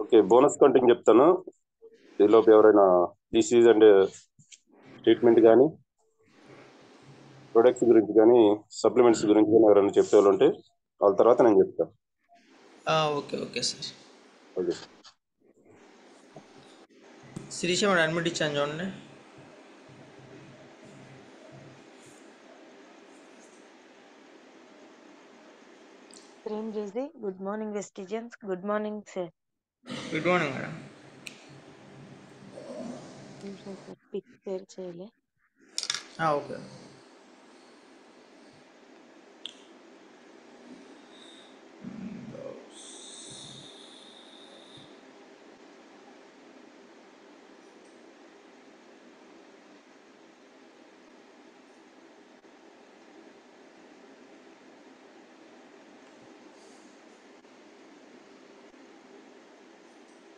Okay, bonus కంటింగ్ చెప్తాను. ఈలోపు ఎవరైనా డిసీజ్ అండ్ ట్రీట్మెంట్ కానీ, ప్రొడక్ట్స్ గురించి కానీ, సప్లిమెంట్స్ గురించి కానీ ఎవరైనా చెప్పే వాళ్ళు ఉంటే వాళ్ళ తర్వాత నేను చెప్తాను. Okay okay sir. Okay. Sirisha madam admit ఇచ్చాను చూడండి. Prem Rizzi, good morning Vestigians, good morning sir. Good morning madam. నిమిషం సార్ పిక్ షేర్ చేయలే. ఓకే.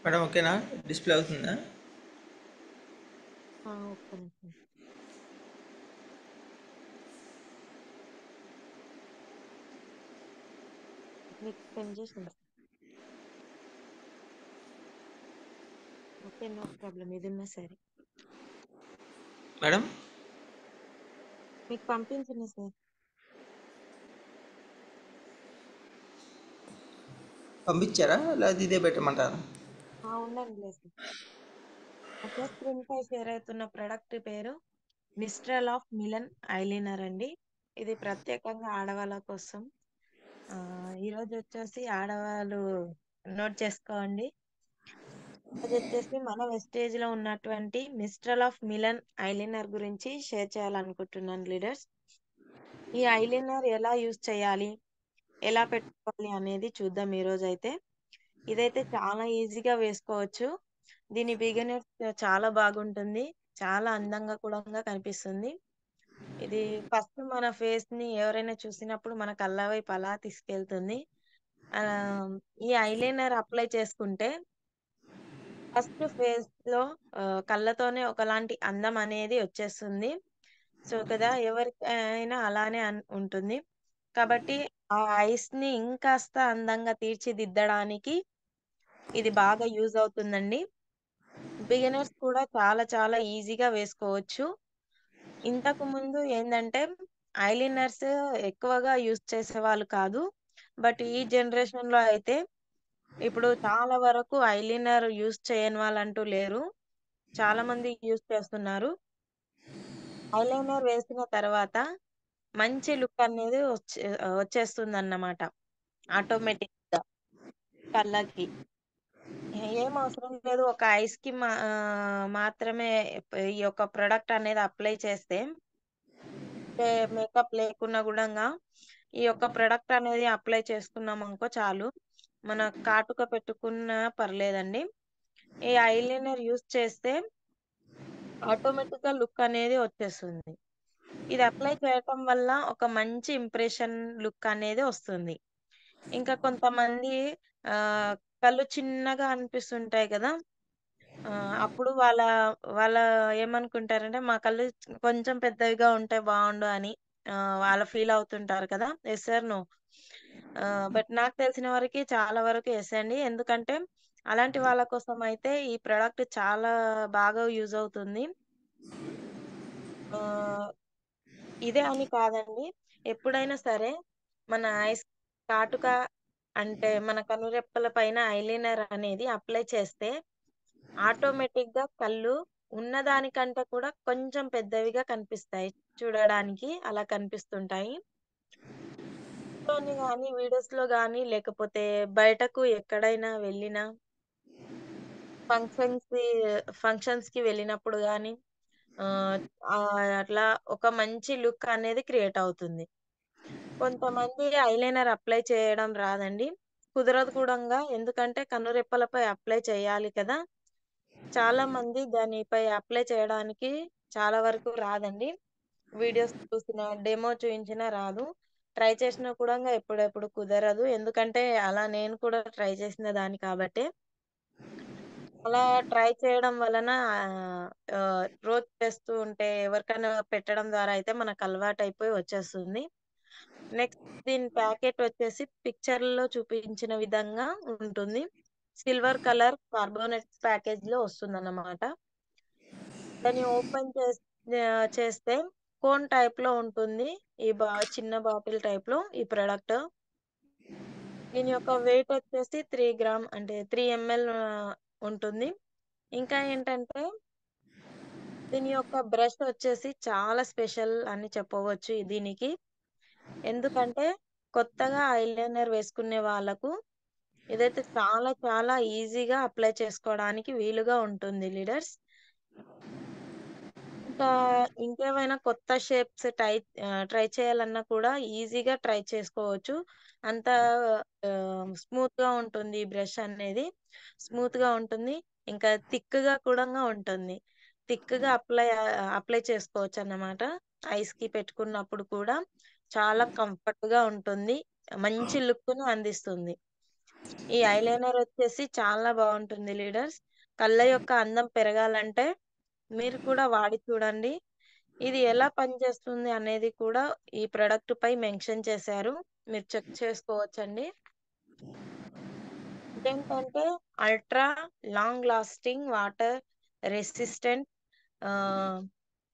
మేడం ఓకేనా, డిస్ప్లే అవుతుందా? ఒక్క నిమిషం. మీకు సెండ్ చేసాను. ఓకే, నో ప్రాబ్లం, ఇది ఉన్నా సరే మేడం మీకు పంపించండి సార్. పంపించారా లేదా ఇదే పెట్టమంటారా? ఉండండి లేదు సార్. ఓకే, స్క్రీన్ పై షేర్ అవుతున్న ప్రొడక్ట్ పేరు మిస్ట్రల్ ఆఫ్ మిలన్ ఐలైనర్ అండి. ఇది ప్రత్యేకంగా ఆడవాళ్ళ కోసం. ఈరోజు వచ్చేసి ఆడవాళ్ళు నోట్ చేసుకోండి. ఈరోజు వచ్చేసి మన వెస్టేజ్ లో ఉన్నటువంటి మిస్ట్రల్ ఆఫ్ మిలన్ ఐలైనర్ గురించి షేర్ చేయాలనుకుంటున్నాను లీడర్స్. ఈ ఐలైనర్ ఎలా యూజ్ చేయాలి, ఎలా పెట్టుకోవాలి అనేది చూద్దాం ఈ రోజు అయితే. ఇదైతే చాలా ఈజీగా వేసుకోవచ్చు. దీని బిగినర్స్ చాలా బాగుంటుంది, చాలా అందంగా కూడా కనిపిస్తుంది. ఇది ఫస్ట్ మన ఫేస్ ని ఎవరైనా చూసినప్పుడు మన కళ్ళ వైపు అలా తీసుకెళ్తుంది. ఆ ఈ ఐలైనర్ అప్లై చేసుకుంటే ఫస్ట్ ఫేస్ లో కళ్ళతోనే ఒకలాంటి అందం అనేది వచ్చేస్తుంది. సో కదా, ఎవరికైనా అలానే ఉంటుంది. కాబట్టి ఆ ఐస్ ని ఇంకాస్త అందంగా తీర్చిదిద్దడానికి ఇది బాగా యూజ్ అవుతుందండి. బిగినర్స్ కూడా చాలా చాలా ఈజీగా వేసుకోవచ్చు. ఇంతకు ముందు ఏంటంటే ఐలైనర్స్ ఎక్కువగా యూజ్ చేసే వాళ్ళు కాదు. బట్ ఈ జనరేషన్ లో అయితే ఇప్పుడు చాలా వరకు ఐలైనర్ యూజ్ చేయని వాళ్ళంటూ లేరు, చాలా మంది యూజ్ చేస్తున్నారు. ఐలైనర్ వేసిన తర్వాత మంచి లుక్ అనేది వచ్చేస్తుంది అన్నమాట ఆటోమేటిక్ గా కళ్ళకి. ఏం అవసరం లేదు, ఒక ఐస్ కి మాత్రమే ఈ యొక్క ప్రొడక్ట్ అనేది అప్లై చేస్తే మేకప్ లేకున్నా కూడా ఈ యొక్క ప్రొడక్ట్ అనేది అప్లై చేసుకున్నాం అనుకో చాలు, మన కాటుక పెట్టుకున్నా పర్లేదండి. ఈ ఐలైనర్ యూజ్ చేస్తే ఆటోమేటిక్ గా లుక్ అనేది వచ్చేస్తుంది. ఇది అప్లై చేయటం వల్ల ఒక మంచి ఇంప్రెషన్ లుక్ అనేది వస్తుంది. ఇంకా కొంతమంది ఆ కళ్ళు చిన్నగా అనిపిస్తుంటాయి కదా, అప్పుడు వాళ్ళ వాళ్ళ ఏమనుకుంటారంటే మా కళ్ళు కొంచెం పెద్దవిగా ఉంటే బాగుండు అని వాళ్ళ ఫీల్ అవుతుంటారు కదా. Yes sir no. బట్ నాకు తెలిసిన వరకు చాలా వరకు ఎస్ అండి. ఎందుకంటే అలాంటి వాళ్ళ కోసం అయితే ఈ ప్రోడక్ట్ చాలా బాగా యూజ్ అవుతుంది. ఆ ఇదే అని కాదండి, ఎప్పుడైనా సరే మన ఐస్ కాటుక అంటే మన కనురెప్పల పైన ఐలైనర్ అనేది అప్లై చేస్తే ఆటోమేటిక్ గా కళ్ళు ఉన్నదానికంటే కూడా కొంచెం పెద్దవిగా కనిపిస్తాయి, చూడడానికి అలా కనిపిస్తుంటాయి. లోని కానీ వీడియోస్ లో కానీ లేకపోతే బయటకు ఎక్కడైనా వెళ్ళినా ఫంక్షన్స్ ఫంక్షన్స్ కి వెళ్ళినప్పుడు కానీ ఆ ఆ, అట్లా ఒక మంచి లుక్ అనేది క్రియేట్ అవుతుంది. కొంతమంది ఐలైనర్ అప్లై చేయడం రాదండి, కుదరదు కూడా. ఎందుకంటే కనురెప్పలపై అప్లై చేయాలి కదా. చాలా మంది దానిపై అప్లై చేయడానికి చాలా వరకు రాదండి. వీడియోస్ చూసిన డెమో చూపించినా రాదు, ట్రై చేసినా కూడా ఎప్పుడెప్పుడు కుదరదు. ఎందుకంటే అలా నేను కూడా ట్రై చేసిన దాన్ని కాబట్టి. అలా ట్రై చేయడం వలన రోజు చేస్తూ ఉంటే ఎవరికైనా పెట్టడం ద్వారా అయితే మనకు అలవాటు అయిపోయి వచ్చేస్తుంది. నెక్స్ట్ దీని ప్యాకెట్ వచ్చేసి పిక్చర్ లో చూపించిన విధంగా ఉంటుంది. సిల్వర్ కలర్ కార్బోనేట్ ప్యాకేజ్ లో వస్తుందన్నమాట. దాన్ని ఓపెన్ చేస్తే కోన్ టైప్ లో ఉంటుంది. ఈ చిన్న బాటిల్ టైప్ లో ఈ ప్రొడక్ట్. దీని యొక్క వెయిట్ వచ్చేసి 3 గ్రామ్ అంటే 3 ml ఉంటుంది. ఇంకా ఏంటంటే దీని యొక్క బ్రష్ వచ్చేసి చాలా స్పెషల్ అని చెప్పవచ్చు దీనికి. ఎందుకంటే కొత్తగా ఐలైనర్ వేసుకునే వాళ్ళకు ఇదైతే చాలా చాలా ఈజీగా అప్లై చేసుకోవడానికి వీలుగా ఉంటుంది లీడర్స్. ఇంకా ఇంకేమైనా కొత్త షేప్స్ ట్రై చేయాలన్నా కూడా ఈజీగా ట్రై చేసుకోవచ్చు. అంత స్మూత్ గా ఉంటుంది ఈ బ్రష్ అనేది. స్మూత్ గా ఉంటుంది. ఇంకా థిక్ గా కూడా ఉంటుంది. థిక్ గా అప్లై చేసుకోవచ్చు అన్నమాట. ఐస్ కి పెట్టుకున్నప్పుడు కూడా చాలా కంఫర్ట్ గా ఉంటుంది. మంచి లుక్ ను అందిస్తుంది. ఈ ఐలైనర్ వచ్చేసి చాలా బాగుంటుంది లీడర్స్. కళ్ళ యొక్క అందం పెరగాలంటే మీరు కూడా వాడి చూడండి. ఇది ఎలా పనిచేస్తుంది అనేది కూడా ఈ ప్రొడక్ట్ పై మెన్షన్ చేశారు. మీరు చెక్ చేసుకోవచ్చండి. ఇదేంటంటే ultra long lasting water resistant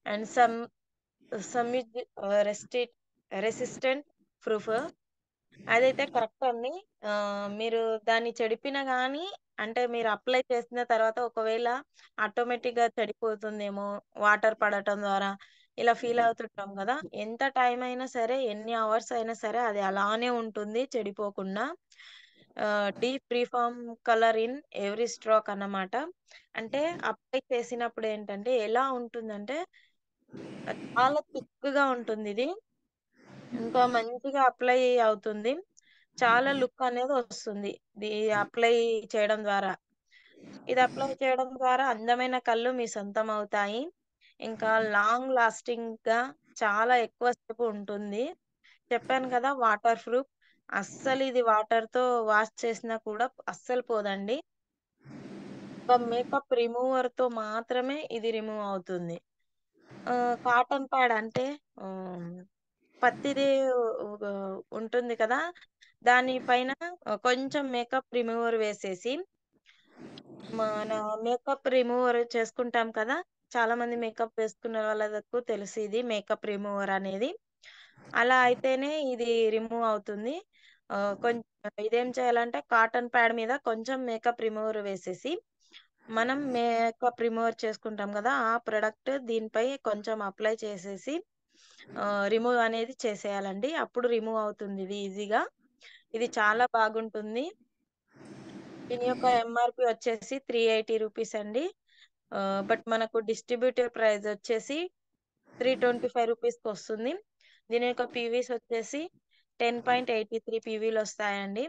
and smudge resistant proof. అదైతే కరెక్ట్ అండి. మీరు దాన్ని చెడిపినా గానీ అంటే మీరు అప్లై చేసిన తర్వాత ఒకవేళ ఆటోమేటిక్ గా చెడిపోతుందేమో వాటర్ పడటం ద్వారా ఇలా ఫీల్ అవుతుంటాం కదా. ఎంత టైం అయినా సరే, ఎన్ని అవర్స్ అయినా సరే అది అలానే ఉంటుంది చెడిపోకుండా. Deep reform colour in every stroke అన్నమాట. అంటే అప్లై చేసినప్పుడు ఏంటంటే ఎలా ఉంటుందంటే చాలా థిక్ గా ఉంటుంది ఇది. ఇంకా మంచిగా అప్లై అవుతుంది. చాలా లుక్ అనేది వస్తుంది ఇది అప్లై చేయడం ద్వారా. ఇది అప్లై చేయడం ద్వారా అందమైన కళ్ళు మీ సొంతం అవుతాయి. ఇంకా లాంగ్ లాస్టింగ్ గా చాలా ఎక్కువ సేపు ఉంటుంది. చెప్పాను కదా వాటర్ ప్రూఫ్. అస్సలు ఇది వాటర్ తో వాష్ చేసినా కూడా అస్సలు పోదండి. ఒక మేకప్ రిమూవర్ తో మాత్రమే ఇది రిమూవ్ అవుతుంది. కాటన్ ప్యాడ్ అంటే ఆ, పత్తిది ఉంటుంది కదా. దాని పైన కొంచెం మేకప్ రిమూవర్ వేసేసి మన మేకప్ రిమూవర్ చేసుకుంటాం కదా. చాలా మంది మేకప్ వేసుకున్న వాళ్ళకు తెలుసు ఇది మేకప్ రిమూవర్ అనేది. అలా అయితేనే ఇది రిమూవ్ అవుతుంది. కొంచెం ఇదేం చేయాలంటే కాటన్ ప్యాడ్ మీద కొంచెం మేకప్ రిమూవర్ వేసేసి మనం మేకప్ రిమూవర్ చేసుకుంటాం కదా ఆ ప్రొడక్ట్ దీనిపై కొంచెం అప్లై చేసేసి రిమూవ్ అనేది చేసేయాలండి. అప్పుడు రిమూవ్ అవుతుంది ఇది ఈజీగా. ఇది చాలా బాగుంటుంది. దీని యొక్క ఎంఆర్పి వచ్చేసి 380 రూపీస్ అండి. బట్ మనకు డిస్ట్రిబ్యూటర్ ప్రైస్ వచ్చేసి 325 రూపీస్కి వస్తుంది. దీని యొక్క పీవీస్ వచ్చేసి 10.83 పీవీలు వస్తాయండి.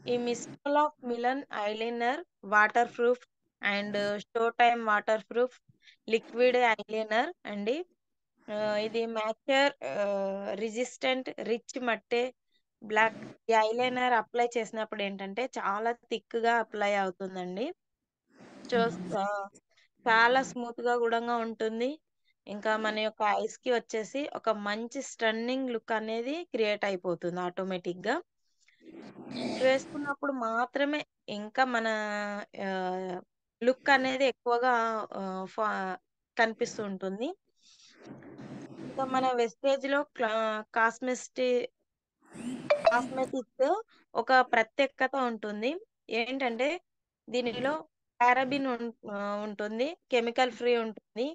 ఈ మిస్టల్ ఆఫ్ మిలన్ eyeliner water proof and show time water proof liquid eyeliner అండి. ఇది మ్యాచర్ రెసిస్టెంట్ రిచ్ మట్టే బ్లాక్. ఈ ఐలైనర్ అప్లై చేసినప్పుడు ఏంటంటే చాలా థిక్ గా అప్లై అవుతుందండి. ఆ, చాలా స్మూత్ గా కూడా ఉంటుంది. ఇంకా మన యొక్క ఐస్ కి వచ్చేసి ఒక మంచి స్టన్నింగ్ లుక్ అనేది క్రియేట్ అయిపోతుంది ఆటోమేటిక్ గా. వేసుకున్నప్పుడు మాత్రమే ఇంకా మన లుక్ అనేది ఎక్కువగా కనిపిస్తూ ఉంటుంది. ఇంకా మన వెస్టేజ్ లో కాస్మెటిక్స్ ఒక ప్రత్యేకత ఉంటుంది. ఏంటంటే దీనిలో పారాబిన్ ఉంటుంది. కెమికల్ ఫ్రీ ఉంటుంది.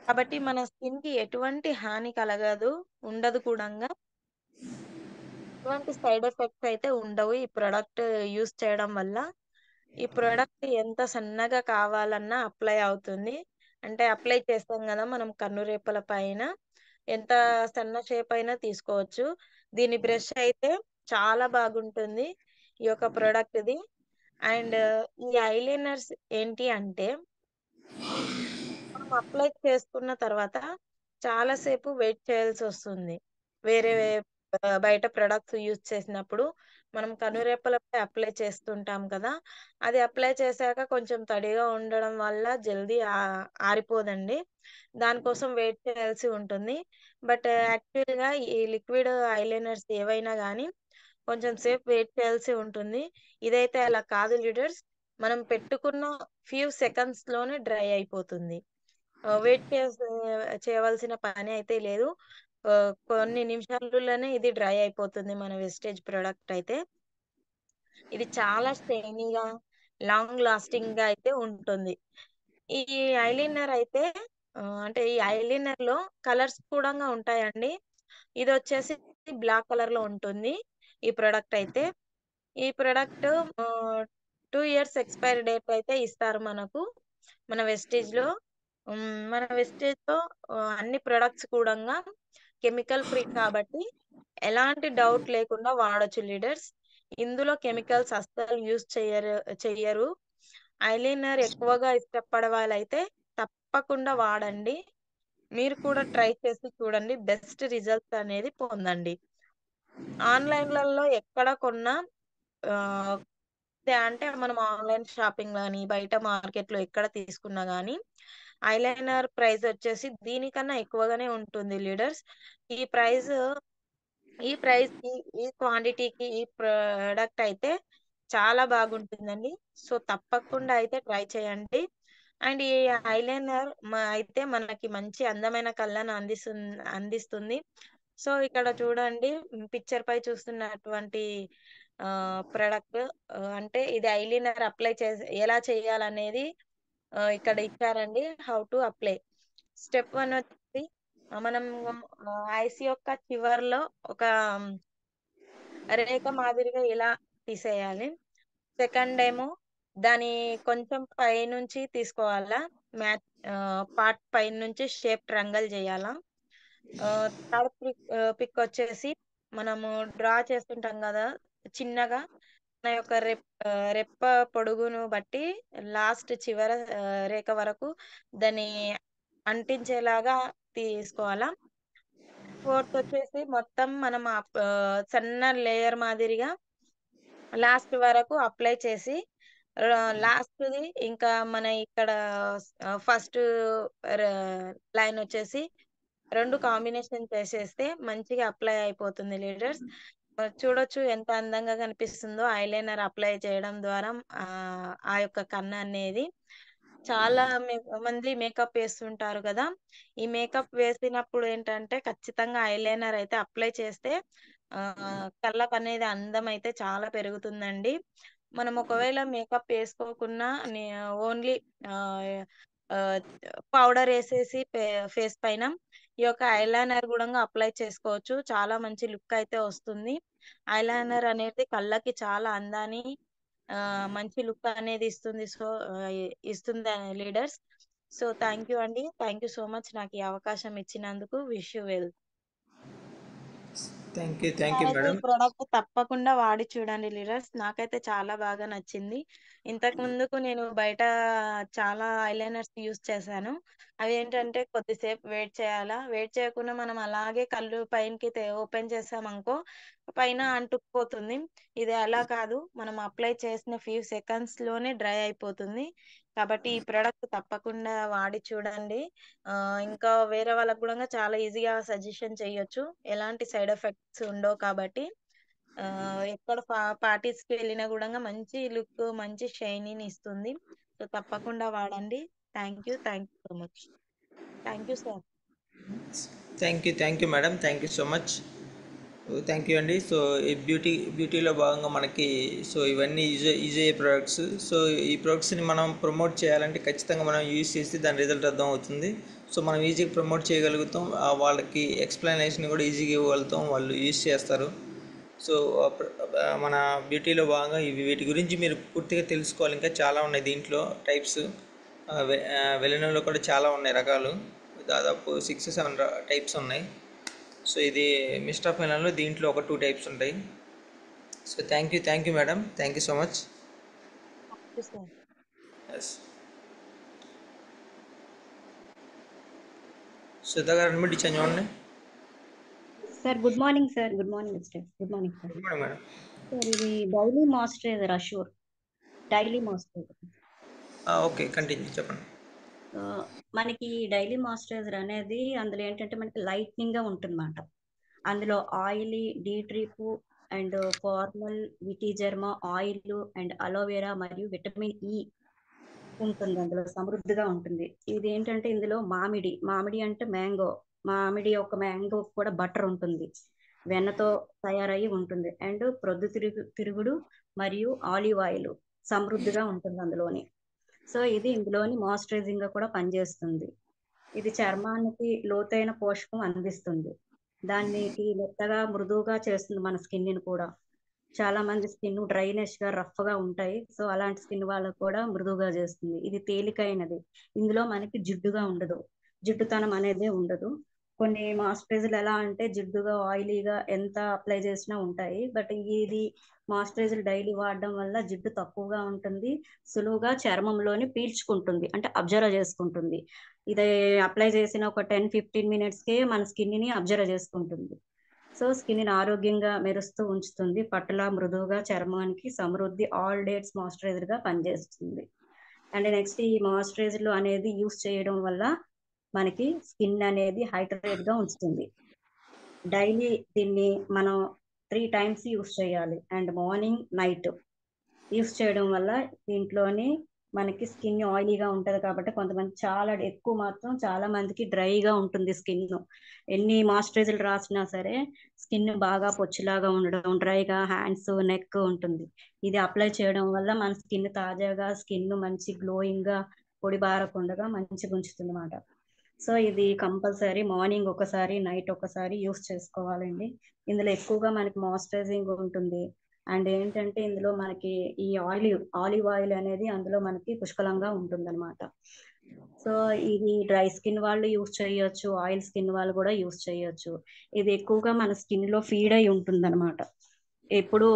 కాబట్టి మన స్కిన్ కి ఎటువంటి హాని కలగదు, ఉండదు కూడా. ఎటువంటి సైడ్ ఎఫెక్ట్స్ అయితే ఉండవు ఈ ప్రొడక్ట్ యూస్ చేయడం వల్ల. ఈ ప్రొడక్ట్ ఎంత సన్నగా కావాలన్నా అప్లై అవుతుంది. అంటే అప్లై చేస్తాం కదా మనం కన్నురేపల పైన, ఎంత సన్న షేప్ అయినా తీసుకోవచ్చు. దీని బ్రష్ అయితే చాలా బాగుంటుంది ఈ యొక్క ప్రోడక్ట్ ది. అండ్ ఈ ఐలైనర్స్ ఏంటి అంటే మనం అప్లై చేసుకున్న తర్వాత చాలా సేపు వెయిట్ చేయాల్సి వస్తుంది. వేరే బయట ప్రొడక్ట్స్ యూజ్ చేసినప్పుడు మనం కనురెప్పలపై అప్లై చేస్తుంటాం కదా. అది అప్లై చేశాక కొంచెం తడిగా ఉండడం వల్ల జల్దీ ఆరిపోదండి. దానికోసం వెయిట్ చేయాల్సి ఉంటుంది. బట్ యాక్చువల్గా ఈ లిక్విడ్ ఐలైనర్స్ ఏవైనా కానీ కొంచెం సేపు వెయిట్ చేయాల్సి ఉంటుంది. ఇదైతే అలా కాదు లీడర్స్. మనం పెట్టుకున్న ఫ్యూ సెకండ్స్ లోనే డ్రై అయిపోతుంది. వెయిట్ చేయవలసిన పని అయితే లేదు. కొన్ని నిమిషాలలోనే ఇది డ్రై అయిపోతుంది మన వెస్టేజ్ ప్రొడక్ట్ అయితే. ఇది చాలా షైనీగా, లాంగ్ లాస్టింగ్ గా అయితే ఉంటుంది. ఈ ఐలైనర్ అయితే అంటే ఈ ఐలైనర్ లో కలర్స్ కూడా ఉంటాయండి. ఇది వచ్చేసి బ్లాక్ కలర్ లో ఉంటుంది ఈ ప్రొడక్ట్ అయితే. ఈ ప్రొడక్ట్ 2 ఇయర్స్ ఎక్స్పైరీ డేట్ అయితే ఇస్తారు మనకు మన వెస్టేజ్ లో. మన వెస్టేజ్ లో అన్ని ప్రొడక్ట్స్ కూడా కెమికల్ ఫ్రీ కాబట్టి ఎలాంటి డౌట్ లేకుండా వాడొచ్చు లీడర్స్. ఇందులో కెమికల్స్ అస్సలు యూజ్ చెయ్యరు. ఐలైనర్ ఎక్కువగా ఇష్టపడే వాళ్ళైతే తప్పకుండా వాడండి. మీరు కూడా ట్రై చేసి చూడండి, బెస్ట్ రిజల్ట్స్ అనేది పొందండి. ఆన్లైన్లలో ఎక్కడ కొన్నా అంటే మనం ఆన్లైన్ షాపింగ్ గానీ బయట మార్కెట్ లో ఎక్కడ తీసుకున్నా గానీ ఐలైనర్ ప్రైస్ వచ్చేసి దీనికన్నా ఎక్కువగానే ఉంటుంది లీడర్స్. ఈ ప్రైస్ ఈ ప్రైస్ కి, ఈ క్వాంటిటీకి ఈ ప్రోడక్ట్ అయితే చాలా బాగుంటుందండి. సో తప్పకుండా అయితే ట్రై చేయండి. అండ్ ఈ ఐలైనర్ అయితే మనకి మంచి అందమైన కళ్ళను అందిస్తుంది. సో ఇక్కడ చూడండి, పిక్చర్ పై చూస్తున్నటువంటి ప్రొడక్ట్ అంటే ఇది ఐలైనర్ అప్లై ఎలా చేయాలనేది ఇక్కడ ఇచ్చారండి. How to apply. స్టెప్ 1 వచ్చి మనం ఐస్ యొక్క చివర్లో ఒక రేఖ మాదిరిగా ఇలా తీసేయాలి. సెకండ్ ఏమో దాని కొంచెం పైనుంచి తీసుకోవాలా, మ్యాచ్ పార్ట్ పై నుంచి షేప్ ట్రయాంగిల్ చేయాలా. థర్డ్ పిక్ వచ్చేసి మనము డ్రా చేస్తుంటాం కదా చిన్నగా, మన యొక్క రెప్ప పొడుగును బట్టి లాస్ట్ చివర రేఖ వరకు దాన్ని అంటించేలాగా తీసుకోవాలా. ఫోర్త్ వచ్చేసి మొత్తం మనం సన్న లేయర్ మాదిరిగా లాస్ట్ వరకు అప్లై చేసి లాస్ట్ది ఇంకా మన ఇక్కడ ఫస్ట్ లైన్ వచ్చేసి రెండు కాంబినేషన్ చేసేస్తే మంచిగా అప్లై అయిపోతుంది లీడర్స్. చూడొచ్చు ఎంత అందంగా కనిపిస్తుందో ఐలైనర్ అప్లై చేయడం ద్వారా ఆ యొక్క కన్ను అనేది. చాలా మంది మేకప్ వేస్తుంటారు కదా, ఈ మేకప్ వేసినప్పుడు ఏంటంటే ఖచ్చితంగా ఐలైనర్ అయితే అప్లై చేస్తే కళ్ళకు అనేది అందం అయితే చాలా పెరుగుతుందండి. మనం ఒకవేళ మేకప్ వేసుకోకున్నా ఓన్లీ పౌడర్ వేసేసి ఫేస్ పైన ఈ యొక్క ఐలైనర్ కూడా అప్లై చేసుకోవచ్చు. చాలా మంచి లుక్ అయితే వస్తుంది. ఐలైనర్ అనేది కళ్ళకి చాలా అందాన్ని మంచి లుక్ అనేది ఇస్తుంది. సో ఇస్తుంది లీడర్స్. సో థ్యాంక్ యూ అండి, థ్యాంక్ యూ సో మచ్ నాకు ఈ అవకాశం ఇచ్చినందుకు. Wish you well. Thank you ఈ మేడం. ప్రోడక్ట్ తప్పకుండా వాడి చూడండి లీడర్స్, నాకైతే చాలా బాగా నచ్చింది. ఇంతకు ముందుకు నేను బయట చాలా ఐలైనర్స్ యూస్ చేశాను. అవి ఏంటంటే కొద్దిసేపు వెయిట్ చేయాలా, వెయిట్ చేయకుండా మనం అలాగే కళ్ళు పైనకి ఓపెన్ చేసామనుకో పైన అంటుకుపోతుంది. ఇది అలా కాదు, మనం అప్లై చేసిన ఫ్యూ సెకండ్స్ లోనే డ్రై అయిపోతుంది. కాబట్టి ఈ ప్రోడక్ట్ తప్పకుండా వాడి చూడండి. ఇంకా వేరే వాళ్ళకు కూడా చాలా ఈజీగా సజెషన్ చేయొచ్చు, ఎలాంటి సైడ్ ఎఫెక్ట్స్ ఉండవు కాబట్టి. ఎక్కడ పార్టీస్ కి వెళ్ళినా కూడా మంచి లుక్, మంచి షైనీని ఇస్తుంది. సో తప్పకుండా వాడండి. Thank you so much. Thank you sir. Thank you madam, thank you so much. Thank you అండి. సో ఈ బ్యూటీలో భాగంగా మనకి సో ఇవన్నీ యూజ్ అయ్యే ప్రోడక్ట్స్. సో ఈ ప్రోడక్ట్స్ని మనం ప్రమోట్ చేయాలంటే ఖచ్చితంగా మనం యూజ్ చేసి దాని రిజల్ట్ అర్థం అవుతుంది. సో మనం ఈజీగా ప్రమోట్ చేయగలుగుతాం, వాళ్ళకి ఎక్స్ప్లెనేషన్ కూడా ఈజీగా ఇవ్వగలుగుతాం, వాళ్ళు యూజ్ చేస్తారు. సో మన బ్యూటీలో భాగంగా వీటి గురించి మీరు పూర్తిగా తెలుసుకోవాలి. ఇంకా చాలా ఉన్నాయి దీంట్లో టైప్స్. వెలినోలో కూడా చాలా ఉన్నాయి రకాలు, దాదాపు 6-7 టైప్స్ ఉన్నాయి. సో ఇది మిస్ట్ ఆఫ్ మెలన్లో దీంట్లో ఒక 2 టైప్స్ ఉంటాయి. So thank you madam, thank you so much. S Sudha గారు అడ్మిట్ ఇచ్చాను చూడండి. Sir good morning sir. Good morning mister. Good morning sir. Good morning madam. Sir ఇది daily moisturiser assure daily moisturiser. Okay, continue చెప్పండి. మనకి daily moisturiser అనేది అందులో ఏంటంటే మనకి లైట్నింగ్ గా ఉంటుందన్నమాట. అందులో ఆయిలీ, డీ ట్రిప్ అండ్ ఫార్మల్ విటిజెర్మా ఆయిల్ అండ్ అలోవెరా మరియు విటమిన్ ఇ ఉంటుంది, అందులో సమృద్ధిగా ఉంటుంది. ఇది ఏంటంటే ఇందులో మామిడి అంటే మ్యాంగో, మ్యాంగో కూడా బటర్ ఉంటుంది, వెన్నతో తయారయ్యి ఉంటుంది. అండ్ తిరుగుడు మరియు ఆలివ్ ఆయిల్ సమృద్ధిగా ఉంటుంది అందులోని. సో ఇది ఇందులోని మాయిశ్చరైజింగ్ గా కూడా పనిచేస్తుంది. ఇది చర్మానికి లోతైన పోషకం అందిస్తుంది, దానికి మెత్తగా మృదువుగా చేస్తుంది మన స్కిన్ ని కూడా. చాలా మంది స్కిన్ డ్రైనెస్ గా రఫ్ గా ఉంటాయి, సో అలాంటి స్కిన్ వాళ్ళకు కూడా మృదువుగా చేస్తుంది. ఇది తేలికైనది, ఇందులో మనకి జిడ్డుగా ఉండదు, జిడ్డుతనం అనేది ఉండదు. కొన్ని మాయిశ్చరైజర్లు ఎలా అంటే జిడ్డుగా ఆయిలీగా ఎంత అప్లై చేసినా ఉంటాయి, బట్ ఇది మాయిశ్చరైజర్ డైలీ వాడడం వల్ల జిడ్డు తక్కువగా ఉంటుంది, సులువుగా చర్మంలోని పీల్చుకుంటుంది, అంటే అబ్జర్వ్ చేసుకుంటుంది. ఇది అప్లై చేసిన ఒక 10-15 మినిట్స్కే మన స్కిన్ ని అబ్జర్వ్ చేసుకుంటుంది. సో స్కిన్ ని ఆరోగ్యంగా మెరుస్తూ ఉంచుతుంది, పట్టుల మృదువుగా చర్మానికి సమృద్ధి ఆల్ డేట్స్ మాయిశ్చరైజర్ గా పనిచేస్తుంది. అండ్ నెక్స్ట్ ఈ మాయిశ్చరైజర్లు అనేది యూస్ చేయడం వల్ల మనకి స్కిన్ అనేది హైడ్రేట్ గా ఉంచుతుంది. డైలీ దీన్ని మనం 3 టైమ్స్ యూస్ చేయాలి, అండ్ మార్నింగ్ నైట్ యూస్ చేయడం వల్ల దీంట్లోని మనకి స్కిన్ ఆయిలీగా ఉంటది కాబట్టి కొంతమంది చాలా మందికి డ్రైగా ఉంటుంది స్కిన్. ఎన్ని మాయిశ్చరైజర్లు రాసినా సరే స్కిన్ బాగా పొచ్చిలాగా ఉండడం, డ్రైగా హ్యాండ్స్ నెక్ ఉంటుంది. ఇది అప్లై చేయడం వల్ల మన స్కిన్ తాజాగా, స్కిన్ మంచి గ్లోయింగ్ గా, పొడి బారకుండా మంచిగా ఉంచుతుంది అన్నమాట. సో ఇది కంపల్సరీ మార్నింగ్ ఒకసారి నైట్ ఒకసారి యూస్ చేసుకోవాలండి. ఇందులో ఎక్కువగా మనకి మాయిశ్చరైజింగ్ ఉంటుంది, అండ్ ఏంటంటే ఇందులో మనకి ఈ ఆలివ్ ఆయిల్ అనేది అందులో మనకి పుష్కలంగా ఉంటుంది అనమాట. సో ఇది డ్రై స్కిన్ వాళ్ళు యూస్ చేయొచ్చు, ఆయిల్ స్కిన్ వాళ్ళు కూడా యూస్ చేయొచ్చు. ఇది ఎక్కువగా మన స్కిన్ లో ఫీడ్ అయి ఉంటుంది అనమాట. ఇప్పుడు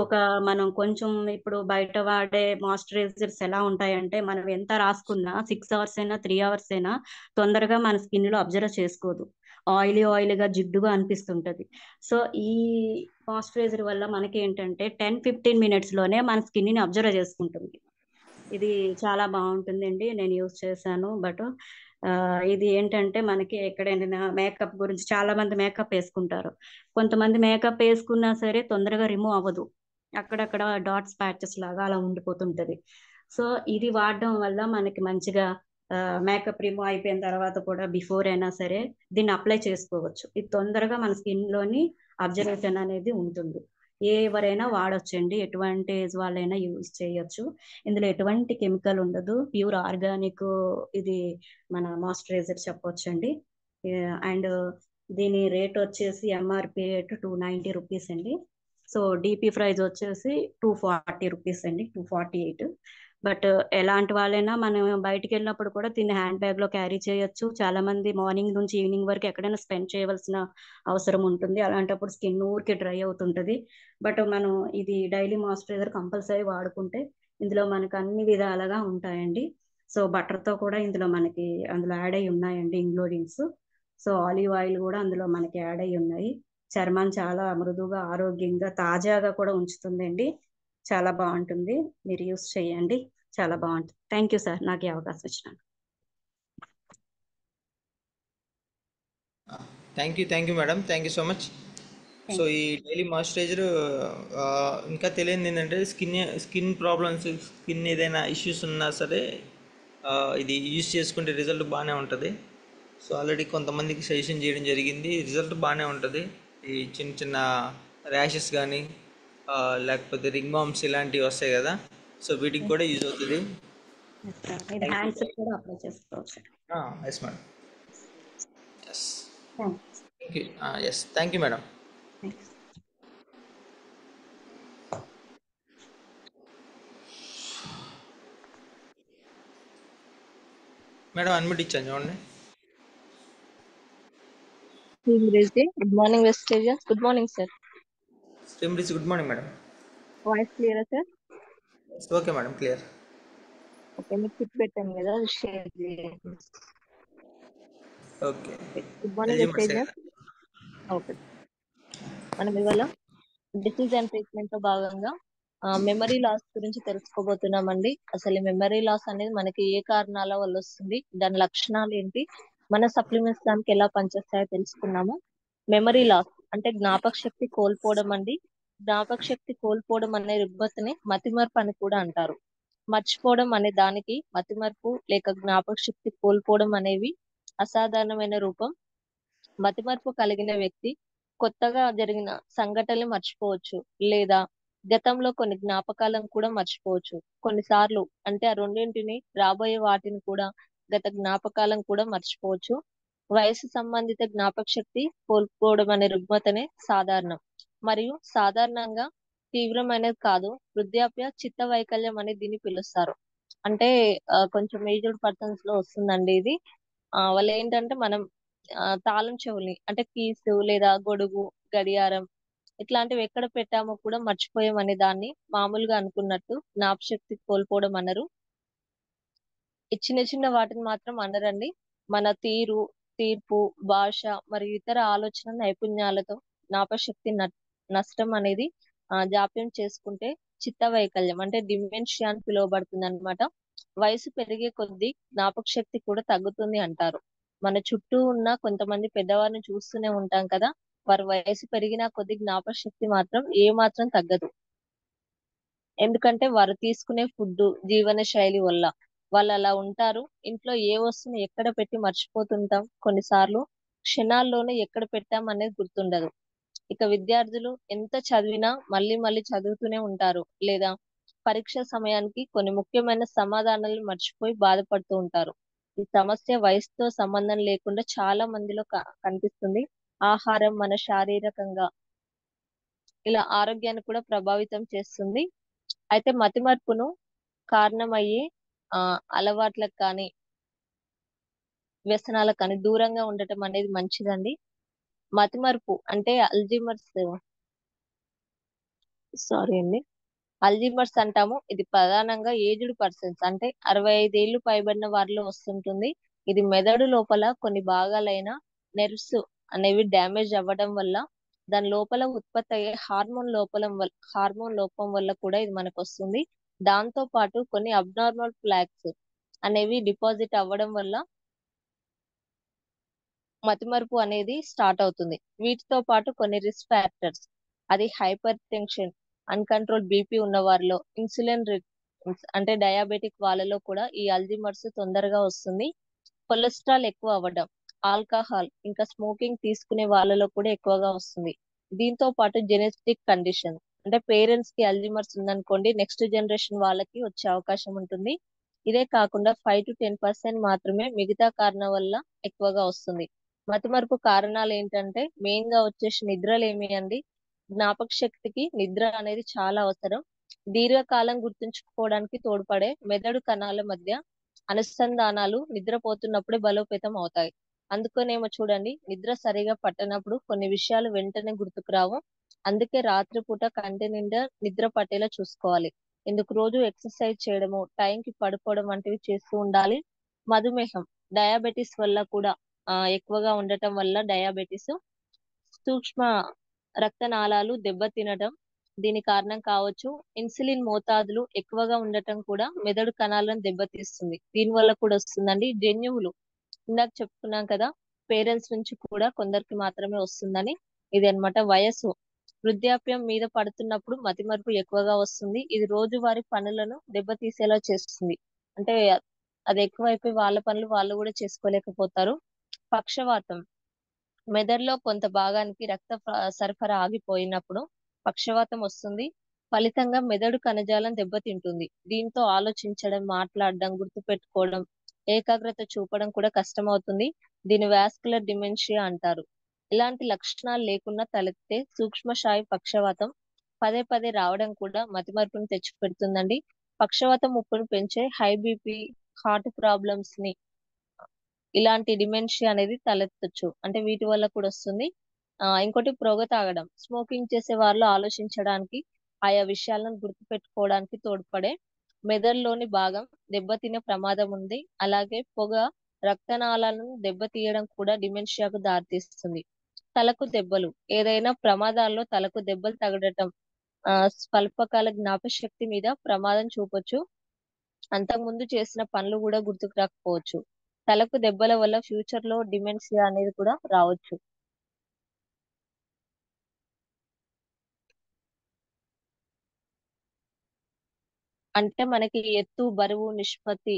మనం కొంచెం ఇప్పుడు బయట వాడే మాయిశ్చరైజర్స్ ఎలా ఉంటాయంటే మనం ఎంత రాసుకున్నా 6 అవర్స్ అయినా 3 అవర్స్ అయినా తొందరగా మన స్కిన్ లో అబ్జర్వ్ చేసుకోదు, ఆయిల్ గా జిడ్డుగా అనిపిస్తుంటది. సో ఈ మాయిశ్చరైజర్ వల్ల మనకి ఏంటంటే 10-15 మినిట్స్ లోనే మన స్కిన్ ని అబ్జర్వ్ చేసుకుంటుంది. ఇది చాలా బాగుంటుందండి, నేను యూజ్ చేశాను. బట్ ఇది ఏంటంటే మనకి ఎక్కడైనా మేకప్ గురించి చాలా మంది మేకప్ వేసుకుంటారు, కొంతమంది మేకప్ వేసుకున్నా సరే తొందరగా రిమూవ్ అవ్వదు, అక్కడక్కడ డాట్స్ ప్యాచెస్ లాగా అలా ఉండిపోతుంటది. సో ఇది వాడడం వల్ల మనకి మంచిగా మేకప్ రిమూవ్ అయిపోయిన తర్వాత కూడా బిఫోర్ అయినా సరే దీన్ని అప్లై చేసుకోవచ్చు. ఇది తొందరగా మన స్కిన్ లోని అబ్జర్వేషన్ అనేది ఉంటుంది. ఎవరైనా వాడొచ్చండి, ఎటువంటి ఏజ్ వాళ్ళైనా యూజ్ చేయొచ్చు. ఇందులో ఎటువంటి కెమికల్ ఉండదు, ప్యూర్ ఆర్గానిక్ ఇది మన మాయిశ్చరైజర్ చెప్పొచ్చండి. అండ్ దీని రేట్ వచ్చేసి ఎంఆర్పి రేట్ 290 రూపీస్ అండి. సో డిపి ప్రైస్ వచ్చేసి 240 రూపీస్ అండి, 248. బట్ ఎలాంటి వాళ్ళైనా మనం బయటికి వెళ్ళినప్పుడు కూడా దీన్ని హ్యాండ్ బ్యాగ్ లో క్యారీ చేయొచ్చు. చాలా మంది మార్నింగ్ నుంచి ఈవినింగ్ వరకు ఎక్కడైనా స్పెండ్ చేయవలసిన అవసరం ఉంటుంది, అలాంటప్పుడు స్కిన్ ఊరికి డ్రై అవుతుంటది. బట్ మనం ఇది డైలీ మాయిశ్చరైజర్ కంపల్సరీ వాడుకుంటే ఇందులో మనకు అన్ని విధాలుగా ఉంటాయండి. సో బటర్ తో కూడా అందులో యాడ్ అయి ఉన్నాయండి ఇంగ్రీడియంట్స్. సో ఆలివ్ ఆయిల్ కూడా అందులో మనకి యాడ్ అయి ఉన్నాయి. చర్మాన్ని చాలా మృదువుగా, ఆరోగ్యంగా, తాజాగా కూడా ఉంచుతుందండి. చాలా బాగుంటుంది, మీరు యూస్ చేయండి, చాలా బాగుంటుంది. థ్యాంక్ యూ సార్, నాకు ఈ అవకాశం ఇచ్చినాను. Thank you madam, thank you so much. So ఈ డైలీ మాయిశ్చరైజర్ ఇంకా తెలియదు ఏంటంటే స్కిన్ ప్రాబ్లమ్స్, స్కిన్ ఏదైనా ఇష్యూస్ ఉన్నా సరే ఇది యూజ్ చేసుకుంటే రిజల్ట్ బాగానే ఉంటుంది. సో ఆల్రెడీ కొంతమందికి సజెషన్ చేయడం జరిగింది, రిజల్ట్ బాగానే ఉంటుంది. ఈ చిన్న చిన్న ర్యాషెస్ కానీ లేకపోతే రింగ్ బాంబ్స్ ఇలాంటివి వస్తాయి కదా, సో వీటికి కూడా యూజ్ అవుతుంది. ఇది హ్యాండ్స్ కూడా అప్లై చేసుకోవచ్చు. Yes madam, yes thanks. Yes, thank you madam. Madam unmute ఇచ్చాను చూడండి. Good morning Vestige. Good morning sir. స్ట్రీమ్రీస్ గుడ్ మార్నింగ్ మేడం. వాయిస్ క్లియరా sir? Okay madam, clear. Okay, మీకు పిక్ పెట్టాను కదా, షేర్ చేయండి. Okay, good morning Vestige. Okay, మనం ఇవాళ డిసీజ్ అండ్ ట్రీట్మెంట్ లో భాగంగా మెమరీ లాస్ గురించి తెలుసుకోబోతున్నామండి. అసలు మెమరీ లాస్ అనేది మనకి ఏ కారణాల వల్ల వస్తుంది, దాని లక్షణాలు ఏంటి, మన సప్లిమెంట్స్ దానికి ఎలా పనిచేస్తాయో తెలుసుకున్నాము. మెమరీ లాస్ అంటే జ్ఞాపక శక్తి కోల్పోవడం అండి. జ్ఞాపక శక్తి కోల్పోవడం అనే రుగ్మతని మతిమరుపు అని కూడా అంటారు. మర్చిపోవడం అనే దానికి మతిమరుపు లేక జ్ఞాపక శక్తి కోల్పోవడం అనేవి అసాధారణమైన రూపం. మతిమరుపు కలిగిన వ్యక్తి కొత్తగా జరిగిన సంఘటనలు మర్చిపోవచ్చు, లేదా గతంలో కొన్ని జ్ఞాపకాలను కూడా మర్చిపోవచ్చు. కొన్నిసార్లు అంటే ఆ రెండింటిని, రాబోయే వాటిని కూడా, గత జ్ఞాపకాలను కూడా మర్చిపోవచ్చు. వయసు సంబంధిత జ్ఞాపక శక్తి కోల్పోవడం అనే రుగ్మతనే సాధారణం మరియు సాధారణంగా తీవ్రమైనది కాదు. వృద్ధాప్య చిత్త వైకల్యం అని దీన్ని పిలుస్తారు. అంటే కొంచెం ఏజ్డ్ పర్సన్స్ లో వస్తుందండి ఇది. వాళ్ళు ఏంటంటే మనం తాళం చెవుల్ని అంటే కీసు లేదా గొడుగు, గడియారం ఇట్లాంటివి ఎక్కడ పెట్టామో కూడా మర్చిపోయాం అనే దాన్ని మామూలుగా అనుకున్నట్టు జ్ఞాపశక్తి కోల్పోవడం అనరు. ఈ చిన్న చిన్న వాటిని మాత్రం అనరండి. మన తీరు, తీర్పు, భాష మరియు ఇతర ఆలోచన నైపుణ్యాలతో జ్ఞాపశక్తి నష్టం అనేది జాప్యం చేసుకుంటే చిత్త వైకల్యం అంటే డిమెన్షియా అని పిలువబడుతుంది అనమాట. వయసు పెరిగే కొద్దీ జ్ఞాపక శక్తి కూడా తగ్గుతుంది అంటారు. మన చుట్టూ ఉన్న కొంతమంది పెద్దవారిని చూస్తూనే ఉంటాం కదా, వారి వయసు పెరిగిన కొద్ది జ్ఞాపక శక్తి మాత్రం ఏ మాత్రం తగ్గదు. ఎందుకంటే వారు తీసుకునే ఫుడ్, జీవన శైలి వల్ల వాళ్ళు అలా ఉంటారు. ఇంట్లో ఏ వస్తువుని ఎక్కడ పెట్టి మర్చిపోతుంటాం. కొన్నిసార్లు క్షణాల్లోనే ఎక్కడ పెట్టాం అనేది గుర్తుండదు. ఇక విద్యార్థులు ఎంత చదివినా మళ్ళీ మళ్ళీ చదువుతూనే ఉంటారు, లేదా పరీక్ష సమయానికి కొన్ని ముఖ్యమైన సమాధానాలు మర్చిపోయి బాధపడుతూ ఉంటారు. ఈ సమస్య వయసుతో సంబంధం లేకుండా చాలా మందిలో కనిపిస్తుంది. ఆహారం మన శారీరకంగా ఇలా ఆరోగ్యాన్ని కూడా ప్రభావితం చేస్తుంది. అయితే మతిమరుపును కారణమయ్యే అలవాట్లకు కానీ వ్యసనాలకు కానీ దూరంగా ఉండటం అనేది మంచిదండి. మతిమరుపు అంటే అల్జీమర్స్ అంటాము. ఇది ప్రధానంగా ఏజ్డ్ పర్సన్స్ అంటే 65 ఏళ్లు పైబడిన వారిలో వస్తుంటుంది. ఇది మెదడు లోపల కొన్ని భాగాలైన నెర్వ్స్ అనేవి డ్యామేజ్ అవ్వడం వల్ల, దాని లోపల ఉత్పత్తి అయ్యే హార్మోన్ లోపం వల్ల కూడా ఇది మనకు వస్తుంది. దాంతో పాటు కొన్ని అబ్నార్మల్ ప్లాక్స్ అనేవి డిపాజిట్ అవ్వడం వల్ల మతిమరుపు అనేది స్టార్ట్ అవుతుంది. వీటితో పాటు కొన్ని రిస్క్ ఫ్యాక్టర్స్, అది హైపర్ టెన్షన్, అన్కంట్రోల్ బీపీ ఉన్న వారిలో, ఇన్సులిన్ అంటే డయాబెటిక్ వాళ్ళలో కూడా ఈ అల్జీమర్స్ తొందరగా వస్తుంది. కొలెస్ట్రాల్ ఎక్కువ అవ్వడం, ఆల్కహాల్ ఇంకా స్మోకింగ్ తీసుకునే వాళ్ళలో కూడా ఎక్కువగా వస్తుంది. దీంతో పాటు జెనెటిక్ కండిషన్ అంటే పేరెంట్స్ కి అల్జీమర్స్ ఉందనుకోండి, నెక్స్ట్ జనరేషన్ వాళ్ళకి వచ్చే అవకాశం ఉంటుంది. ఇదే కాకుండా 5 to 10% మాత్రమే మిగతా కారణం వల్ల ఎక్కువగా వస్తుంది. మతిమరుపు కారణాలు ఏంటంటే మెయిన్ గా వచ్చేసి నిద్రలేమి అండి. జ్ఞాపక శక్తికి నిద్ర అనేది చాలా అవసరం. దీర్ఘకాలం గుర్తుంచుకోవడానికి తోడ్పడే మెదడు కణాల మధ్య అనుసంధానాలు నిద్రపోతున్నప్పుడే బలోపేతం అవుతాయి. అందుకనేమో చూడండి, నిద్ర సరిగా పట్టనప్పుడు కొన్ని విషయాలు వెంటనే గుర్తుకు రావు. అందుకే రాత్రిపూట కంటి నిండా నిద్ర పట్టేలా చూసుకోవాలి. ఇందుకు రోజు ఎక్సర్సైజ్ చేయడము, టైంకి పడుకోవడం వంటివి చేస్తూ ఉండాలి. మధుమేహం, డయాబెటీస్ వల్ల కూడా ఎక్కువగా ఉండటం వల్ల డయాబెటీస్, సూక్ష్మ రక్తనాళాలు దెబ్బతినడం దీని కారణం కావచ్చు. ఇన్సులిన్ మోతాదులు ఎక్కువగా ఉండటం కూడా మెదడు కణాలను దెబ్బతీస్తుంది. దీని వల్ల కూడా వస్తుందండి. జన్యువులు ఇందాక చెప్పుకున్నాం కదా, పేరెంట్స్ నుంచి కూడా కొందరికి మాత్రమే వస్తుందని. ఇది అన్నమాట. వయసు, వృద్ధాప్యం మీద పడుతున్నప్పుడు మతిమరుపు ఎక్కువగా వస్తుంది. ఇది రోజువారీ పనులను దెబ్బతీసేలా చేస్తుంది. అంటే అది ఎక్కువైపోయి వాళ్ళ పనులు వాళ్ళు కూడా చేసుకోలేకపోతారు. పక్షవాతం, మెదడులో కొంత భాగానికి రక్త సరఫరా ఆగిపోయినప్పుడు పక్షవాతం వస్తుంది. ఫలితంగా మెదడు కణజాలం దెబ్బతింటుంది. దీంతో ఆలోచించడం, మాట్లాడడం, గుర్తుపెట్టుకోవడం, ఏకాగ్రత చూపడం కూడా కష్టమవుతుంది. దీని వాస్కులర్ డిమెన్షియా అంటారు. ఇలాంటి లక్షణాలు లేకుండా తలెత్తే సూక్ష్మస్థాయి పక్షవాతం పదే పదే రావడం కూడా మతిమరుపును తెచ్చిపెడుతుందండి. పక్షవాతం ముప్పును పెంచే హై బీపీ, హార్ట్ ప్రాబ్లమ్స్ ని, ఇలాంటి డిమెన్షియా అనేది తలెత్తొచ్చు. అంటే వీటి వల్ల కూడా వస్తుంది. ఇంకోటి పొగ తాగడం, స్మోకింగ్ చేసే వాళ్ళు ఆలోచించడానికి, ఆయా విషయాలను గుర్తుపెట్టుకోవడానికి తోడ్పడే మెదడులోని భాగం దెబ్బతినే ప్రమాదం ఉంది. అలాగే పొగ రక్తనాళాలను దెబ్బతీయడం కూడా డిమెన్షియాకు దారితీస్తుంది. తలకు దెబ్బలు, ఏదైనా ప్రమాదాల్లో తలకు దెబ్బలు తగలటం స్వల్పకాల జ్ఞాపశక్తి మీద ప్రమాదం చూపొచ్చు. అంతకుముందు చేసిన పనులు కూడా గుర్తుకు రాకపోవచ్చు. తలకు దెబ్బల వల్ల ఫ్యూచర్ లో డిమెన్షియా అనేది కూడా రావచ్చు. అంటే మనకి ఎత్తు బరువు నిష్పత్తి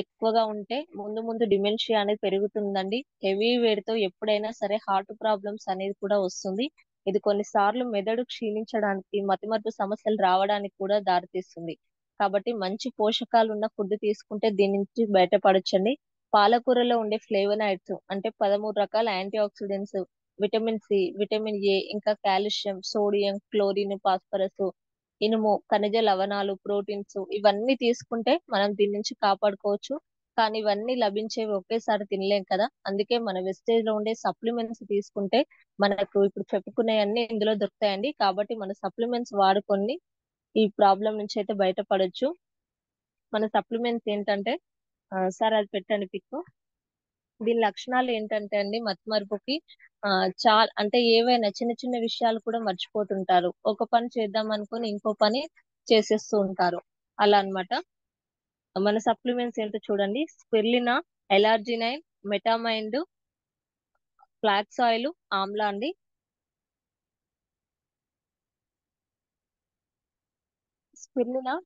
ఎక్కువగా ఉంటే ముందు ముందు డిమెన్షియా అనేది పెరుగుతుందండి. హెవీ వెయిట్ తో ఎప్పుడైనా సరే హార్ట్ ప్రాబ్లమ్స్ అనేది కూడా వస్తుంది. ఇది కొన్నిసార్లు మెదడు క్షీణించడానికి మతిమరుపు సమస్యలు రావడానికి కూడా దారితీస్తుంది. కాబట్టి మంచి పోషకాలు ఉన్న ఫుడ్ తీసుకుంటే దీని నుంచి బయటపడొచ్చండి. పాలకూరలో ఉండే ఫ్లేవనాయిడ్స్ అంటే 13 రకాల antioxidants, vitamin C, vitamin A, ఇంకా కాల్షియం, సోడియం, క్లోరిన్, ఫాస్ఫరస్, ఇనుము, ఖనిజ లవణాలు, ప్రోటీన్స్ ఇవన్నీ తీసుకుంటే మనం దీని నుంచి కాపాడుకోవచ్చు. కానీ ఇవన్నీ లభించేవి ఒకేసారి తినలేం కదా. అందుకే మన వెస్టేజ్ లో ఉండే సప్లిమెంట్స్ తీసుకుంటే మనకు ఇప్పుడు చెప్పుకునేవన్నీ ఇందులో దొరుకుతాయండి. కాబట్టి మన సప్లిమెంట్స్ వాడుకొని ఈ ప్రాబ్లం నుంచి అయితే బయటపడొచ్చు. మన సప్లిమెంట్స్ ఏంటంటే సార్ అది పెట్టండి పిక్. దీని లక్షణాలు ఏంటంటే అండి, మతిమరుపుకి చాలా అంటే ఏవైనా చిన్న చిన్న విషయాలు కూడా మర్చిపోతుంటారు. ఒక పని చేద్దాం అనుకుని ఇంకో పని చేసేస్తూ ఉంటారు. అలా అన్నమాట. మన సప్లిమెంట్స్ ఏంటో చూడండి. స్పిర్లినా, ఎలార్జినైన్, మెటామైండ్, ఫ్లాక్స్ ఆయిల్, ఆమ్లా అండి.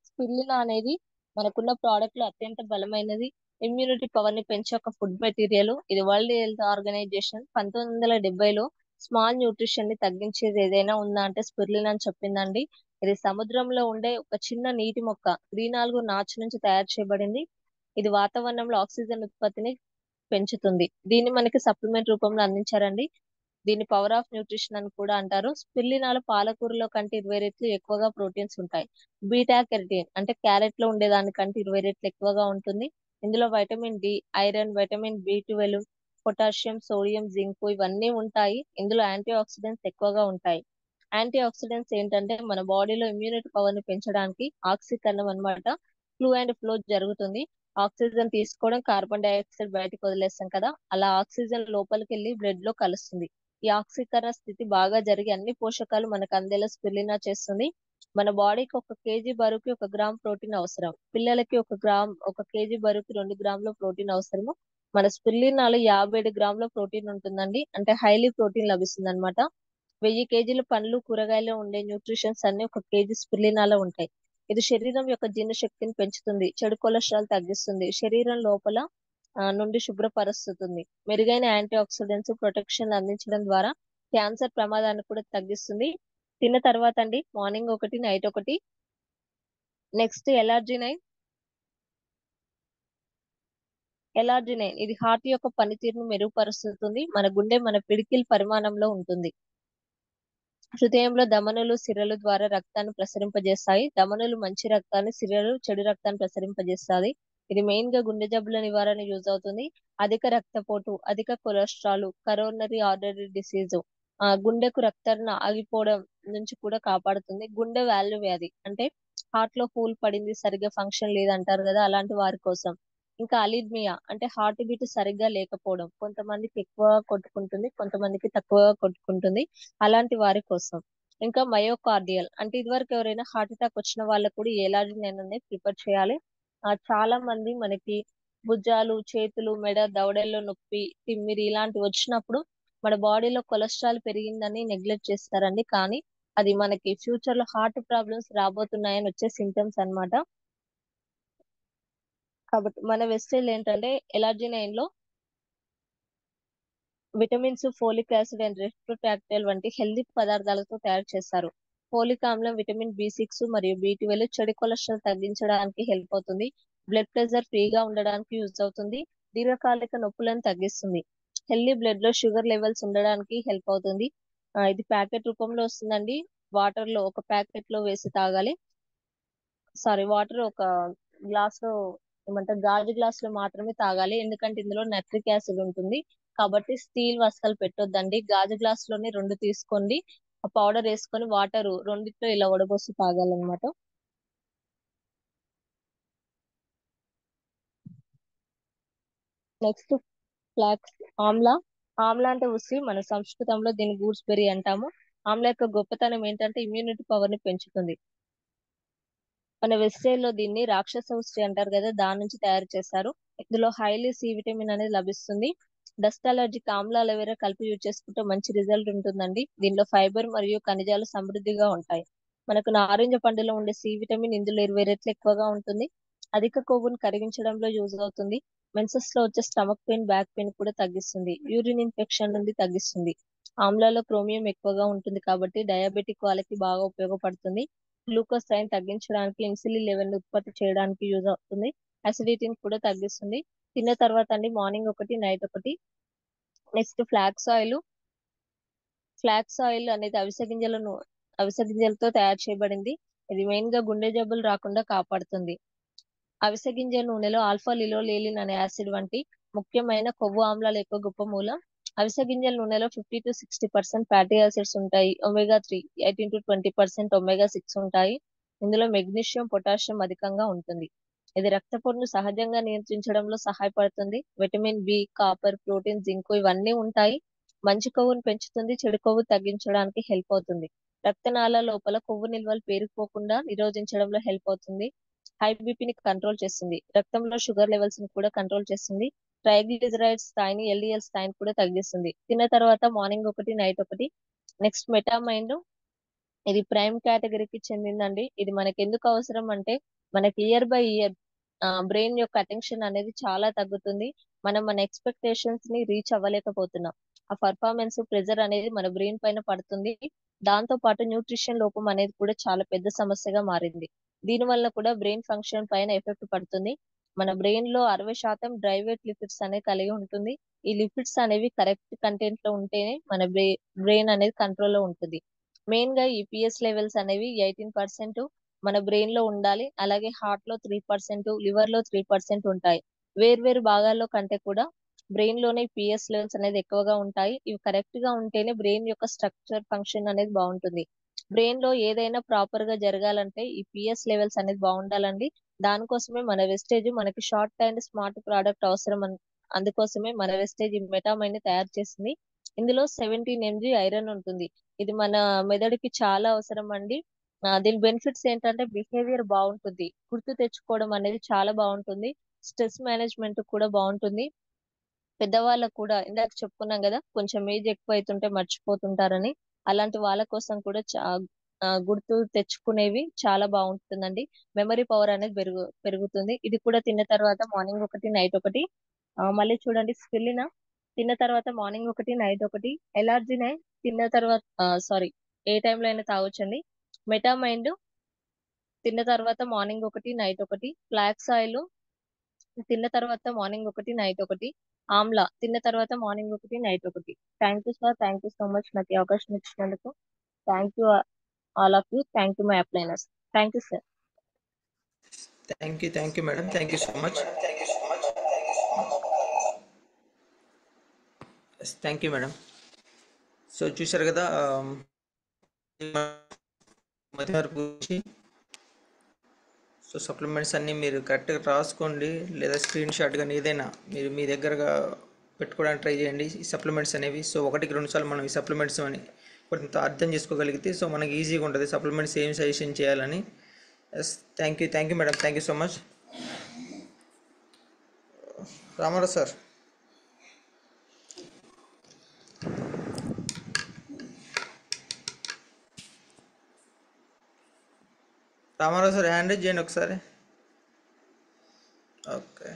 స్పిర్లినా అనేది మనకున్న ప్రోడక్ట్ లో అత్యంత బలమైనది. ఇమ్యూనిటీ పవర్ ని పెంచే ఒక ఫుడ్ మెటీరియల్. ఇది వరల్డ్ హెల్త్ ఆర్గనైజేషన్ 1970లో స్మాల్ న్యూట్రిషన్ ని తగ్గించేది ఏదైనా ఉందా అంటే స్పిర్లినా అని చెప్పిందండి. ఇది సముద్రంలో ఉండే ఒక చిన్న నీటి మొక్క 34 నాచు నుంచి తయారు చేయబడింది. ఇది వాతావరణంలో ఆక్సిజన్ ఉత్పత్తిని పెంచుతుంది. దీన్ని మనకి సప్లిమెంట్ రూపంలో అందించారండి. దీన్ని పవర్ ఆఫ్ న్యూట్రిషన్ అని కూడా అంటారు. స్పిర్లినాలో పాలకూరలో కంటే 20 రెట్లు ఎక్కువగా ప్రోటీన్స్ ఉంటాయి. బీటా కెరటిన్ అంటే క్యారెట్ లో ఉండేదానికంటే 20 రెట్లు ఎక్కువగా ఉంటుంది. ఇందులో vitamin D, iron, vitamin B12, potassium, sodium, zinc ఇవన్నీ ఉంటాయి. ఇందులో యాంటీ ఆక్సిడెంట్స్ ఎక్కువగా ఉంటాయి. యాంటీ ఆక్సిడెంట్స్ ఏంటంటే మన బాడీలో ఇమ్యూనిటీ పవర్ ని పెంచడానికి ఆక్సీకరణం అన్నమాట. ఫ్లూ అండ్ ఫ్లో జరుగుతుంది. ఆక్సిజన్ తీసుకోవడం, కార్బన్ డైఆక్సైడ్ బయటకు వదిలేస్తాం కదా, అలా ఆక్సిజన్ లోపలికి వెళ్ళి బ్లడ్ లో కలుస్తుంది. ఈ ఆక్సీకరణ స్థితి బాగా జరిగి అన్ని పోషకాలు మనకు అందేలా స్పిర్లినా చేస్తుంది. మన బాడీకి 1 కేజీ బరువుకి 1 గ్రామ్ ప్రోటీన్ అవసరం. పిల్లలకి 1 కేజీ బరువుకి 2 గ్రాముల ప్రోటీన్ అవసరము. మన స్పిర్లినాలో 57 గ్రాముల ప్రోటీన్ ఉంటుందండి. అంటే హైలీ ప్రోటీన్ లభిస్తుంది అనమాట. 1000 కేజీల పండ్లు కూరగాయలు ఉండే న్యూట్రిషన్స్ అన్ని 1 కేజీ స్పిర్లినాలో ఉంటాయి. ఇది శరీరం యొక్క జీర్ణశక్తిని పెంచుతుంది, చెడు కొలెస్ట్రాల్ తగ్గిస్తుంది, శరీరం లోపల నుండి శుభ్రపరుస్తుంది. మెరుగైన యాంటీ ఆక్సిడెంట్స్ ప్రొటెక్షన్ అందించడం ద్వారా క్యాన్సర్ ప్రమాదాన్ని కూడా తగ్గిస్తుంది. తిన్న తర్వాత అండి మార్నింగ్ ఒకటి, నైట్ ఒకటి. నెక్స్ట్ ఎలార్జినైన్ ఇది హార్ట్ యొక్క పనితీరును మెరుగుపరుస్తుంది. మన గుండె మన పిడికిల్ పరిమాణంలో ఉంటుంది. హృదయంలో ధమనులు, సిరలు ద్వారా రక్తాన్ని ప్రసరింపజేస్తాయి. ధమనులు మంచి రక్తాన్ని, సిరలు చెడు రక్తాన్ని ప్రసరింపజేస్తాయి. ఇది మెయిన్ గా గుండె జబ్బుల నివారణ యూజ్ అవుతుంది. అధిక రక్తపోటు, అధిక కొలెస్ట్రాల్, కరోనరీ ఆర్టరీ డిసీజ్, గుండెకు రక్తాన్ని ఆగిపోవడం నుంచి కూడా కాపాడుతుంది. గుండె వాల్వ్ వ్యాధి అంటే హార్ట్ లో హోల్ పడింది, సరిగ్గా ఫంక్షన్ లేదంటారు కదా, అలాంటి వారి కోసం. ఇంకా అలిడ్మియా అంటే హార్ట్ బీట్ సరిగ్గా లేకపోవడం, కొంతమందికి ఎక్కువ కొట్టుకుంటుంది, కొంతమందికి తక్కువ కొట్టుకుంటుంది, అలాంటి వారి కోసం. ఇంకా మయోకార్డియల్ అంటే ఇదివరకు ఎవరైనా హార్ట్ అటాక్ వచ్చిన వాళ్ళకు కూడా ఈ ఎలార్జినైన్ అనేది ప్రిపేర్ చేయాలి. చాలా మంది మనకి భుజాలు, చేతులు, మెడ, దవడల్లో నొప్పి, తిమ్మిరి ఇలాంటివి వచ్చినప్పుడు మన బాడీలో కొలెస్ట్రాల్ పెరిగిందని నెగ్లెక్ట్ చేస్తారండి. కానీ అది మనకి ఫ్యూచర్ లో హార్ట్ ప్రాబ్లమ్స్ రాబోతున్నాయని వచ్చే సింటమ్స్ అన్నమాట. కాబట్టి మన వెస్టేజ్ ఏంటంటే ఎలార్జినైన్ లో విటమిన్స్, ఫోలిక్ యాసిడ్ అండ్ రెస్ప్రోటాక్టైల్ వంటి హెల్దీ పదార్థాలతో తయారు చేస్తారు. ఫోలిక్ ఆమ్లం, విటమిన్ B6 మరియు B12 చెడు కొలెస్ట్రాల్ తగ్గించడానికి హెల్ప్ అవుతుంది. బ్లడ్ ప్రెషర్ ఫ్రీగా ఉండడానికి యూజ్ అవుతుంది. దీర్ఘకాలిక నొప్పులను తగ్గిస్తుంది. హెల్దీ బ్లడ్ లో షుగర్ లెవెల్స్ ఉండడానికి హెల్ప్ అవుతుంది. ఇది ప్యాకెట్ రూపంలో వస్తుందండి. వాటర్ లో ఒక ప్యాకెట్ లో వేసి తాగాలి. వాటర్ ఒక గ్లాస్ లో ఏమంటారు గాజు గ్లాస్ లో మాత్రమే తాగాలి. ఎందుకంటే ఇందులో నైట్రిక్ యాసిడ్ ఉంటుంది. కాబట్టి స్టీల్ వస్కలు పెట్టొద్దండి. గాజు గ్లాస్ లోనే 2 తీసుకోండి. ఆ పౌడర్ వేసుకొని వాటర్ రెండిట్లో ఇలా వడబోసి తాగాలన్నమాట. Next flax amla. ఆమ్లా అంటే ఉసిరి, మన సంస్కృతంలో దీన్ని గూడ్స్బెర్రీ అంటాము. ఆమ్లా యొక్క గొప్పతనం ఏంటంటే ఇమ్యూనిటీ పవర్ ని పెంచుతుంది. మన వెస్టేజ్ లో దీన్ని రాక్షస ఉసిరి అంటారు కదా, దాని నుంచి తయారు చేస్తారు. ఇందులో హైలీ సి విటమిన్ అనేది లభిస్తుంది. డస్ట్ అలర్జీకి ఆమ్లా, అలోవెరా కలిపి యూజ్ చేసుకుంటే మంచి రిజల్ట్ ఉంటుందండి. దీనిలో ఫైబర్ మరియు ఖనిజాలు సమృద్ధిగా ఉంటాయి. మనకు నారింజ పండులో ఉండే సి విటమిన్ ఇందులో 20 రెట్లు ఎక్కువగా ఉంటుంది. అధిక కొవ్వును కరిగించడంలో యూజ్ అవుతుంది. మెన్సెస్ లో వచ్చే స్టమక్ పెయిన్, బ్యాక్ పెయిన్ కూడా తగ్గిస్తుంది. యూరిన్ ఇన్ఫెక్షన్ నుండి తగ్గిస్తుంది. ఆమ్లాలో క్రోమియం ఎక్కువగా ఉంటుంది కాబట్టి డయాబెటిక్ వాళ్ళకి బాగా ఉపయోగపడుతుంది. గ్లూకోజ్ స్థాయిని తగ్గించడానికి, ఇన్సులిన్ లెవెల్ ఉత్పత్తి చేయడానికి యూజ్ అవుతుంది. అసిడిటీని కూడా తగ్గిస్తుంది. తిన్న తర్వాత అండి మార్నింగ్ ఒకటి, నైట్ ఒకటి. నెక్స్ట్ ఫ్లాక్స్ ఆయిల్ అనేది అవిసె గింజలతో తయారు చేయబడింది. ఇది మెయిన్ గా గుండె జబ్బులు రాకుండా కాపాడుతుంది. అవిసె గింజ నూనెలో ఆల్ఫా లినోలేనిన్ అనే యాసిడ్ వంటి ముఖ్యమైన కొవ్వు ఆమ్లాల యొక్క గొప్ప మూలం. అవిసె గింజల నూనెలో 50-60% ఫ్యాటీ యాసిడ్స్ ఉంటాయి. ఒమేగా 3 18-20% ఒమేగా 6 ఉంటాయి. ఇందులో మెగ్నీషియం, పొటాషియం అధికంగా ఉంటుంది. ఇది రక్తపోటును సహజంగా నియంత్రించడంలో సహాయపడుతుంది. Vitamin B, copper, protein, zinc ఇవన్నీ ఉంటాయి. మంచి కొవ్వును పెంచుతుంది, చెడు కొవ్వు తగ్గించడానికి హెల్ప్ అవుతుంది. రక్తనాళాల లోపల కొవ్వు నిల్వలు పేరుకుపోకుండా నిరోధించడంలో హెల్ప్ అవుతుంది. హై బీపీని కంట్రోల్ చేస్తుంది. రక్తంలో షుగర్ లెవెల్స్ ని కూడా కంట్రోల్ చేస్తుంది. ట్రైగ్లిజరైడ్స్ స్థాయిని, ఎల్డిఎల్ స్థాయిని కూడా తగ్గిస్తుంది. తిన్న తర్వాత మార్నింగ్ ఒకటి, నైట్ ఒకటి. నెక్స్ట్ మెటామైండ్, ఇది ప్రైమ్ కేటగిరీకి చెందిందండి. ఇది మనకి ఎందుకు అవసరం అంటే మనకి ఇయర్ బై ఇయర్ బ్రెయిన్ యొక్క అటెన్షన్ అనేది చాలా తగ్గుతుంది. మనం మన ఎక్స్పెక్టేషన్స్ ని రీచ్ అవ్వలేకపోతున్నాం. ఆ పర్ఫార్మెన్స్ ప్రెజర్ అనేది మన బ్రెయిన్ పైన పడుతుంది. దాంతో పాటు న్యూట్రిషన్ లోపం అనేది కూడా చాలా పెద్ద సమస్యగా మారింది. దీని వల్ల కూడా బ్రెయిన్ ఫంక్షన్ పైన ఎఫెక్ట్ పడుతుంది. మన బ్రెయిన్ లో 60% డ్రైవేట్ లిపిడ్స్ అనేది కలిగి ఉంటుంది. ఈ లిపిడ్స్ అనేవి కరెక్ట్ కంటెంట్ లో ఉంటేనే మన బ్రెయిన్ అనేది కంట్రోల్లో ఉంటుంది. మెయిన్ గా ఈ పిఎస్ లెవెల్స్ అనేవి 18% మన బ్రెయిన్ లో ఉండాలి. అలాగే హార్ట్ లో 3%, లివర్ లో 3% ఉంటాయి. వేర్వేరు భాగాల్లో కంటే కూడా బ్రెయిన్ లోనే పిఎస్ లెవెల్స్ అనేది ఎక్కువగా ఉంటాయి. ఇవి కరెక్ట్ గా ఉంటేనే బ్రెయిన్ యొక్క స్ట్రక్చర్, ఫంక్షన్ అనేది బాగుంటుంది. బ్రెయిన్ లో ఏదైనా ప్రాపర్ గా జరగాలంటే ఈ పిఎస్ లెవెల్స్ అనేది బాగుండాలండి. దానికోసమే మన వెస్టేజ్ మనకి షార్ట్ అండ్ స్మార్ట్ ప్రోడక్ట్ అవసరం. అందుకోసమే మన వెస్టేజ్ ఈ మెటామైన్ ని తయారు చేసింది. ఇందులో 17 mg ఐరన్ ఉంటుంది. ఇది మన మెదడుకి చాలా అవసరం అండి. దీని బెనిఫిట్స్ ఏంటంటే బిహేవియర్ బాగుంటుంది, గుర్తు తెచ్చుకోవడం అనేది చాలా బాగుంటుంది, స్ట్రెస్ మేనేజ్మెంట్ కూడా బాగుంటుంది. పెద్దవాళ్ళకు కూడా ఇందాక చెప్పుకున్నాం కదా, కొంచెం ఏజ్ ఎక్కువ అవుతుంటే మర్చిపోతుంటారని, అలాంటి వాళ్ళ కోసం కూడా గుర్తు తెచ్చుకునేవి చాలా బాగుంటుందండి. మెమరీ పవర్ అనేది పెరుగుతుంది. ఇది కూడా తిన్న తర్వాత మార్నింగ్ ఒకటి, నైట్ ఒకటి. మళ్ళీ చూడండి స్పిల్లినా, తిన్న తర్వాత మార్నింగ్ ఒకటి, నైట్ ఒకటి. ఎలర్జీనే తిన్న తర్వాత సారీ ఏ టైంలో అయినా తాగొచ్చండి. మెటామైండ్ తిన్న తర్వాత మార్నింగ్ ఒకటి, నైట్ ఒకటి. ఫ్లాక్స్ ఆయిల్ తిన్న తర్వాత మార్నింగ్ ఒకటి, నైట్ ఒకటి. ఆమ్లా తిన్న తర్వాత మార్నింగ్ ఒకటి, నైట్ ఒకటి. Thank you sir, thank you so much నాకు ఈ అవకాశం ఇచ్చినందుకు. Thank you all of you. Thank you my upliners. Thank you sir. Thank you madam, thank you so much. Thank you madam. So చూశారు కదా మధ్యాహ్నం గురించి. So supplements అన్నీ మీరు కరెక్ట్గా రాసుకోండి, లేదా స్క్రీన్ షాట్ కానీ ఏదైనా మీరు మీ దగ్గరగా పెట్టుకోవడానికి ట్రై చేయండి ఈ సప్లిమెంట్స్ అనేవి. సో 1-2 సార్లు మనం ఈ సప్లిమెంట్స్ అని కొంత అర్థం చేసుకోగలిగితే సో మనకి ఈజీగా ఉంటుంది సప్లిమెంట్స్ ఏం సజెషన్ చేయాలని. Yes, thank you madam, thank you so much. Ramarao sir. Ramarao sir hand raise చేయండి ఒకసారి. ఓకే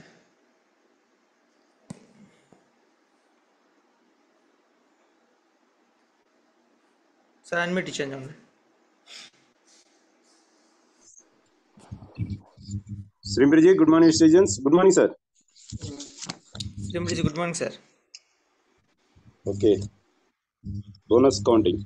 సార్, అన్మ్యూట్ ఇచ్చేయండి. శ్రీంబ్రిజీ, good morning students. Good morning sir. శ్రీంబ్రిజీ, good morning sir. Okay, bonus counting.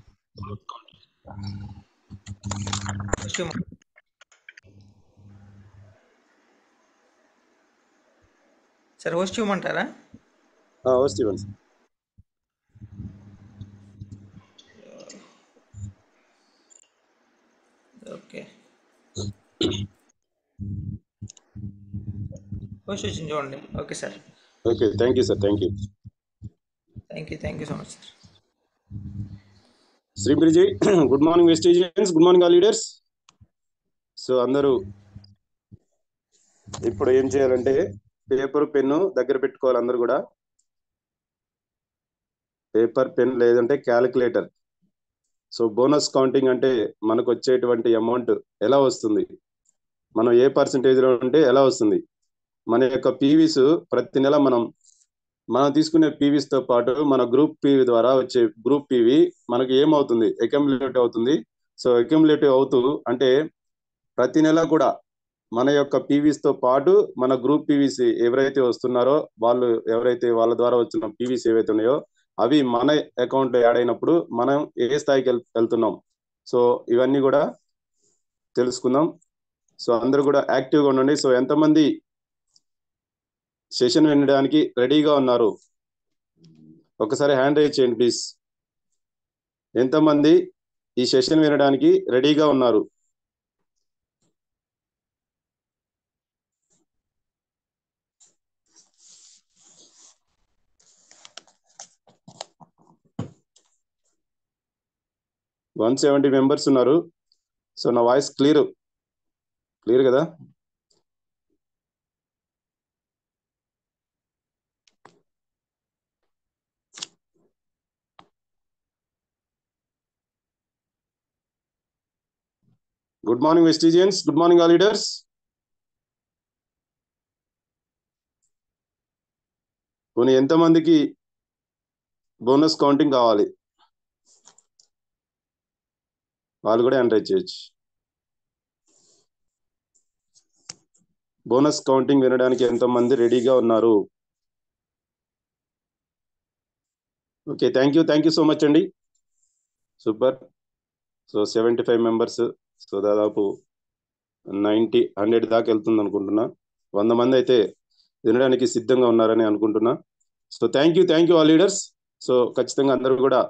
Sir host ఇవ్వమంటారా? Host ఇవ్వండి సార్. Okay, host వచ్చింది చూడండి. Okay sir. Okay, thank you sir. Thank you so much sir. శ్రీంబ్రిజీ, good morning Vestigians, good morning all leaders. So అందరూ ఇప్పుడు ఏం చేయాలంటే పేపర్ పెన్ను దగ్గర పెట్టుకోవాలి. అందరూ కూడా పేపర్ పెన్ లేదంటే క్యాలిక్యులేటర్ సో బోనస్ కౌంటింగ్ అంటే మనకు వచ్చేటువంటి అమౌంట్ ఎలా వస్తుంది, మనం ఏ పర్సంటేజ్లో ఉంటే ఎలా వస్తుంది, మన యొక్క పీవీస్ ప్రతి నెల మనం తీసుకునే పీవీస్ తో పాటు మన గ్రూప్ పీవీ ద్వారా వచ్చే గ్రూప్ పీవీ మనకి ఏమవుతుంది, అక్యుములేటివ్ అవుతుంది. సో అక్యుములేటివ్ అవుతూ అంటే ప్రతి నెల కూడా మన యొక్క పీవీస్ తో పాటు మన గ్రూప్ పీవీస్ ఎవరైతే వస్తున్నారో వాళ్ళు ఎవరైతే వాళ్ళ ద్వారా వచ్చిన పీవీస్ ఏవైతే ఉన్నాయో అవి మన అకౌంట్ లో యాడ్ అయినప్పుడు మనం ఏ స్థాయికి వెళ్తున్నాం. సో ఇవన్నీ కూడా తెలుసుకుందాం. సో అందరూ కూడా యాక్టివ్గా ఉండండి. సో ఎంతమంది సెషన్ వినడానికి రెడీగా ఉన్నారు ఒకసారి హ్యాండ్ రైజ్ చేయండి ప్లీజ్. ఎంతమంది ఈ సెషన్ వినడానికి రెడీగా ఉన్నారు? వన్ 170 మెంబర్స్ ఉన్నారు. సో నా వాయిస్ క్లియర్ కదా? Good morning వెస్టీజియన్స్, good morning all leaders. పోనీ ఎంతమందికి బోనస్ కౌంటింగ్ కావాలి వాళ్ళు కూడా ఎంటర్ చేయొచ్చు. బోనస్ కౌంటింగ్ వినడానికి ఎంతమంది రెడీగా ఉన్నారు? Okay, thank you so much అండి. సూపర్. సో 75 మెంబర్స్, సో దాదాపు 100 దాకా వెళ్తుంది అనుకుంటున్నా. 100 మంది అయితే వినడానికి సిద్ధంగా ఉన్నారని అనుకుంటున్నా. So thank you all leaders. So ఖచ్చితంగా అందరూ కూడా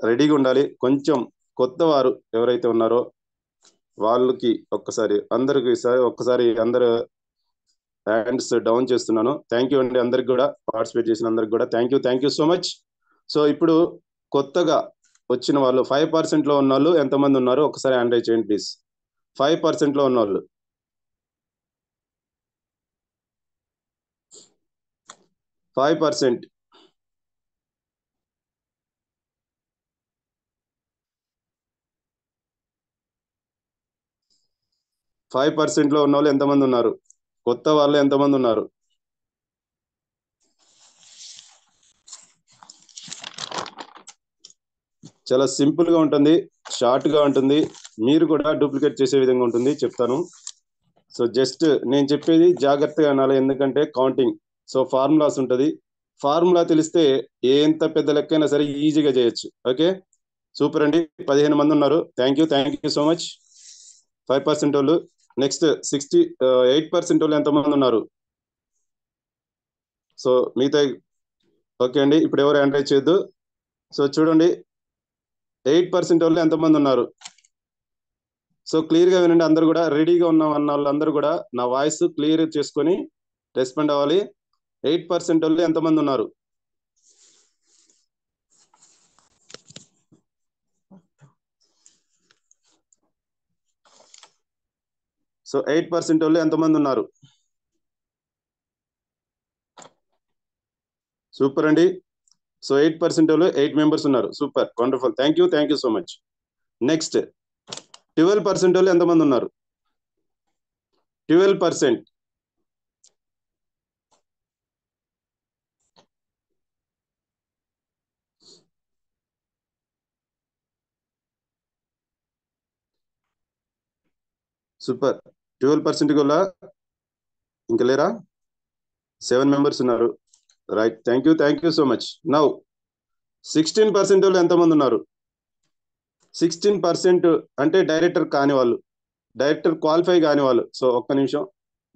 రెడీగా ఉండాలి. కొంచెం కొత్త వారు ఎవరైతే ఉన్నారో వాళ్ళకి ఒక్కసారి అందరు హ్యాండ్స్ డౌన్ చేస్తున్నాను. థ్యాంక్ యూ అండి అందరికి కూడా, పార్టిసిపేట్ చేసిన అందరికి కూడా thank you so much. So ఇప్పుడు కొత్తగా వచ్చిన వాళ్ళు 5% లో ఉన్న వాళ్ళు ఎంతమంది ఉన్నారు ఒకసారి హ్యాండ్ రైజ్ చేయండి ప్లీజ్. 5% లో ఉన్న వాళ్ళు 5%. లో ఉన్న వాళ్ళు ఎంతమంది ఉన్నారు? కొత్త వాళ్ళు ఎంతమంది ఉన్నారు? చాలా సింపుల్ గా ఉంటుంది, షార్ట్ గా ఉంటుంది, మీరు కూడా డూప్లికేట్ చేసే విధంగా ఉంటుంది చెప్తాను. సో జస్ట్ నేను చెప్పేది జాగ్రత్తగా అనాలి, ఎందుకంటే కౌంటింగ్. సో ఫార్ములాస్ ఉంటుంది, ఫార్ములా తెలిస్తే ఎంత పెద్ద లెక్కైనా సరే ఈజీగా చేయొచ్చు. ఓకే, సూపర్ అండి. 15 మంది ఉన్నారు. Thank you so much. 5% వాళ్ళు. నెక్స్ట్ 68% వాళ్ళు ఎంతమంది ఉన్నారు? సో మిగతా ఓకే అండి, ఇప్పుడు ఎవరు హ్యాండ్ రైజ్ చేయొద్దు. సో చూడండి 8% వాళ్ళు ఎంతమంది ఉన్నారు? సో క్లియర్ గా వినండి అందరు కూడా. రెడీగా ఉన్న వాళ్ళందరూ కూడా నా వాయిస్ క్లియర్ చేసుకొని రెస్పాండ్ అవ్వాలి. 8% వాళ్ళు ఎంతమంది ఉన్నారు? సో 8% వాళ్ళు ఎంతమంది ఉన్నారు? సూపర్ అండి. సో 8% వాళ్ళు 8 మెంబర్స్ ఉన్నారు. Super, wonderful. Thank you so much. Next 12% వాళ్ళు ఎంతమంది ఉన్నారు? 12%. సూపర్. 12% వల్ల ఇంకా లేరా? 7 మెంబర్స్ ఉన్నారు. Right, thank you so much. Now 16% వాళ్ళు ఎంతమంది ఉన్నారు? 16% అంటే డైరెక్టర్ కాని వాళ్ళు, డైరెక్టర్ క్వాలిఫై కాని వాళ్ళు. సో ఒక్క నిమిషం,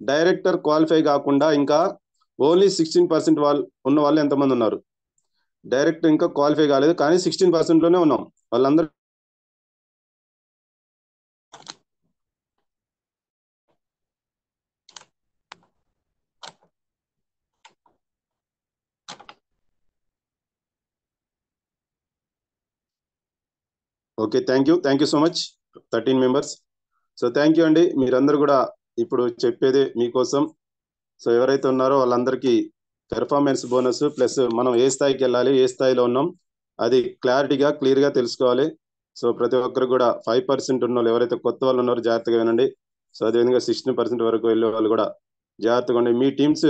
డైరెక్టర్ క్వాలిఫై కాకుండా ఇంకా ఓన్లీ 16% వాళ్ళు ఉన్న వాళ్ళు ఎంతమంది ఉన్నారు? డైరెక్టర్ ఇంకా క్వాలిఫై కాలేదు కానీ 16% లోనే ఉన్నాం వాళ్ళందరూ. Okay, thank you so much. 13 members. So thank you అండి. మీరందరూ కూడా ఇప్పుడు చెప్పేది మీకోసం. సో ఎవరైతే ఉన్నారో వాళ్ళందరికీ పెర్ఫార్మెన్స్ బోనస్ ప్లస్ మనం ఏ స్థాయికి వెళ్ళాలి, ఏ స్థాయిలో ఉన్నాం, అది క్లారిటీగా క్లియర్గా తెలుసుకోవాలి. సో ప్రతి ఒక్కరు కూడా 5% ఉన్న వాళ్ళు ఎవరైతే కొత్త వాళ్ళు ఉన్నారో జాగ్రత్తగా వినండి. సో అదేవిధంగా 16% వరకు వెళ్ళే వాళ్ళు కూడా జాగ్రత్తగా ఉండండి. మీ టీమ్స్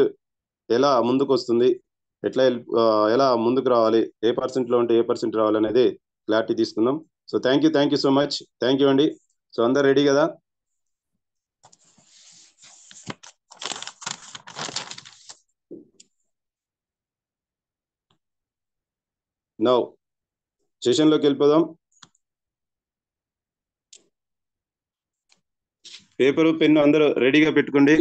ఎలా ముందుకు వస్తుంది, ఎలా ముందుకు రావాలి, ఏ పర్సెంట్లో ఉంటే ఏ పర్సెంట్ రావాలి అనేది క్లారిటీ తీసుకుందాం. So thank you so much. Thank you అండి. సో అందరు రెడీ కదా? నౌ సెషన్లోకి వెళ్ళిపోదాం. పేపరు పెన్ను అందరూ రెడీగా పెట్టుకోండి.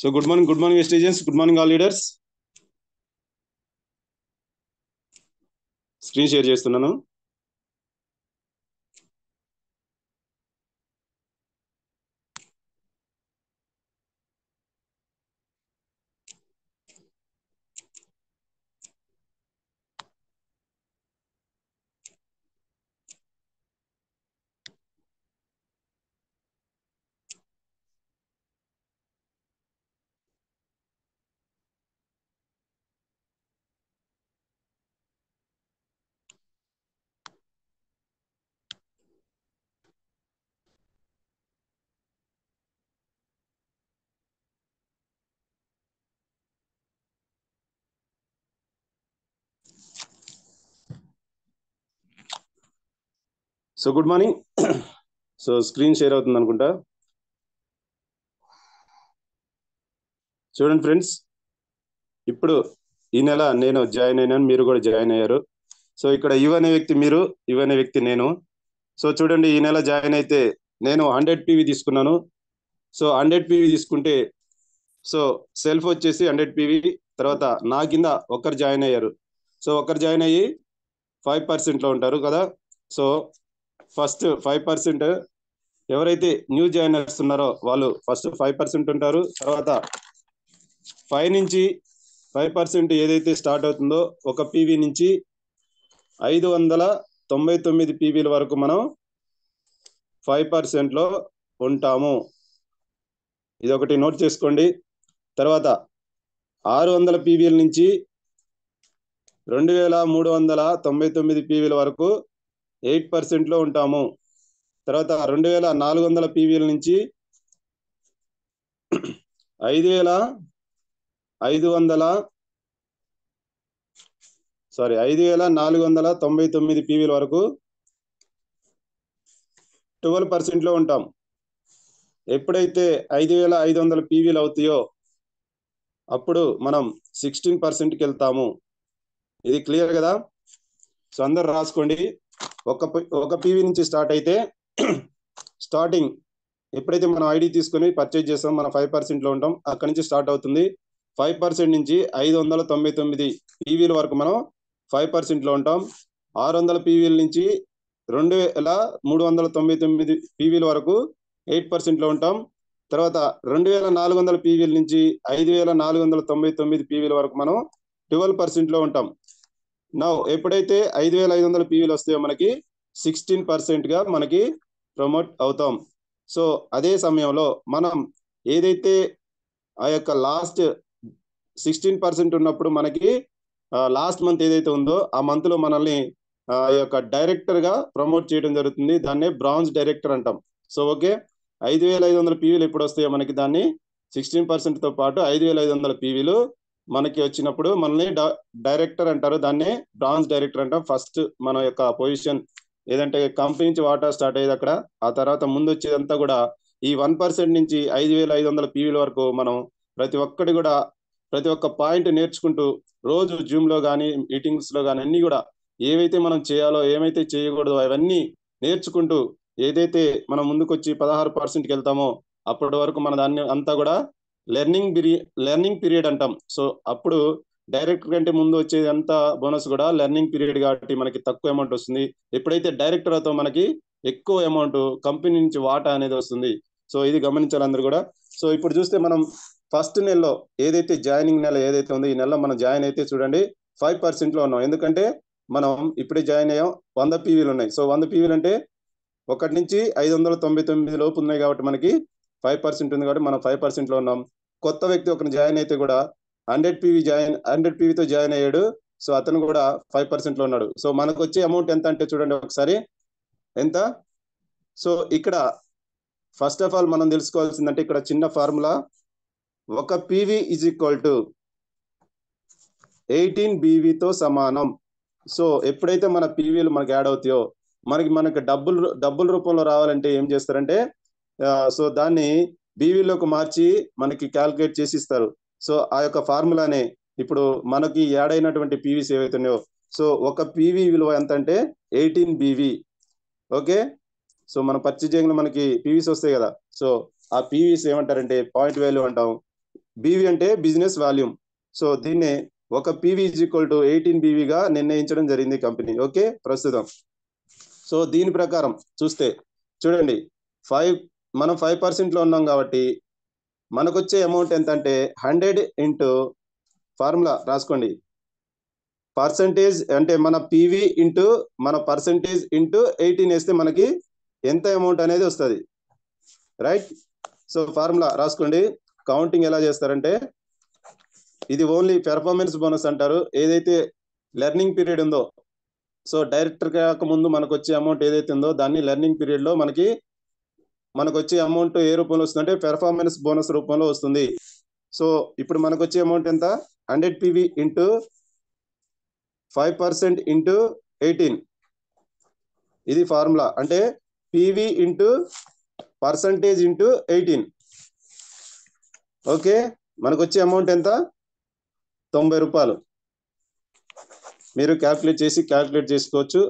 So good morning students, good morning all leaders. Screen share చేస్తున్నాను. So good morning. So screen share అవుతుంది అనుకుంటా. చూడండి ఫ్రెండ్స్, ఇప్పుడు ఈ నెల నేను జాయిన్ అయినాను, మీరు కూడా జాయిన్ అయ్యారు. సో ఇక్కడ యు అనే వ్యక్తి మీరు, యు అనే వ్యక్తి నేను. సో చూడండి, ఈ నెల జాయిన్ అయితే నేను 100 PV తీసుకున్నాను. సో 100 PV తీసుకుంటే సో సెల్ఫ్ వచ్చేసి 100 PV, తర్వాత నా కింద ఒకరు జాయిన్ అయ్యారు. సో ఒకరు జాయిన్ అయ్యి 5% లో ఉంటారు కదా. సో ఫస్ట్ 5% ఎవరైతే న్యూ జాయినర్స్ ఉన్నారో వాళ్ళు ఫస్ట్ 5% ఉంటారు. తర్వాత 5 నుంచి 5% ఏదైతే స్టార్ట్ అవుతుందో ఒక PV నుంచి 599 PVల వరకు మనం 5% లో ఉంటాము. ఇది ఒకటి నోట్ చేసుకోండి. తర్వాత 600 PVల నుంచి 2399 PVల వరకు 8% లో ఉంటాము. తర్వాత 2400 PVల నుంచి 5499 PVల వరకు 12% లో ఉంటాం. ఎప్పుడైతే 5500 PVలు అవుతాయో అప్పుడు మనం 16%కి వెళ్తాము. ఇది క్లియర్ కదా? సో అందరు రాసుకోండి. ఒక PV నుంచి స్టార్ట్ అయితే స్టార్టింగ్ ఎప్పుడైతే మనం ఐడి తీసుకొని పర్చేజ్ చేస్తాం మనం 5% లో ఉంటాం. అక్కడి నుంచి స్టార్ట్ అవుతుంది. 5% నుంచి 599 PVల వరకు మనం 5% లో ఉంటాం. 600 PVల నుంచి 2399 PVల వరకు 8% లో ఉంటాం. తర్వాత 2400 PVల నుంచి 5499 PVల వరకు మనం 12% లో ఉంటాం. నౌ ఎప్పుడైతే 5500 PVలు వస్తాయో మనకి 16% గా మనకి ప్రమోట్ అవుతాం. సో అదే సమయంలో మనం ఏదైతే ఆ యొక్క లాస్ట్ 16% ఉన్నప్పుడు మనకి లాస్ట్ మంత్ ఏదైతే ఉందో ఆ మంత్ లో మనల్ని ఆ యొక్క డైరెక్టర్ గా ప్రమోట్ చేయడం జరుగుతుంది. దాన్నే బ్రాంజ్ డైరెక్టర్ అంటాం. సో ఓకే, 5500 PVలు ఎప్పుడు వస్తాయో మనకి దాన్ని 16% తో పాటు 5500 PVలు మనకి వచ్చినప్పుడు మనల్ని డైరెక్టర్ అంటారు. దాన్నే బ్రాంజ్ డైరెక్టర్ అంటాం. ఫస్ట్ మన యొక్క పొజిషన్ ఏదంటే కంపెనీ నుంచి వాటా స్టార్ట్ అయ్యేది అక్కడ. ఆ తర్వాత ముందు వచ్చేదంతా కూడా ఈ 1% నుంచి 5500 PVల వరకు మనం ప్రతి ఒక్క పాయింట్ నేర్చుకుంటూ రోజు జూమ్ లో కానీ మీటింగ్స్ లో కానీ అన్ని కూడా ఏవైతే మనం చేయాలో ఏమైతే చేయకూడదో అవన్నీ నేర్చుకుంటూ ఏదైతే మనం ముందుకొచ్చి 16%కి వెళ్తామో అప్పటి వరకు మన దాన్ని అంతా కూడా లెర్నింగ్ పీరియడ్ అంటాం. సో అప్పుడు డైరెక్టర్ కంటే ముందు వచ్చేది అంతా బోనస్ కూడా లెర్నింగ్ పీరియడ్ కాబట్టి మనకి తక్కువ అమౌంట్ వస్తుంది. ఎప్పుడైతే డైరెక్టర్ అవుతాం మనకి ఎక్కువ అమౌంట్ కంపెనీ నుంచి వాటా అనేది వస్తుంది. సో ఇది గమనించాలి అందరూ కూడా. సో ఇప్పుడు చూస్తే మనం ఫస్ట్ నెలలో ఏదైతే జాయినింగ్ నెల ఏదైతే ఉందో ఈ నెలలో మనం జాయిన్ అయితే చూడండి 5% లో ఉన్నాం. ఎందుకంటే మనం ఇప్పుడే జాయిన్ అయ్యాం, 100 పీవీలు ఉన్నాయి. సో 100 పీవీలు అంటే 1 నుంచి 599 లోపు ఉన్నాయి కాబట్టి మనకి 5% ఉంది కాబట్టి మనం 5% లో ఉన్నాం. కొత్త వ్యక్తి ఒకరిని జాయిన్ అయితే కూడా 100 పీవీతో జాయిన్ అయ్యాడు. సో అతను కూడా 5% లో ఉన్నాడు. సో మనకు వచ్చే అమౌంట్ ఎంత అంటే చూడండి ఒకసారి ఎంత. సో ఇక్కడ ఫస్ట్ ఆఫ్ ఆల్ మనం తెలుసుకోవాల్సిందంటే ఇక్కడ చిన్న formula, 1 PV is equal to 18 బీవీతో సమానం. సో ఎప్పుడైతే మన పీవీలు మనకి యాడ్ అవుతాయో మనకి డబ్బుల రూపంలో రావాలంటే ఏం చేస్తారంటే సో దాన్ని బీవీలోకి మార్చి మనకి క్యాల్కులేట్ చేసి ఇస్తారు. సో ఆ యొక్క ఫార్ములానే ఇప్పుడు మనకి యాడ్ అయినటువంటి పీవీస్ ఏవైతే ఉన్నాయో సో 1 పీవీ విలువ ఎంత అంటే 18 బీవీ. ఓకే, సో మన పర్చేజింగ్ లో మనకి పీవీస్ వస్తాయి కదా. సో ఆ పీవీస్ ఏమంటారంటే పాయింట్ వాల్యూ అంటాం. బీవీ అంటే బిజినెస్ వాల్యూమ్. సో దీన్నే 1 పీవీ ఈజ్ ఈక్వల్ టు 18 బీవీగా నిర్ణయించడం జరిగింది కంపెనీ. ఓకే, ప్రస్తుతం సో దీని ప్రకారం చూస్తే చూడండి మనం 5% లో ఉన్నాం కాబట్టి మనకు వచ్చే అమౌంట్ ఎంత అంటే 100 ఇంటూ ఫార్ములా రాసుకోండి. పర్సంటేజ్ అంటే మన పీవీ ఇంటూ మన పర్సంటేజ్ ఇంటూ 18 వేస్తే మనకి ఎంత అమౌంట్ అనేది వస్తుంది. రైట్, సో ఫార్ములా రాసుకోండి. కౌంటింగ్ ఎలా చేస్తారంటే ఇది ఓన్లీ పెర్ఫార్మెన్స్ బోనస్ అంటారు. ఏదైతే లెర్నింగ్ పీరియడ్ ఉందో సో డైరెక్టర్ కాక ముందు మనకు వచ్చే అమౌంట్ ఏదైతే ఉందో దాన్ని లెర్నింగ్ పీరియడ్ లో మనకు వచ్చే అమౌంట్ ఏ రూపంలో వస్తుందంటే పెర్ఫార్మెన్స్ బోనస్ రూపంలో వస్తుంది. సో ఇప్పుడు మనకు వచ్చే అమౌంట్ ఎంత 100 పీవీ ఇంటూ 5% ఇంటూ 18. ఇది ఫార్ములా అంటే PV into percentage into 18. Okay, మనకు వచ్చే అమౌంట్ ఎంత 90 రూపాయలు. మీరు క్యాల్కులేట్ చేసుకోవచ్చు.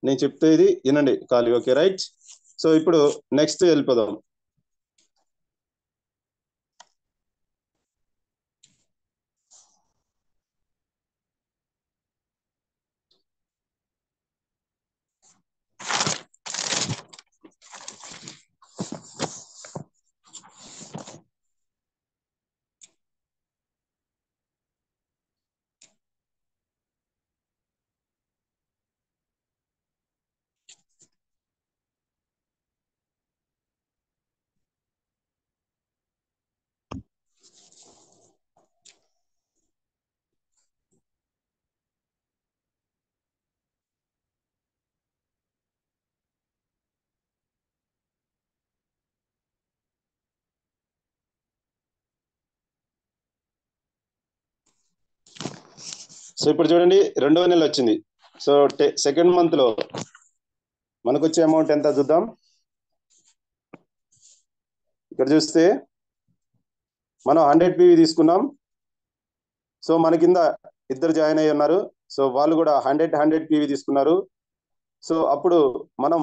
నేను చెప్తే ఇది వినండి ఖాళీ. ఓకే రైట్, సో ఇప్పుడు నెక్స్ట్ వెళ్ళిపోదాం. సో ఇప్పుడు చూడండి 2వ నెల వచ్చింది. సో సెకండ్ మంత్ లో మనకు వచ్చే అమౌంట్ ఎంత చూద్దాం. ఇక్కడ చూస్తే మనం 100 పీవీ తీసుకున్నాం. సో మన కింద ఇద్దరు జాయిన్ అయ్యి ఉన్నారు. సో వాళ్ళు కూడా 100 పీవీ తీసుకున్నారు. సో అప్పుడు మనం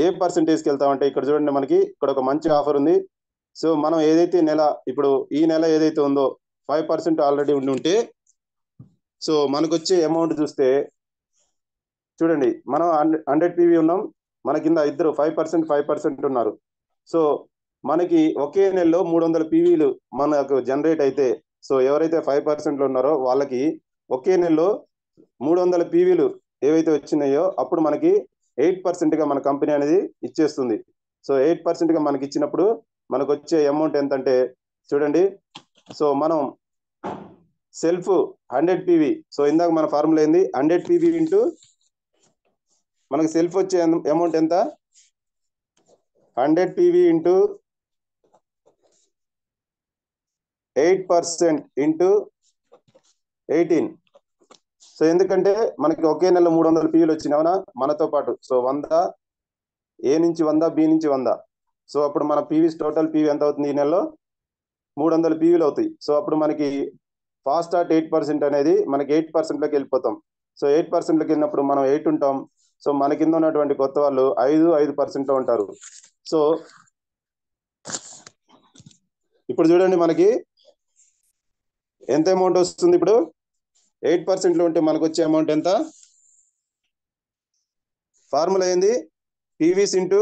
ఏ పర్సంటేజ్కి వెళ్తామంటే ఇక్కడ చూడండి మనకి ఇక్కడ ఒక మంచి ఆఫర్ ఉంది. సో మనం ఏదైతే ఇప్పుడు ఈ నెల ఏదైతే ఉందో 5% ఆల్రెడీ ఉంటే సో మనకు వచ్చే అమౌంట్ చూస్తే చూడండి మనం 100 పీవీ ఉన్నాం, మన కింద ఇద్దరు 5% ఉన్నారు. సో మనకి ఒకే నెలలో 300 పీవీలు మనకు జనరేట్ అయితే సో ఎవరైతే 5% లో ఉన్నారో వాళ్ళకి ఒకే నెలలో 300 పీవీలు ఏవైతే వచ్చినాయో అప్పుడు మనకి 8% గా మన కంపెనీ అనేది ఇచ్చేస్తుంది. సో 8% గా మనకి ఇచ్చినప్పుడు మనకు వచ్చే అమౌంట్ ఎంత అంటే చూడండి. సో మనం సెల్ఫ్ 100 పీవీ. సో ఇందాక మన ఫార్ములా ఏంది 100 పీవీ ఇంటూ మనకు సెల్ఫ్ వచ్చే అమౌంట్ ఎంత 100 పీవీ ఇంటూ 8% ఇంటూ 18. సో ఎందుకంటే మనకి ఒకే నెల 300 పీవీలు వచ్చినావునా మనతో పాటు. సో 100 ఏ నుంచి 100 బి నుంచి 100. సో అప్పుడు మన పీవీస్ టోటల్ పీవీ ఎంత అవుతుంది ఈ నెలలో 300 పీవీలు అవుతాయి. సో అప్పుడు మనకి ఫాస్ట్ స్టార్ట్ 8% అనేది మనకి 8% లోకి వెళ్ళిపోతాం. సో 8%లోకి వెళ్ళినప్పుడు మనం 8 ఉంటాం. సో మన కింద ఉన్నటువంటి కొత్త వాళ్ళు 5% ఉంటారు. సో ఇప్పుడు చూడండి మనకి ఎంత అమౌంట్ వస్తుంది. ఇప్పుడు 8%లో ఉంటే మనకు వచ్చే అమౌంట్ ఎంత? ఫార్ములా ఏంది? PVs into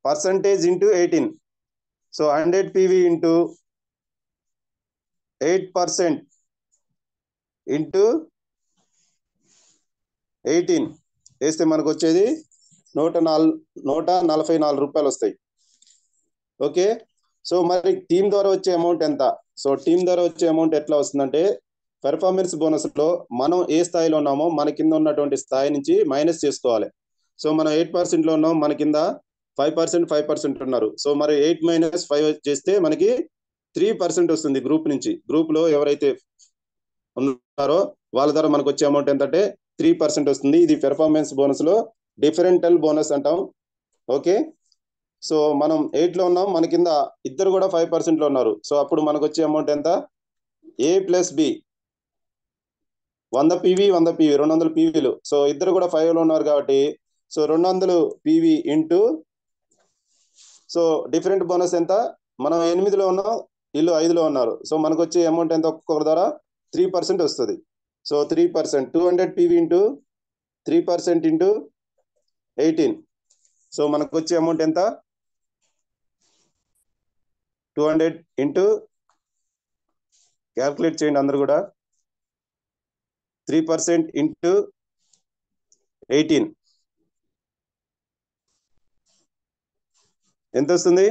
percentage into 18. So 100 PV into 8% into 18 వేస్తే మనకు వచ్చేది 144 రూపాయలు వస్తాయి. ఓకే. సో మరి టీం ద్వారా వచ్చే అమౌంట్ ఎంత? సో టీం ద్వారా వచ్చే అమౌంట్ ఎట్లా వస్తుందంటే పెర్ఫార్మెన్స్ బోనస్ లో మనం ఏ స్థాయిలో ఉన్నామో మన కింద ఉన్నటువంటి స్థాయి నుంచి మైనస్ చేసుకోవాలి. సో మనం 8% లో ఉన్నాం, మన కింద 5% ఉన్నారు. సో మరి 8 - 5 చేస్తే మనకి 3% వస్తుంది గ్రూప్ నుంచి. గ్రూప్ లో ఎవరైతే ఉన్నారో వాళ్ళ ద్వారా మనకు వచ్చే అమౌంట్ ఏంటంటే 3% వస్తుంది. ఇది పెర్ఫార్మెన్స్ బోనస్ లో డిఫరెంటల్ బోనస్ అంటాం. ఓకే. సో మనం 8 లో ఉన్నాం, మన కింద ఇద్దరు కూడా 5% లో ఉన్నారు. సో అప్పుడు మనకు వచ్చే అమౌంట్ ఎంత? A + B 100 PV 100 PV 200 PVలు. So ఇద్దరు కూడా 5 లో ఉన్నారు కాబట్టి so 200 PV into so different bonus ఎంత? మనం 8 లో ఉన్నాం, వీళ్ళు 5 లో ఉన్నారు. సో మనకు వచ్చే అమౌంట్ ఎంత? ఒక్కొక్కరి ద్వారా 3% వస్తుంది. So 3% 200 PV into 3% into 18. So మనకు వచ్చే అమౌంట్ ఎంత? 200 ఇంటూ క్యాల్కులేట్ చేయండి అందరు కూడా. 3% ఇంటూ 18 ఎంత వస్తుంది?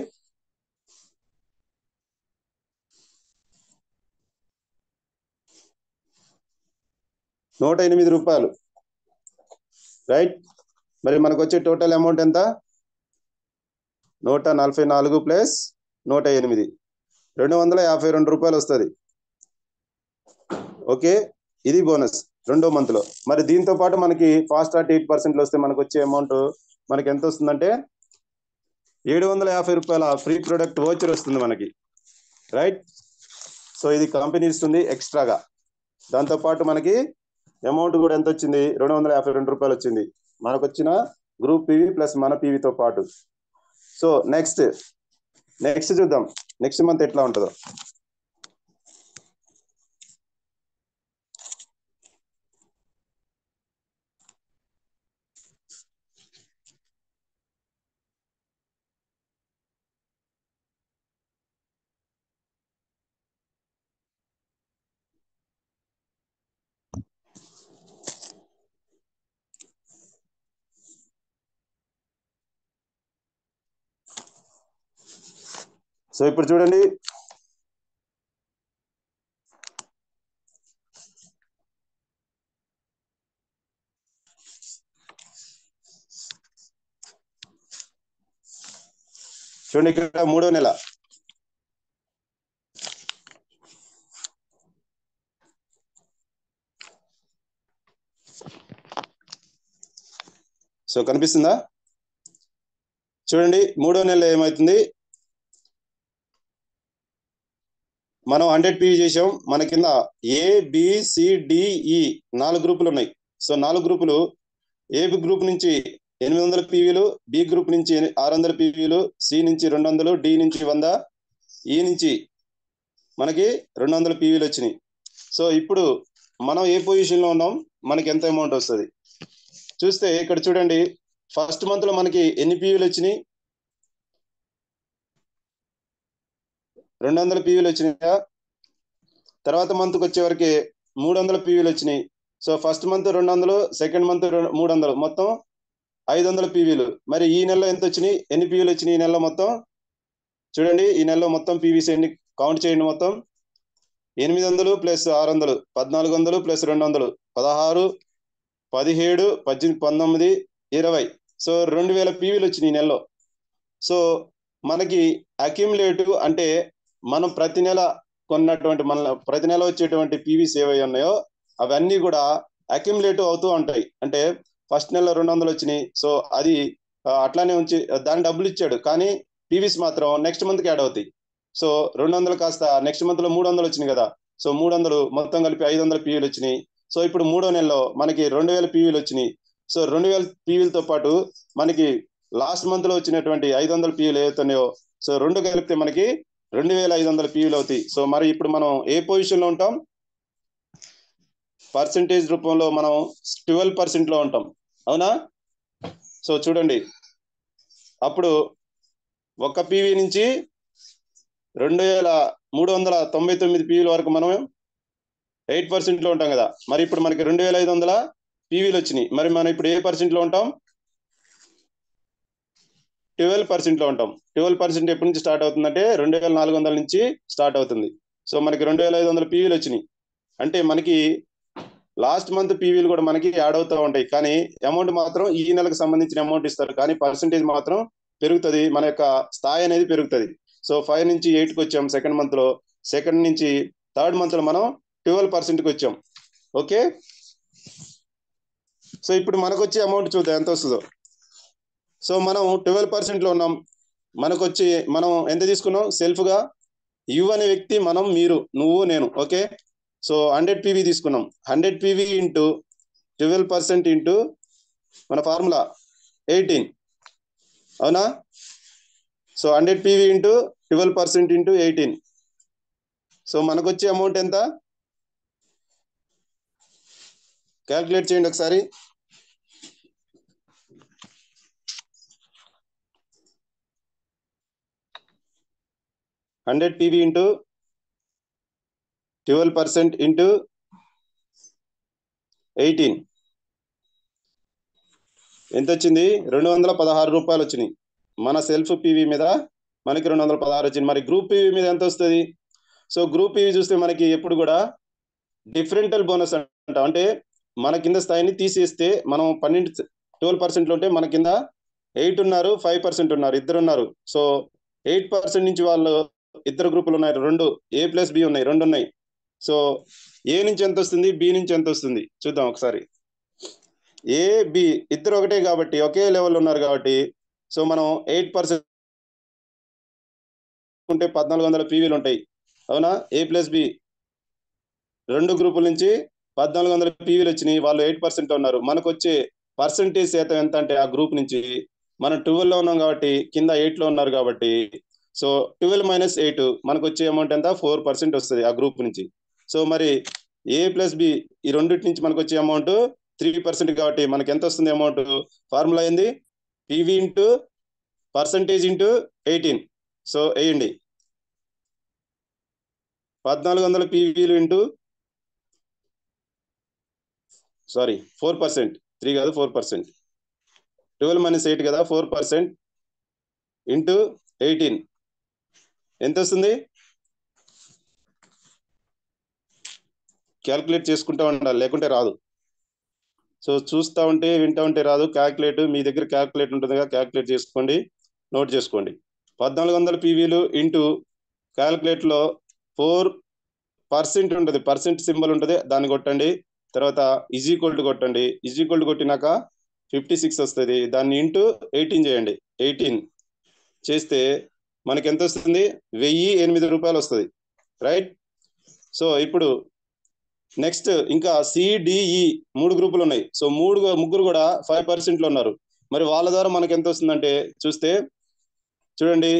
108 రూపాయలు. రైట్. మరి మనకు వచ్చే టోటల్ అమౌంట్ ఎంత? 144 ప్లస్ 108 252 రూపాయలు వస్తుంది. ఓకే. ఇది బోనస్ రెండో మంత్ లో. మరి దీంతో పాటు మనకి ఫాస్ట్ స్టార్ట్ 8% వస్తే మనకు వచ్చే అమౌంట్ మనకి ఎంత వస్తుందంటే 750 రూపాయల ఫ్రీ ప్రొడక్ట్ వోచర్ వస్తుంది మనకి. రైట్. సో ఇది కంపెనీ ఇస్తుంది ఎక్స్ట్రాగా. దాంతో పాటు మనకి అమౌంట్ కూడా ఎంత వచ్చింది? 252 రూపాయలు వచ్చింది మనకు వచ్చిన గ్రూప్ పీవీ ప్లస్ మన పీవీతో పాటు. సో నెక్స్ట్ చూద్దాం నెక్స్ట్ మంత్ ఎట్లా ఉంటుందో. సో ఇప్పుడు చూడండి ఇక్కడ 3వ నెల. సో కనిపిస్తుందా? చూడండి 3వ నెలలో ఏమవుతుంది? మనం 100 PV చేసాం. మన కింద ABCDE 4 గ్రూపులు ఉన్నాయి. సో 4 గ్రూపులు, ఏ గ్రూప్ నుంచి 800 PVలు, బి గ్రూప్ నుంచి 600 PVలు, సి నుంచి 200, డి నుంచి 100, ఈ నుంచి మనకి 200 PVలు వచ్చినాయి. సో ఇప్పుడు మనం ఏ పొజిషన్ లో ఉన్నాం, మనకి ఎంత అమౌంట్ వస్తుంది చూస్తే ఇక్కడ చూడండి. ఫస్ట్ మంత్ లో మనకి ఎన్ని PVలు వచ్చినాయి? 200 PVలు వచ్చినాయా? తర్వాత మంత్కి వచ్చేవరకు 300 PVలు వచ్చినాయి. So first month 200, second month 300, మొత్తం 500 PVలు. మరి ఈ నెలలో ఎంత వచ్చినాయి? ఎన్ని PVలు వచ్చినాయి ఈ నెలలో మొత్తం? చూడండి ఈ నెలలో మొత్తం PVస్ ఎన్ని కౌంట్ చేయండి. మొత్తం 800 ప్లస్ 600 1400 ప్లస్ 200 16, 17, 18, 19, 20. సో 2000 PVలు వచ్చినాయి ఈ నెలలో. సో మనకి అక్యుములేటివ్ అంటే మనం ప్రతి నెల కొన్నటువంటి ప్రతి నెల వచ్చేటువంటి PVs ఏవై ఉన్నాయో అవన్నీ కూడా అక్యుములేటివ్ అవుతూ ఉంటాయి. అంటే ఫస్ట్ నెలలో 200 వచ్చినాయి. సో అది అట్లానే ఉంచి దాని డబ్బులు ఇచ్చాడు, కానీ PVs మాత్రం నెక్స్ట్ మంత్కి యాడ్ అవుతాయి. సో 200 కాస్త నెక్స్ట్ మంత్ లో 300 వచ్చినాయి కదా. సో 300 మొత్తం కలిపి 500 PVలు వచ్చినాయి. సో ఇప్పుడు 3వ నెలలో మనకి 2000 పీవీలు వచ్చినాయి. సో 2000 పీవీలతో పాటు మనకి లాస్ట్ మంత్ లో వచ్చినటువంటి 500 పీవీలు ఏవైతున్నాయో సో 2 కలిపితే మనకి 2500 పీవీలు అవుతాయి. సో మరి ఇప్పుడు మనం ఏ పొజిషన్ లో ఉంటాం? పర్సెంటేజ్ రూపంలో మనం 12% లో ఉంటాం, అవునా? సో చూడండి, అప్పుడు ఒక పీవీ నుంచి 2399 పీవీల వరకు మనం 8% లో ఉంటాం కదా. మరి ఇప్పుడు మనకి 2500 పీవీలు వచ్చినాయి. మరి మనం ఇప్పుడు ఏ పర్సెంట్ లో ఉంటాం? 12% లో ఉంటాం. 12% ఎప్పటి నుంచి స్టార్ట్ అవుతుందంటే 2400 నుంచి స్టార్ట్ అవుతుంది. సో మనకి 2500 పీవీలు వచ్చినాయి. అంటే మనకి లాస్ట్ మంత్ పీవీలు కూడా మనకి యాడ్ అవుతూ ఉంటాయి, కానీ అమౌంట్ మాత్రం ఈ నెలకు సంబంధించిన అమౌంట్ ఇస్తారు, కానీ పర్సెంటేజ్ మాత్రం పెరుగుతుంది, మన యొక్క స్థాయి అనేది పెరుగుతుంది. సో 5 నుంచి 8కి వచ్చాం సెకండ్ మంత్ లో, సెకండ్ నుంచి థర్డ్ మంత్ లో మనం 12%కి వచ్చాం. ఓకే, సో ఇప్పుడు మనకు వచ్చే అమౌంట్ చూద్దాం ఎంత వస్తుందో. సో మనం 12% లో ఉన్నాం. మనకు వచ్చి మనం ఎంత తీసుకున్నాం? సెల్ఫ్ గా యు అనే వ్యక్తి, మనం, మీరు, నువ్వు, నేను. ఓకే, సో 100 పీవీ తీసుకున్నాం. 100 పీవీ ఇంటూ 12% ఇంటూ మన ఫార్ములా 18, అవునా? So 100 PV into 12% into 18. So మనకు వచ్చే అమౌంట్ ఎంత? క్యాల్కులేట్ చేయండి ఒకసారి. హండ్రెడ్ పీవీ ఇంటూ 12% ఇంటూ 18 ఎంత వచ్చింది? 216 రూపాయలు వచ్చినాయి. మన సెల్ఫ్ పీవీ మీద మనకి 216 వచ్చింది. మరి గ్రూప్ పీవీ మీద ఎంత వస్తుంది? సో గ్రూప్ పీవీ చూస్తే మనకి ఎప్పుడు కూడా డిఫరెంటల్ బోనస్ అంటాం. అంటే మన కింద స్థాయిని తీసేస్తే మనం 12% ఉంటే మన కింద 8 ఉన్నారు, 5% ఉన్నారు, ఇద్దరు ఉన్నారు. సో 8% నుంచి వాళ్ళు ఇద్దరు గ్రూపులు ఉన్నాయి, 2 A+B ఉన్నాయి, 2 ఉన్నాయి. సో ఏ నుంచి ఎంత వస్తుంది, బి నుంచి ఎంత వస్తుంది చూద్దాం ఒకసారి. ఏ, బి ఇద్దరు ఒకటే కాబట్టి, ఒకే లెవెల్ ఉన్నారు కాబట్టి, సో మనం 8% ఉంటే 1400 పీవీలు ఉంటాయి, అవునా? A+B 2 గ్రూపుల నుంచి 1400 పీవీలు వచ్చినాయి, వాళ్ళు 8% ఉన్నారు. మనకు వచ్చే పర్సంటేజ్ శాతం ఎంత అంటే ఆ గ్రూప్ నుంచి మనం 12 లో ఉన్నాం కాబట్టి, కింద 8 లో ఉన్నారు కాబట్టి, సో 12 - 8 మనకు వచ్చే అమౌంట్ ఎంత? 4% వస్తుంది ఆ గ్రూప్ నుంచి. సో మరి A+B ఈ రెండింటి నుంచి మనకు వచ్చే అమౌంట్ 3% కాబట్టి మనకి ఎంత వస్తుంది అమౌంట్? ఫార్ములా ఏంది? PV into percentage into 18. So వేయండి, 1400 పీవీలు ఇంటూ 4%, 3 కాదు 4%, 12 - 8 కదా, 4% ఇంటూ 18 ఎంత వస్తుంది? క్యాల్కులేట్ చేసుకుంటా ఉండాలి, లేకుంటే రాదు. సో చూస్తూ ఉంటే వింటూ ఉంటే రాదు. క్యాల్కులేట్, మీ దగ్గర క్యాల్కులేట్ ఉంటుంది కదా, క్యాల్కులేట్ చేసుకోండి, నోట్ చేసుకోండి. 1400 పీవీలు ఇంటూ క్యాల్కులేట్లో 4% ఉంటుంది, పర్సెంట్ సింబల్ ఉంటుంది, దాన్ని కొట్టండి. తర్వాత ఈజ్ ఈక్వల్ టు కొట్టండి. ఈజ్ ఈక్వల్ టు కొట్టినాక 56 వస్తుంది. దాన్ని ఇంటూ 18 చేయండి. 18 చేస్తే మనకి ఎంత వస్తుంది? 1008 రూపాయలు వస్తుంది, రైట్? సో ఇప్పుడు నెక్స్ట్ ఇంకా సిడిఈ 3 గ్రూపులు ఉన్నాయి. సో ముగ్గురు కూడా 5% లో ఉన్నారు. మరి వాళ్ళ ద్వారా మనకి ఎంత వస్తుందంటే చూస్తే చూడండి,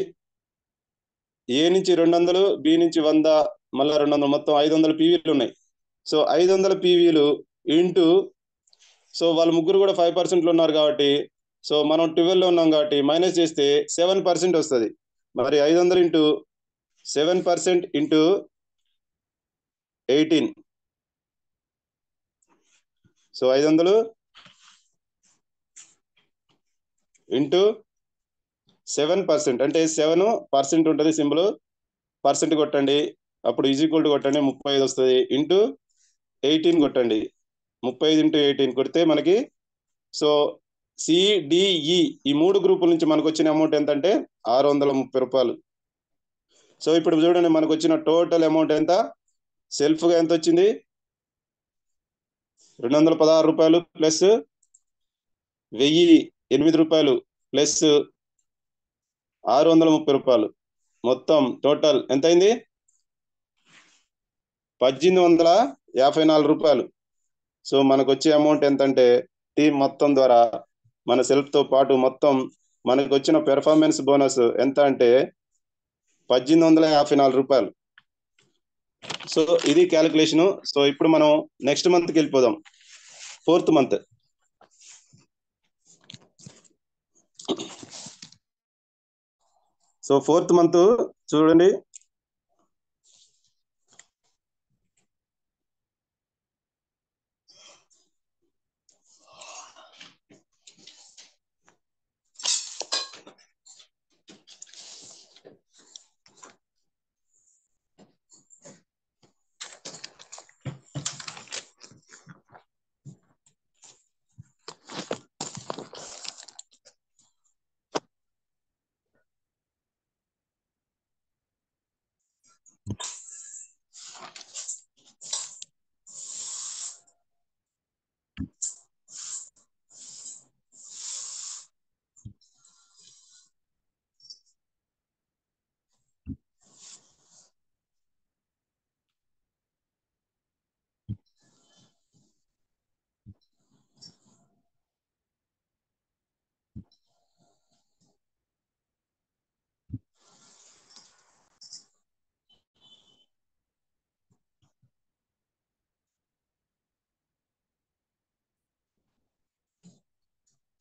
ఏ నుంచి 200, బి నుంచి 100, మళ్ళీ 200, మొత్తం 500 పీవీలు ఉన్నాయి. సో 500 పీవీలు ఇంటూ, సో వాళ్ళు ముగ్గురు కూడా 5% లో ఉన్నారు కాబట్టి, సో మనం 12 లో ఉన్నాం కాబట్టి మైనస్ చేస్తే 7% వస్తుంది. మరి 500 ఇంటూ 7% ఇంటూ 18, సో 500 ఇంటూ 7% అంటే 7% ఉంటుంది సింబల్, పర్సెంట్ కొట్టండి, అప్పుడు ఈజ్ ఈక్వల్ టు కొట్టండి, 35 వస్తుంది. ఇంటూ 18 కొట్టండి, 35 ఇంటూ 18 కొడితే మనకి సో సిడిఈ ఈ 3 గ్రూపుల నుంచి మనకు వచ్చిన అమౌంట్ ఎంతంటే 630 రూపాయలు. సో ఇప్పుడు చూడండి, మనకు వచ్చిన టోటల్ అమౌంట్ ఎంత? సెల్ఫ్ గా ఎంత వచ్చింది? 216 రూపాయలు ప్లస్ 1008 రూపాయలు ప్లస్ 630 రూపాయలు, మొత్తం టోటల్ ఎంత అయింది? 1854 రూపాయలు. సో మనకు వచ్చే అమౌంట్ ఎంతంటే టీం మొత్తం ద్వారా మన సెల్ఫ్ తో పాటు మొత్తం మనకు వచ్చిన పెర్ఫార్మెన్స్ బోనస్ ఎంత అంటే 1854 రూపాయలు. సో ఇది క్యాలిక్యులేషన్. సో ఇప్పుడు మనం నెక్స్ట్ మంత్కి వెళ్ళిపోదాం. 4th month. So 4th month చూడండి.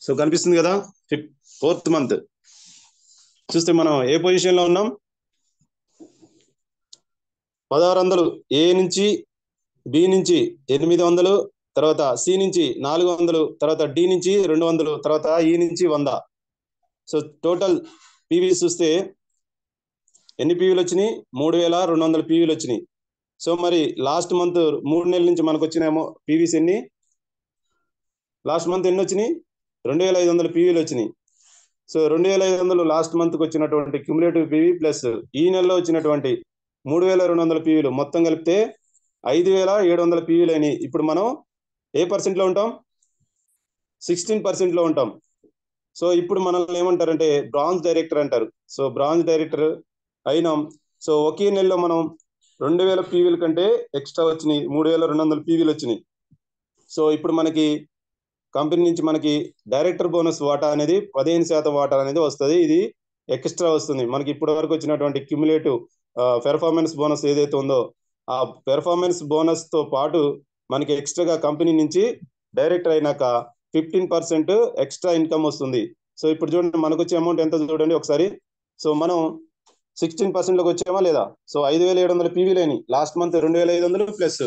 సో కనిపిస్తుంది కదా 4th మంత్. చూస్తే మనం ఏ పొజిషన్ లో ఉన్నాం? 1600 ఏ నుంచి, బి నుంచి 800, తర్వాత సి నుంచి 400, తర్వాత డి నుంచి 200, తర్వాత ఈ నుంచి 100. సో టోటల్ పీవీ చూస్తే ఎన్ని పీవీలు వచ్చినాయి? 3200 పీవీలు వచ్చినాయి. సో మరి లాస్ట్ మంత్ 3 నెలల నుంచి మనకు వచ్చినాయేమో పీవీస్ ఎన్ని? లాస్ట్ మంత్ ఎన్ని వచ్చినాయి? 2500 పీవీలు వచ్చినాయి. సో 2500 లాస్ట్ మంత్కి వచ్చినటువంటి క్యుములేటివ్ పీవీ ప్లస్ ఈ నెలలో వచ్చినటువంటి 3200 పీవీలు మొత్తం కలిపితే 5700 పీవీలు అయినాయి. ఇప్పుడు మనం ఏ పర్సెంట్ లో ఉంటాం? 16% లో ఉంటాం. సో ఇప్పుడు మనల్ని ఏమంటారంటే బ్రాంజ్ డైరెక్టర్ అంటారు. సో బ్రాంజ్ డైరెక్టర్ అయినాం. సో ఒకే నెలలో మనం 2000 పీవీల కంటే ఎక్స్ట్రా వచ్చినాయి, 3200 పీవీలు వచ్చినాయి. సో ఇప్పుడు మనకి కంపెనీ నుంచి మనకి డైరెక్టర్ బోనస్ వాటా అనేది 15% వాటా అనేది వస్తుంది. ఇది ఎక్స్ట్రా వస్తుంది. మనకి ఇప్పటి వరకు వచ్చినటువంటి క్యుములేటివ్ పెర్ఫార్మెన్స్ బోనస్ ఏదైతే ఉందో ఆ పెర్ఫార్మెన్స్ బోనస్ తో పాటు మనకి ఎక్స్ట్రాగా కంపెనీ నుంచి డైరెక్టర్ అయినాక 15% ఎక్స్ట్రా ఇన్కమ్ వస్తుంది. సో ఇప్పుడు చూడండి మనకు వచ్చే అమౌంట్ ఎంత చూడండి ఒకసారి. సో మనం 16% లోకి వచ్చామా లేదా? సో 5700 పీవీలేని లాస్ట్ మంత్ 2500 ప్లస్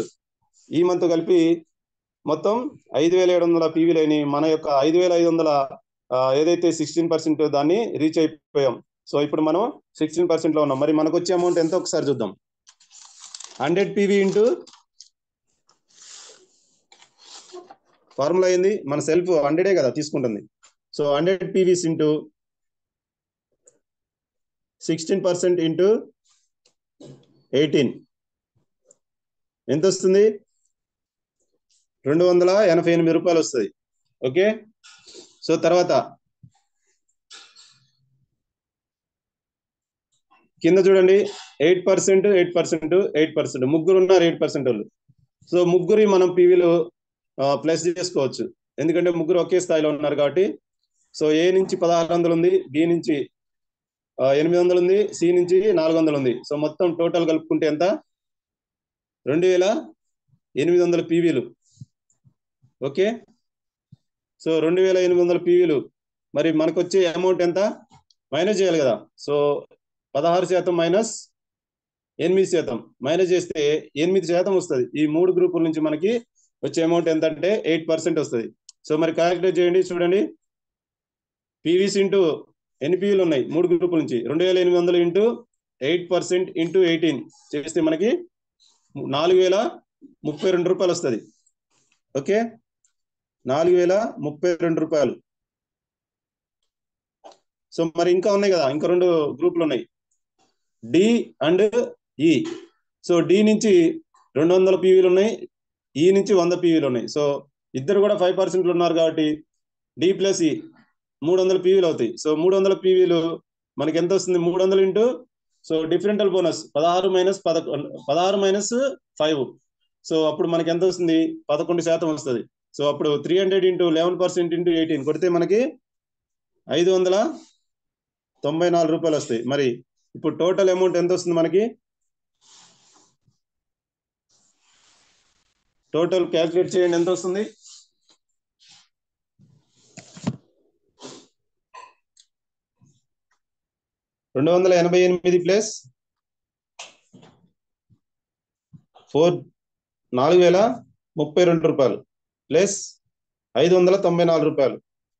ఈ మంత్ కలిపి మొత్తం 5700 పీవీలేని మన యొక్క 5500 ఏదైతే 16% దాన్ని రీచ్ అయిపోయాం. సో ఇప్పుడు మనం 16% లో ఉన్నాం. మరి మనకు వచ్చే అమౌంట్ ఎంత ఒకసారి చూద్దాం. 100 పీవీ ఇంటూ ఫార్ములా ఏంది? మన సెల్ఫ్ 100 కదా తీసుకుంటుంది. సో 100 పీవీస్ ఇంటూ 16% ఇంటూ 18 ఎంత వస్తుంది? 288 రూపాయలు వస్తుంది. ఓకే. సో తర్వాత కింద చూడండి 8%, 8%, 8%. ముగ్గురు ఉన్నారు 8% వాళ్ళు. సో ముగ్గురి మనం పీవీలో ప్లస్ చేసుకోవచ్చు, ఎందుకంటే ముగ్గురు ఒకే స్థాయిలో ఉన్నారు కాబట్టి. సో ఏ నుంచి 1600 ఉంది, బి నుంచి 800 ఉంది, సి నుంచి 400 ఉంది. సో మొత్తం టోటల్ కలుపుకుంటే ఎంత? 2800 పీవీలు. ఓకే. సో 2800 పీవీలు. మరి మనకు వచ్చే అమౌంట్ ఎంత? మైనస్ చేయాలి కదా. సో 16% మైనస్ 8% మైనస్ చేస్తే 8% వస్తుంది. ఈ 3 గ్రూపుల నుంచి మనకి వచ్చే అమౌంట్ ఎంత అంటే 8% వస్తుంది. సో మరి క్యాలిక్యులేట్ చేయండి. చూడండి పీవీస్ ఇంటూ ఎన్ని పీవీలు ఉన్నాయి 3 గ్రూపుల నుంచి 2800 ఇంటూ 8% ఇంటూ 18 చేస్తే మనకి 4032 రూపాయలు వస్తుంది. ఓకే. 4032 రూపాయలు. సో మరి ఇంకా ఉన్నాయి కదా, ఇంకా 2 గ్రూపులు ఉన్నాయి, డి అండ్ ఈ. సో డి నుంచి 200 పీవీలు ఉన్నాయి, ఈ నుంచి 100 పీవీలు ఉన్నాయి. సో ఇద్దరు కూడా 5% ఉన్నారు కాబట్టి డి ప్లస్ ఈ 300 పీవీలు అవుతాయి. సో 300 పీవీలు మనకి ఎంత వస్తుంది? 300 into so differential bonus 16 minus 5 so అప్పుడు మనకి ఎంత వస్తుంది? 11% వస్తుంది. సో అప్పుడు 300 × 11% × 18 కొడితే మనకి 594 రూపాయలు వస్తాయి. మరి ఇప్పుడు టోటల్ అమౌంట్ ఎంత వస్తుంది మనకి? టోటల్ క్యాల్కులేట్ చేయండి, ఎంత వస్తుంది? $288 ప్లస్ 4,032 రూపాయలు ప్లస్ 594 రూపాయలు,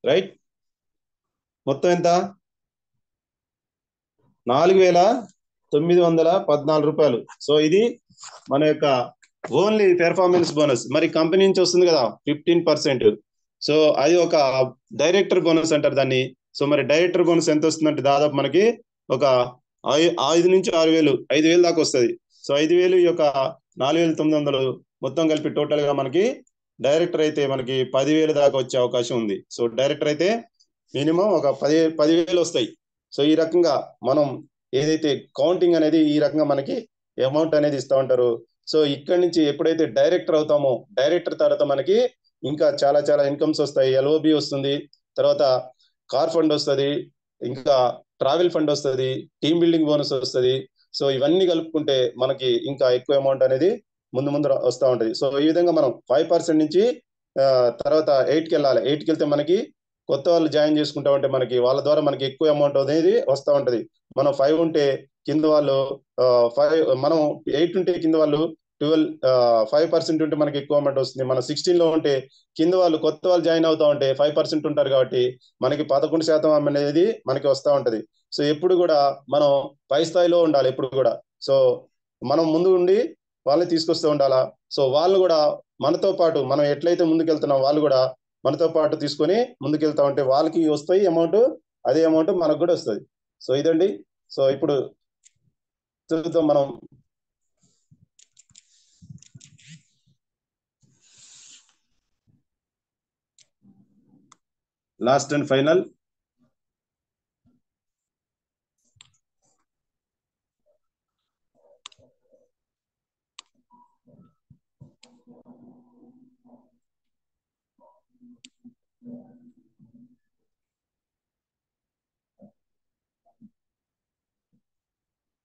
రైట్? మొత్తం ఎంత? 4,914 రూపాయలు. సో ఇది మన యొక్క ఓన్లీ పెర్ఫార్మెన్స్ బోనస్. మరి కంపెనీ నుంచి వస్తుంది కదా 15%. సో అది ఒక డైరెక్టర్ బోనస్ అంటారు దాన్ని. సో మరి డైరెక్టర్ బోనస్ ఎంత వస్తుందంటే దాదాపు మనకి ఒక 5 నుంచి 6,000, 5,000 దాకా వస్తుంది. సో 5,000 ఈ యొక్క 4,900 మొత్తం కలిపి టోటల్ గా మనకి డైరెక్టర్ అయితే మనకి 10,000 దాకా వచ్చే అవకాశం ఉంది. సో డైరెక్టర్ అయితే మినిమం ఒక 10,000 వస్తాయి. సో ఈ రకంగా మనం ఏదైతే కౌంటింగ్ అనేది ఈ రకంగా మనకి అమౌంట్ అనేది ఇస్తా ఉంటారు. సో ఇక్కడి నుంచి ఎప్పుడైతే డైరెక్టర్ అవుతామో, డైరెక్టర్ తర్వాత మనకి ఇంకా చాలా చాలా ఇన్కమ్స్ వస్తాయి. ఎల్ఓబి వస్తుంది, తర్వాత కార్ ఫండ్ వస్తుంది, ఇంకా ట్రావెల్ ఫండ్ వస్తుంది, టీమ్ బిల్డింగ్ బోనస్ వస్తుంది. సో ఇవన్నీ కలుపుకుంటే మనకి ఇంకా ఎక్కువ అమౌంట్ అనేది ముందు ముందు వస్తూ ఉంటుంది. సో ఈ విధంగా మనం 5% నుంచి తర్వాత 8కి వెళ్ళాలి. 8కి వెళ్తే మనకి కొత్త వాళ్ళు జాయిన్ చేసుకుంటా ఉంటే మనకి వాళ్ళ ద్వారా మనకి ఎక్కువ అమౌంట్ అనేది వస్తూ ఉంటది. మనం 5 ఉంటే కింద వాళ్ళు 5, మనం 8 ఉంటే కింద వాళ్ళు 12, 5% ఉంటే మనకి ఎక్కువ అమౌంట్ వస్తుంది. మనం 16లో ఉంటే కింద వాళ్ళు కొత్త వాళ్ళు జాయిన్ అవుతా ఉంటే 5% ఉంటారు కాబట్టి మనకి 11% అనేది మనకి వస్తూ ఉంటది. సో ఎప్పుడు కూడా మనం పై స్థాయిలో ఉండాలి ఎప్పుడు కూడా. సో మనం ముందు ఉండి వాళ్ళని తీసుకొస్తూ ఉండాలా. సో వాళ్ళు కూడా మనతో పాటు మనం ఎట్లయితే ముందుకెళ్తున్నాం వాళ్ళు కూడా మనతో పాటు తీసుకొని ముందుకెళ్తా ఉంటే వాళ్ళకి వస్తాయి అమౌంట్, అదే అమౌంట్ మనకు కూడా వస్తుంది. సో ఇదండి. సో ఇప్పుడు చూద్దాం మనం last and final.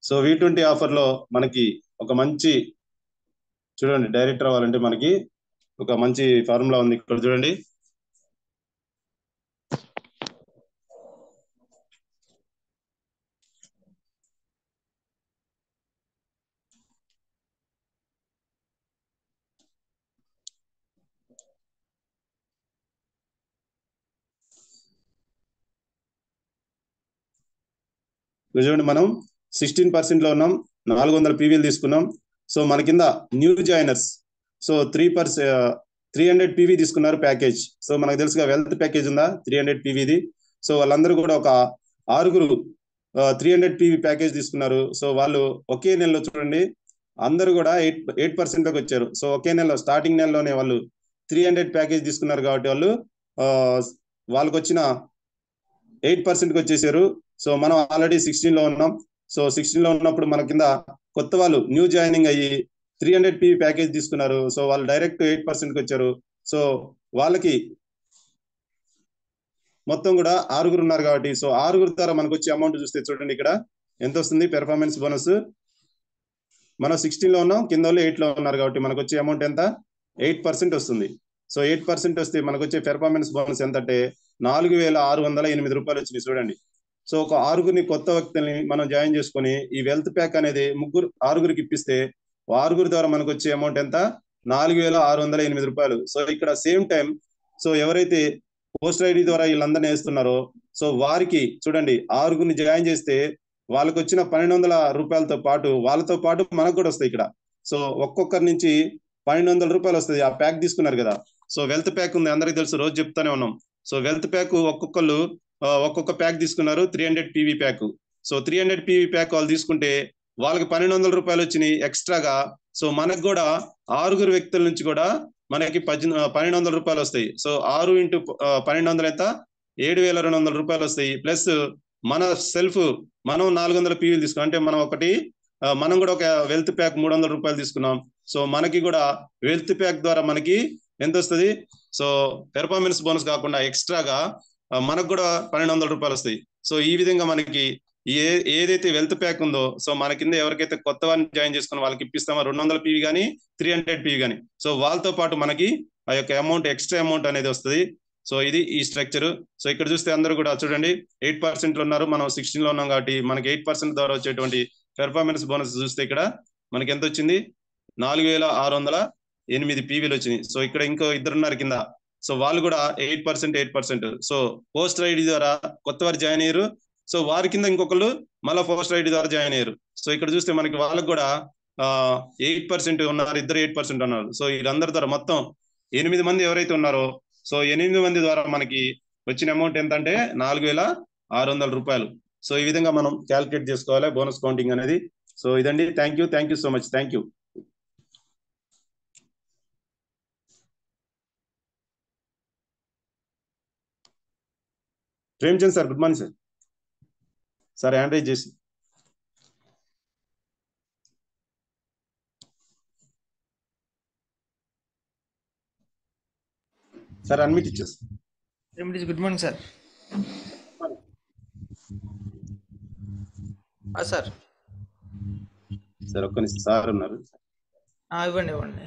So V20 offer లో మనకి ఒక మంచి చూడండి, డైరెక్టర్ అవ్వాలంటే మనకి ఒక మంచి ఫార్ములా ఉంది. ఇక్కడ చూడండి, చూడండి మనం 16% లో ఉన్నాం, 400 పీవీలు తీసుకున్నాం. సో మన కింద న్యూ జాయినర్స్ సో 300 పీవీ తీసుకున్నారు ప్యాకేజ్. సో మనకు తెలుసుగా వెల్త్ ప్యాకేజ్ ఉందా 300 పీవీది. సో వాళ్ళందరూ కూడా ఒక 6 300 పీవీ ప్యాకేజ్ తీసుకున్నారు. సో వాళ్ళు ఒకే నెలలో చూడండి అందరూ కూడా 8%లోకి వచ్చారు. సో ఒకే నెలలో స్టార్టింగ్ నెలలోనే వాళ్ళు 300 ప్యాకేజ్ తీసుకున్నారు కాబట్టి వాళ్ళకి వచ్చిన 8%కి వచ్చేసారు. సో మనం ఆల్రెడీ 16లో ఉన్నాం. సో 16లో ఉన్నప్పుడు మన కింద కొత్త వాళ్ళు న్యూ జాయినింగ్ అయ్యి 300 పీవీ ప్యాకేజ్ తీసుకున్నారు. సో వాళ్ళు డైరెక్ట్ 8%కి వచ్చారు. సో వాళ్ళకి మొత్తం కూడా 6 ఉన్నారు కాబట్టి సో 6 ద్వారా మనకు వచ్చే అమౌంట్ చూస్తే చూడండి ఇక్కడ ఎంత వస్తుంది పెర్ఫార్మెన్స్ బోనస్. మనం 16లో ఉన్నాం, కింద వాళ్ళు 8లో ఉన్నారు కాబట్టి మనకు వచ్చే అమౌంట్ ఎంత? 8% వస్తుంది. సో 8% వస్తే మనకు వచ్చే పెర్ఫార్మెన్స్ బోనస్ ఎంత అంటే 4,608 రూపాయలు వచ్చింది. చూడండి, సో ఒక 6 కొత్త వ్యక్తుల్ని మనం జాయిన్ చేసుకొని ఈ వెల్త్ ప్యాక్ అనేది 6 ఇప్పిస్తే 6 ద్వారా మనకు వచ్చే అమౌంట్ ఎంత? 4,608 రూపాయలు. సో ఇక్కడ సేమ్ టైం సో ఎవరైతే పోస్టర్ ఐడి ద్వారా వీళ్ళందరినీ వేస్తున్నారో సో వారికి చూడండి 6 జాయిన్ చేస్తే వాళ్ళకి వచ్చిన 1,200 రూపాయలతో పాటు వాళ్ళతో పాటు మనకు కూడా వస్తాయి ఇక్కడ. సో ఒక్కొక్కరి నుంచి 1,200 రూపాయలు వస్తుంది. ఆ ప్యాక్ తీసుకున్నారు కదా. సో వెల్త్ ప్యాక్ ఉంది, అందరికి తెలుసు, రోజు చెప్తానే ఉన్నాం. సో వెల్త్ ప్యాక్ ఒక్కొక్కళ్ళు ఒక్కొక్క ప్యాక్ తీసుకున్నారు, 300 PV pack. So 300 PV pack వాళ్ళు తీసుకుంటే వాళ్ళకి 1,200 రూపాయలు వచ్చినాయి ఎక్స్ట్రాగా. సో మనకు కూడా 6 వ్యక్తుల నుంచి కూడా మనకి 1,200 రూపాయలు వస్తాయి. సో 6 × 1,200 ఎంత? 7,200 రూపాయలు వస్తాయి. ప్లస్ మన సెల్ఫ్ మనం 400 పీవీలు తీసుకున్నాం అంటే మనం ఒకటి మనం కూడా ఒక వెల్త్ ప్యాక్ 300 రూపాయలు తీసుకున్నాం. సో మనకి కూడా వెల్త్ ప్యాక్ ద్వారా మనకి ఎంత వస్తుంది? సో పెర్ఫార్మెన్స్ బోనస్ కాకుండా ఎక్స్ట్రాగా మనకు కూడా 1200 రూపాయలు వస్తాయి. సో ఈ విధంగా మనకి ఏదైతే వెల్త్ ప్యాక్ ఉందో, సో మన కింద ఎవరికైతే కొత్త వారిని జాయిన్ చేసుకుని వాళ్ళకి ఇప్పిస్తామో 200 PV కానీ 300 PV కానీ, సో వాళ్ళతో పాటు మనకి ఆ యొక్క అమౌంట్ ఎక్స్ట్రా అమౌంట్ అనేది వస్తుంది. సో ఇది ఈ స్ట్రక్చర్. సో ఇక్కడ చూస్తే అందరూ కూడా చూడండి 8% లో ఉన్నారు, మనం 16 లో ఉన్నాం కాబట్టి మనకి 8% ద్వారా వచ్చేటువంటి పెర్ఫార్మెన్స్ బోనస్ చూస్తే ఇక్కడ మనకి ఎంత వచ్చింది? 4608 PVలు వచ్చినాయి. సో ఇక్కడ ఇంకో ఇద్దరు ఉన్నారు కింద, సో వాళ్ళు కూడా 8%. సో పోస్టర్ ఐడి ద్వారా కొత్త వారు జాయిన్ అయ్యారు. సో వారి కింద ఇంకొకళ్ళు మళ్ళీ పోస్టర్ ఐడి ద్వారా జాయిన్ అయ్యారు. సో ఇక్కడ చూస్తే మనకి వాళ్ళకు కూడా 8% ఉన్నారు, ఇద్దరు 8% ఉన్నారు. సో వీళ్ళందరి ద్వారా మొత్తం 8 మంది ఎవరైతే ఉన్నారో, సో 8 మంది ద్వారా మనకి వచ్చిన అమౌంట్ ఎంత అంటే 4600 రూపాయలు. సో ఈ విధంగా మనం క్యాల్కులేట్ చేసుకోవాలి బోనస్ కౌంటింగ్ అనేది. సో ఇదండి. Thank you so much. Thank you. Premchand sir, good morning sir. Sir hand raise చేసి సార్ అన్మిట్ ఇచ్చేసి. Good morning sir. Sir sir ఒక్క నిమిషం సార్ ఉన్నారు. ఇవ్వండి.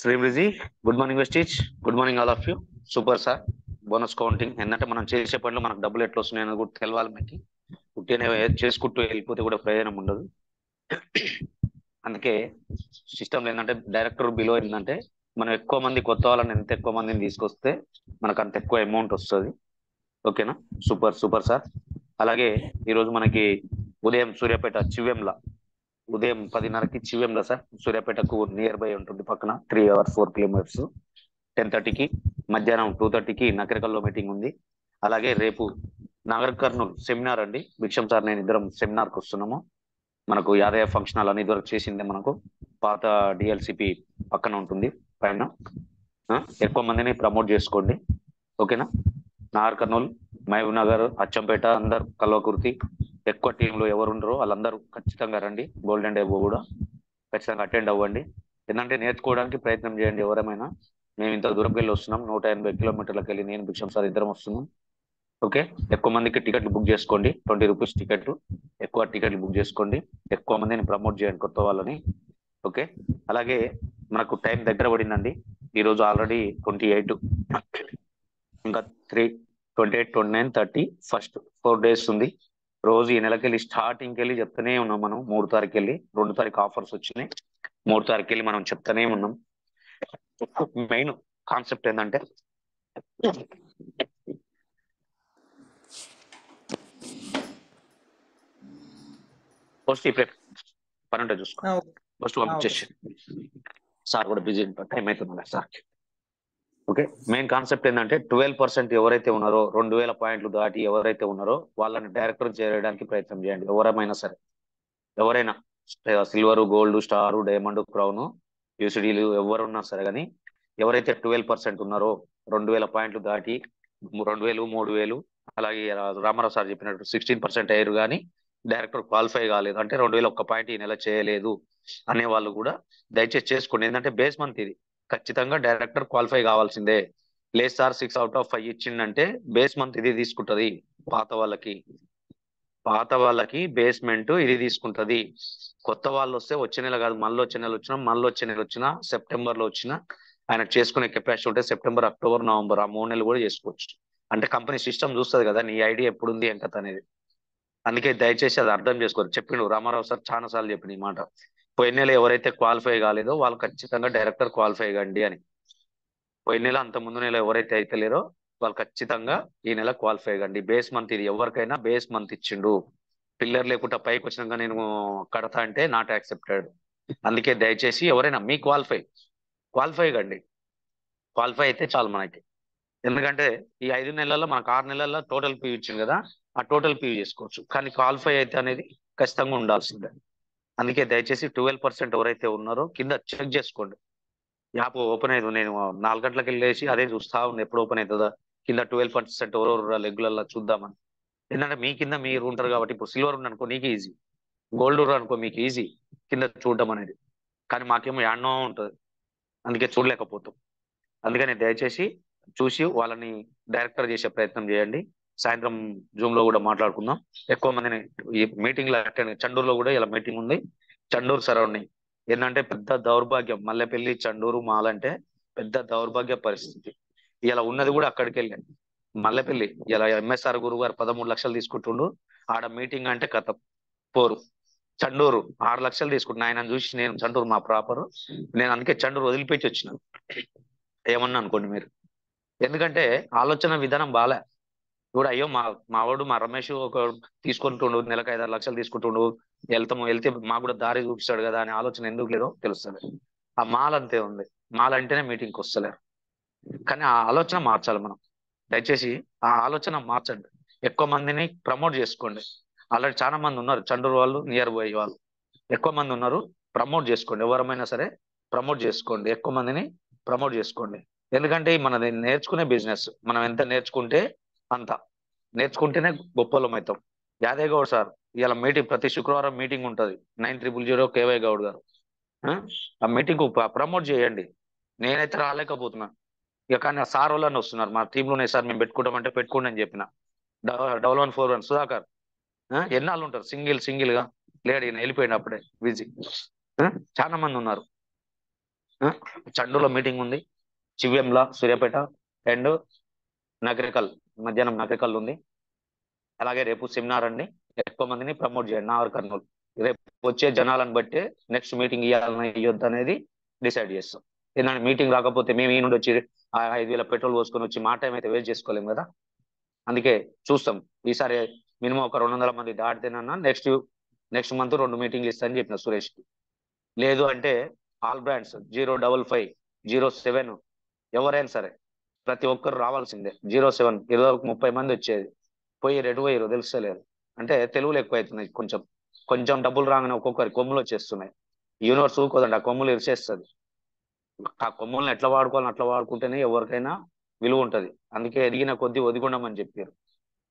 శ్రీబ్రిజీ, good morning Vestige, good morning all of you. Super sir. Bonus counting ఏంటంటే మనం చేసే పనులు మనకు డబ్బులు ఎట్లా వస్తున్నాయని కూడా తెలవాలి. మీకు పుట్టిన చేసుకుంటూ వెళ్ళిపోతే కూడా ప్రయోజనం ఉండదు. అందుకే సిస్టమ్ ఏంటంటే డైరెక్టర్ బిలో ఏంటంటే మనం ఎక్కువ మంది కొత్త వాళ్ళని ఎంత ఎక్కువ మందిని తీసుకొస్తే మనకు అంత ఎక్కువ అమౌంట్ వస్తుంది. ఓకేనా? Super sir. అలాగే ఈరోజు మనకి ఉదయం సూర్యాపేట చివెంల ఉదయం 10:30కి చివెంల సార్, సూర్యాపేటకు నియర్ బై ఉంటుంది, పక్కన 3 hours 4 kilometers. 10:30కి మధ్యాహ్నం 2:30కి నకరికల్లో మీటింగ్ ఉంది. అలాగే రేపు నాగర్ కర్నూలు సెమినార్ అండి. భిక్షం సార్ నేను ఇద్దరం సెమినార్కి వస్తున్నాము. మనకు యాదయ్య ఫంక్షన్ హాల్ అని ఇదివరకు చేసిందే, మనకు పాత DLCP పక్కన ఉంటుంది పైన. ఎక్కువ మందిని ప్రమోట్ చేసుకోండి. ఓకేనా? నాగర్ కర్నూలు, మహబూబ్ నగర్, అచ్చంపేట అందరు కల్వకుర్తి ఎక్కువ టీంలో ఎవరు ఉండరో వాళ్ళందరూ ఖచ్చితంగా రండి. గోల్డెన్ డే కూడా ఖచ్చితంగా అటెండ్ అవ్వండి. ఎందుకంటే నేర్చుకోవడానికి ప్రయత్నం చేయండి ఎవరేమైనా. మేము ఇంత దూరంకి వెళ్ళి వస్తున్నాం, 180 kilometers వెళ్ళి నేను భిక్షం సార్ ఇద్దరం వస్తున్నాం. ఓకే, ఎక్కువ మందికి టికెట్లు బుక్ చేసుకోండి. 20 rupees టికెట్లు, ఎక్కువ టికెట్లు బుక్ చేసుకోండి. ఎక్కువ మందిని ప్రమోట్ చేయండి, కొత్త వాళ్ళని. ఓకే, అలాగే మనకు టైం దగ్గర పడిందండి. ఈరోజు ఆల్రెడీ 28, ఇంకా 3, 28, 29, 30, 1st 4 days ఉంది. రోజు ఈ నెలకెళ్ళి స్టార్టింగ్కి వెళ్ళి చెప్తానే ఉన్నాం మనం. 3 తారీఖు వెళ్ళి 2 తారీఖు ఆఫర్స్ వచ్చినాయి. 3 తారీఖు వెళ్ళి మనం చెప్తానే ఉన్నాం. మెయిన్ కాన్సెప్ట్ ఏంటంటే ఫస్ట్ ఇప్పుడే పని ఉంటే చూసుకో, ఫస్ట్ పంపించేసి. సార్ కూడా బిజీ టైం అవుతుంది సార్. ఓకే, మెయిన్ కాన్సెప్ట్ ఏంటంటే 12% ఎవరైతే ఉన్నారో 2000 పాయింట్లు దాటి ఎవరైతే ఉన్నారో వాళ్ళని డైరెక్టర్ చేయడానికి ప్రయత్నం చేయండి. ఎవరైనా సరే, ఎవరైనా silver, gold, star, diamond, crown, యూసిడీలు ఎవరున్నా సరే, కానీ ఎవరైతే 12% ఉన్నారో 2000 పాయింట్లు దాటి 2000, 3000, అలాగే రామారావు సార్ చెప్పినట్టు 16% అయ్యారు కానీ డైరెక్టర్ క్వాలిఫై కాలేదు అంటే 2001 పాయింట్ ఈ నెల చేయలేదు అనే వాళ్ళు కూడా దయచేసి చేసుకోండి. ఏంటంటే బేస్ మంత్ ఇది, ఖచ్చితంగా డైరెక్టర్ క్వాలిఫై కావాల్సిందే. లేదు సార్ 6 out of 5 ఇచ్చిందంటే బేస్ మంత్ ఇది తీసుకుంటది. పాత వాళ్ళకి బేస్మెంట్ ఇది తీసుకుంటది. కొత్త వాళ్ళు వస్తే వచ్చే నెల కాదు, మళ్ళీ వచ్చే నెల వచ్చినా సెప్టెంబర్ లో వచ్చినా ఆయన చేసుకునే కెపాసిటీ ఉంటే సెప్టెంబర్, అక్టోబర్, నవంబర్ ఆ 3 నెలలు కూడా చేసుకోవచ్చు. అంటే కంపెనీ సిస్టమ్ చూస్తుంది కదా నీ ఐడియా ఎప్పుడుంది ఎంత అనేది. అందుకే దయచేసి అది అర్థం చేసుకోరు. చెప్పిండు రామారావు సార్ చాలా సార్లు చెప్పిన ఈ మాట. పోయిన నెల ఎవరైతే క్వాలిఫై కాలేదో వాళ్ళు ఖచ్చితంగా డైరెక్టర్ క్వాలిఫై కండి అని. పోయిన నెల, అంత ముందు నెల ఎవరైతే అయితే లేరో వాళ్ళు ఖచ్చితంగా ఈ నెల క్వాలిఫై కండి. బేస్ మంత్ ఇది, ఎవరికైనా బేస్ మంత్ ఇచ్చిండు. పిల్లర్ లేకుండా పైకి వచ్చినాక నేను కడతా అంటే నాట్ యాక్సెప్టెడ్. అందుకే దయచేసి ఎవరైనా మీ క్వాలిఫై కండి. క్వాలిఫై అయితే చాలు మనకి. ఎందుకంటే ఈ 5 నెలల్లో మనకు 6 నెలల్లో టోటల్ పీవీ ఇచ్చింది కదా, ఆ టోటల్ పీవీ చేసుకోవచ్చు. కానీ క్వాలిఫై అయితే అనేది ఖచ్చితంగా ఉండాల్సిందే. అందుకే దయచేసి 12% ఎవరైతే ఉన్నారో కింద చెక్ చేసుకోండి. యాప్ ఓపెన్ అయ్యింది, నేను 4 గంటలకు వెళ్ళేసి అదే చూస్తా ఉంది ఎప్పుడు ఓపెన్ అవుతుందా కింద 12% ఎవరెవరు రెగ్యులర్గా చూద్దామని. ఏంటంటే మీ కింద మీరు ఉంటారు కాబట్టి, ఇప్పుడు సిల్వర్ ఉంది అనుకో నీకు ఈజీ, గోల్డ్ అనుకో మీకు ఈజీ కింద చూడడం అనేది, కానీ మాకేమో యాడ్నో ఉంటుంది, అందుకే చూడలేకపోతాం. అందుకని దయచేసి చూసి వాళ్ళని డైరెక్టర్ చేసే ప్రయత్నం చేయండి. సాయంత్రం జూమ్ లో కూడా మాట్లాడుకుందాం. ఎక్కువ మందిని ఈ మీటింగ్ లో అటెండ్, చండూరులో కూడా ఇలా మీటింగ్ ఉంది. చండూరు సరౌండింగ్ ఏంటంటే పెద్ద దౌర్భాగ్యం, మల్లెపల్లి చండూరు మాలంటే పెద్ద దౌర్భాగ్య పరిస్థితి. ఇలా ఉన్నది కూడా అక్కడికి వెళ్ళాను, మల్లెపల్లి. ఇలా ఎంఎస్ఆర్ గురువు గారు 13 లక్షలు తీసుకుంటుండు ఆడ మీటింగ్ అంటే కథ పోరు. చండూరు 6 లక్షలు తీసుకుంటున్నా, ఆయన చూసి నేను చండూరు మా ప్రాపర్, నేను అందుకే చండూరు వదిలిపెట్టి వచ్చిన. ఏమన్నా అనుకోండి మీరు, ఎందుకంటే ఆలోచన విధానం బాలే. ఇప్పుడు అయ్యో మావాడు మా రమేష్ ఒక తీసుకుంటుండు, నెలకు 5-6 లక్షలు తీసుకుంటుండు, వెళ్తే మాకు కూడా దారి చూపిస్తాడు కదా అనే ఆలోచన ఎందుకు లేదో తెలుస్తుంది. ఆ మాల్ అంతే ఉంది, మాల్ అంటేనే మీటింగ్కి వస్తలేరు. కానీ ఆ ఆలోచన మార్చాలి మనం. దయచేసి ఆ ఆలోచన మార్చండి, ఎక్కువ మందిని ప్రమోట్ చేసుకోండి. ఆల్రెడీ చాలా మంది ఉన్నారు చండూరు వాళ్ళు, నియర్ బై వాళ్ళు ఎక్కువ మంది ఉన్నారు. ప్రమోట్ చేసుకోండి, ఎవరమైనా సరే ప్రమోట్ చేసుకోండి, ఎక్కువ మందిని ప్రమోట్ చేసుకోండి. ఎందుకంటే మనది నేర్చుకునే బిజినెస్, మనం ఎంత నేర్చుకుంటే అంత, నేర్చుకుంటేనే గొప్పలం అవుతాం. యాదయ్య గౌడ్ సార్ ఇలా మీటింగ్, ప్రతి శుక్రవారం మీటింగ్ ఉంటుంది 9000 కేవై గౌడ్ గారు. ఆ మీటింగ్ ప్రమోట్ చేయండి. నేనైతే రాలేకపోతున్నా ఇక, కానీ ఆ సార్ వాళ్ళని వస్తున్నారు, మా టీంలోనే సార్ మేము పెట్టుకుంటామంటే పెట్టుకోండి అని చెప్పిన. 1141 సుధాకర్ ఎన్నాళ్ళు ఉంటారు సింగిల్ గా, లేడు ఈయన వెళ్ళిపోయింది అప్పుడే బిజీ. చాలా మంది ఉన్నారు. చండూరులో మీటింగ్ ఉంది, చివ్యంలా సూర్యాపేట అండ్ నగరికల్, మధ్యాహ్నం నగరికల్ ఉంది. అలాగే రేపు సెమినార్ అండి, ఎక్కువ మందిని ప్రమోట్ చేయండి. నాగర్ కర్నూలు రేపు వచ్చే జనాలను బట్టి నెక్స్ట్ మీటింగ్ ఇవ్వాలని ఇవ్వద్దు అనేది డిసైడ్ చేస్తాం. ఏంటంటే మీటింగ్ రాకపోతే మేము ఈ నుండి వచ్చి 5,000 పెట్రోల్ పోసుకొని వచ్చి మా టైం అయితే వేస్ట్ చేసుకోలేము కదా. అందుకే చూస్తాం, ఈసారి మినిమం ఒక 200 మంది దాటితేనన్నా నెక్స్ట్ మంత్ 2 మీటింగ్లు ఇస్తానని చెప్పిన సురేష్కి. లేదు అంటే ఆల్ బ్రాండ్స్ 055 07 ఎవరైనా సరే ప్రతి ఒక్కరు రావాల్సిందే. 07 30 మంది వచ్చేది, పోయి రెటు పోయారు తెలుస్తలేదు. అంటే తెలుగులో ఎక్కువ అవుతున్నాయి, కొంచెం డబ్బులు రాగానే ఒక్కొక్కరి కొమ్ములు వచ్చేస్తున్నాయి. యూనివర్స్ ఊకోదండి, ఆ కొమ్ములు ఇరిచేస్తుంది. ఆ కొమ్ములను ఎట్లా వాడుకోవాలని అట్లా వాడుకుంటేనే ఎవరికైనా విలువ ఉంటుంది. అందుకే ఎదిగిన కొద్దీ ఒదిగుండమని చెప్పారు.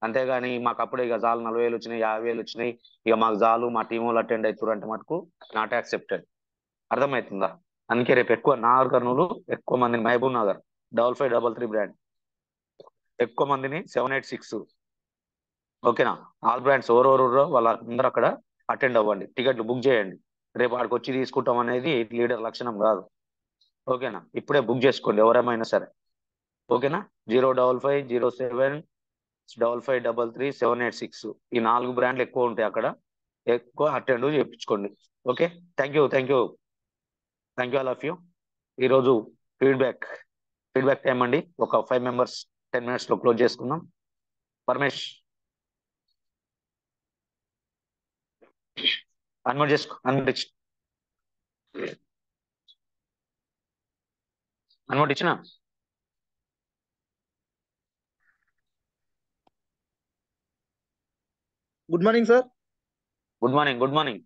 అంతేగాని మాకు అప్పుడే ఇక జాలు 40,000 వచ్చినాయి, 50,000 వచ్చినాయి, ఇక మాకు జాలు మా టీం వాళ్ళు అటెండ్ అవుతారు అంటే మటుకు నాట్ యాక్సెప్టెడ్. అర్థమవుతుందా? అందుకే రేపు ఎక్కువ నాగర్ కర్నూలు ఎక్కువ మందిని, మహబూబ్ నగర్ 5533 బ్రాండ్ ఎక్కువ మందిని 786, ఓకేనా? ఆల్ బ్రాండ్స్ ఎవరెవరు వాళ్ళందరూ అక్కడ అటెండ్ అవ్వండి, టికెట్లు బుక్ చేయండి. రేపు ఆడికి వచ్చి తీసుకుంటాం అనేది లీడర్ లక్షణం కాదు, ఓకేనా? ఇప్పుడే బుక్ చేసుకోండి ఎవరేమైనా సరే, ఓకేనా? 055 07 5533 786 ఈ 4 బ్రాండ్లు ఎక్కువ ఉంటాయి అక్కడ, ఎక్కువ అటెండ్ చేయించుకోండి. Okay, thank you all of you. ఈరోజు ఫీడ్బ్యాక్ టైం అండి. ఒక 5 మెంబర్స్ 10 minutes లో క్లోజ్ చేసుకుందాం. పరమేష్ అన్మ్యూట్ చేసుకో, అన్మ్యూట్ ఇచ్చిన. Good morning sir. Good morning.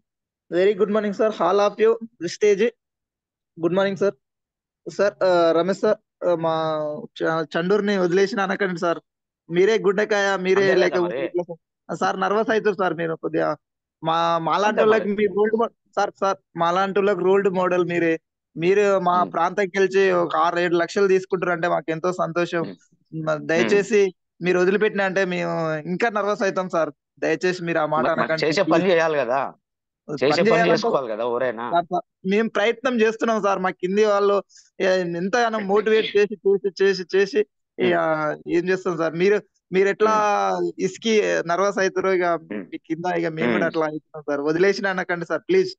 Very good morning sir, hall of you stage. Good morning sir. Sir Ramesh sir, మా చండూరుని వదిలేసిన అనకండి సార్, మీరే గుడ్డకాయ, మీరే అంతే కదా లేకపోతే మరి. ఎట్లా సార్? నర్వస్ అవుతారు సార్ మీరు కొద్దిగా. మాలాంటి అంతే వాళ్ళకి మరి. మీరు సార్ మాలాంటి వాళ్ళకి రోల్డ్ మోడల్ మీరే. మీరు మా ప్రాంతం గెలిచి ఒక 6-7 లక్షలు తీసుకుంటారు అంటే మాకు ఎంతో సంతోషం. దయచేసి మీరు వదిలిపెట్టిన అంటే మేము ఇంకా నర్వస్ అవుతాం సార్. దయచేసి మీరు ఆ మాట మరి అనకండి చేసే పని చేయాలి కదా, చేసే పని పని చేయాలంటే చేసుకోవాలి కదా ఎవరైనా. సార్, మేము ప్రయత్నం చేస్తున్నాం సార్. మా కింది వాళ్ళు ఎంతగానో మోటివేట్ చేసి చేసి చేసి చేసి ఇక ఏం చేస్తాం సార్. మీరు ఎట్లా ఇసుకి నర్వస్ అవుతారో ఇక మీ కింద ఇక మేము కూడా అట్లా అవుతున్నాం సార్. వదిలేసిన అనకండి సార్ ప్లీజ్.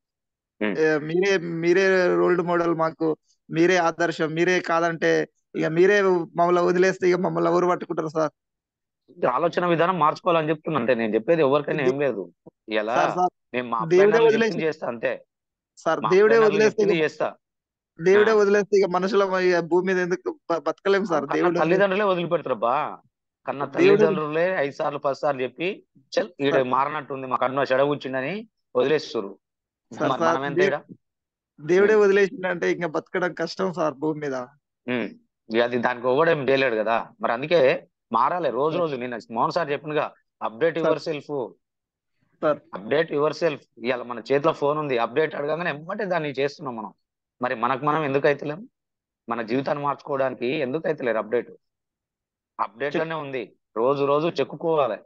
మీరే రోల్డ్ మోడల్ మాకు, మీరే ఆదర్శం. మీరే కాదంటే ఇక మీరే మమ్మల్ని వదిలేస్తే ఇక మమ్మల్ని ఎవరు పట్టుకుంటారు సార్? ఆలోచన విధానం మార్చుకోవాలని చెప్తున్నా. అంటే నేను చెప్పేది ఎవరికైనా ఏం లేదు, ఇలా సార్ నేను మా దేవుడే అప్లైనర్లు వదిలేసి చెప్పింది చేస్తా అంతే. సార్, మా దేవుడే అప్లైనర్లు వదిలేస్తే చెప్పింది చేస్తా. దేవుడే వదిలేస్తే ఇక మనుషుల భూమి మీద ఎందుకు బతకలేము సార్? కన్న దేవుడు తల్లిదండ్రులే వదిలిపెడతారు బా. కన్న దేవుడు తల్లిదండ్రులే 5 సార్లు 10 సార్లు చెప్పి చల్ ఈడ మారనట్టుంది, మా కన్ను చెడగొచ్చిండని వదిలేస్తారు. సార్ మరి సార్ మనం ఎంత ఈడ? దేవుడే వదిలేసిందంటే ఇంకా బతకడం కష్టం సార్ భూమి మీద. ఇక అది దానికి ఒకడేం చేయలేడు కదా. మరి అందుకే మారాలి రోజు. నిన్న మోహన్ సార్ చెప్పినగా update yourself. Sir update yourself. ఇవాళ మన చేతిలో ఫోన్ ఉంది, అప్డేట్ అడగగానే ఎమ్మటే దాన్ని చేస్తున్నాం మనం. మరి మనం ఎందుకు అయితలేం? మన జీవితాన్ని మార్చుకోవడానికి ఎందుకు అయితలేరు అప్డేట్? అప్డేట్లోనే ఉంది. రోజు రోజు చెక్కుకోవాలి,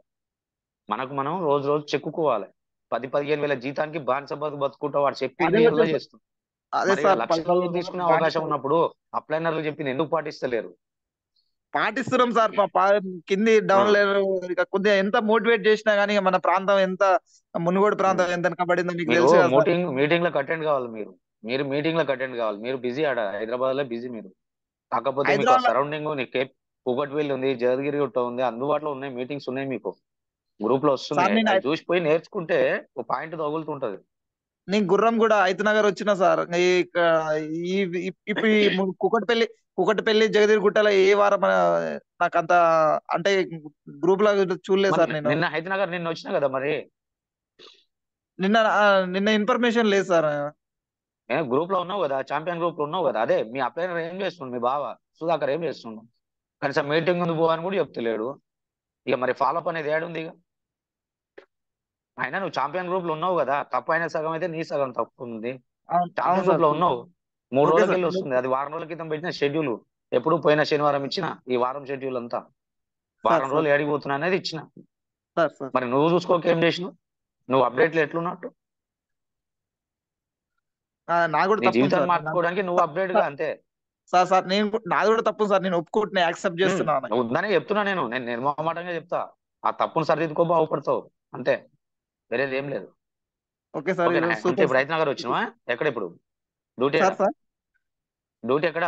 మనం రోజు రోజు చెక్కుకోవాలి. 10-15 వేల జీతానికి బానిస బతుకుంటా వాడు చెప్పింది అదే ఎలా చేస్తుంది? అదే మరి సార్ లక్షల్లో 15 తీసుకునే బానిస అవకాశం ఉన్నప్పుడు అప్లైనర్లు చెప్పింది ఎందుకు పాటిస్తలేరు? పాటిస్తున్నాం సార్. కింది డౌన్ లెవెల్ ఇక కొద్దిగా ఎంత మోటివేట్ చేసినా గానీ మన ప్రాంతం ఎంత మునుగోడు ప్రాంతం ఎంత వెనకబడిందో మీకు మీరు తెలుసు కదా సార్. మీటింగ్లకు అటెండ్ కావాలి. మీరు మీటింగ్లకు అటెండ్ కావాలి. మీరు బిజీ ఆడ హైదరాబాద్ లో బిజీ మీరు. కాకపోతే మీకు హైదరాబాద్ సరౌండింగ్ నీకు కూకట్పల్లి ఉంది, జగద్గిరి గుట్ట ఉంది, అందుబాటులో ఉన్నాయి, మీటింగ్స్ ఉన్నాయి, మీకు గ్రూప్ లో సార్ వస్తున్నాయి. నేను అవి చూసిపోయి నేర్చుకుంటే ఒక పాయింట్ తగులుతుంటది. నేను గుర్రం కూడా నగర్ వచ్చిన సార్. ఇప్పుడు కుకట్పల్లి జగదీర్ గుట్టలో ఏ వారం నాకంత అంటే గ్రూప్ లో చూడలేదు సార్. నేను నిన్న హైదరాబాద్ నిన్న వచ్చినా కదా మరి. నిన్న ఇన్ఫర్మేషన్ లేదు సార్. గ్రూప్ లో ఉన్నావు కదా, ఛాంపియన్ గ్రూప్ లో ఉన్నావు కదా. అదే మీ అప్లైనర్ ఏం చేస్తుండు, మీ బావ సుధాకర్ ఏం చేస్తుండు? కనీసం మీటింగ్ ఉంది పోవని కూడా చెప్తలేడు. ఇక మరి ఫాలోఅప్ అనేది ఏడుంది? ఇక అయినా నువ్వు ఛాంపియన్ గ్రూప్ లో ఉన్నావు కదా, తప్పు అయిన సగం అయితే నీ సగం తప్పు ఉంది. అవును ఛాంపియన్ సార్. గ్రూప్ లో ఉన్నావు, 3 ఓకే రోజులకి సార్. వెళ్ళి వస్తుంది. అది వారం రోజుల క్రితం పెట్టిన షెడ్యూల్. ఎప్పుడు పోయిన శనివారం ఇచ్చిన ఈ వారం షెడ్యూల్ అంతా. వారం రోజులు ఏడిపోతున్నా అనేది ఇచ్చిన. మరి నువ్వు చూసుకోక ఏం చేసినావు? నువ్వు అప్డేట్లు ఎట్లున్నట్టు? నాకు కూడా నీ తప్పు జీవితాన్ని సార్. మార్చుకోవడానికి నువ్వు అప్డేట్ గా అంతే. సార్ నాది కూడా తప్పు సార్. నేను ఒప్పుకుంటున్నా, యాక్సెప్ట్ చేస్తున్నాను. ఉందనే చెప్తున్నా నేను నిర్మమాటంగా చెప్తా. ఆ తప్పును సరిదిద్దుకో, బాగుపడతావు అంతే, వేరేది ఏం లేదు. Okay sir. ఓకేనా? అంటే ఇప్పుడు రైతునగర్ వచ్చినావా? ఎక్కడ ఇప్పుడు డ్యూటీ? సార్ డ్యూటీ ఎక్కడ?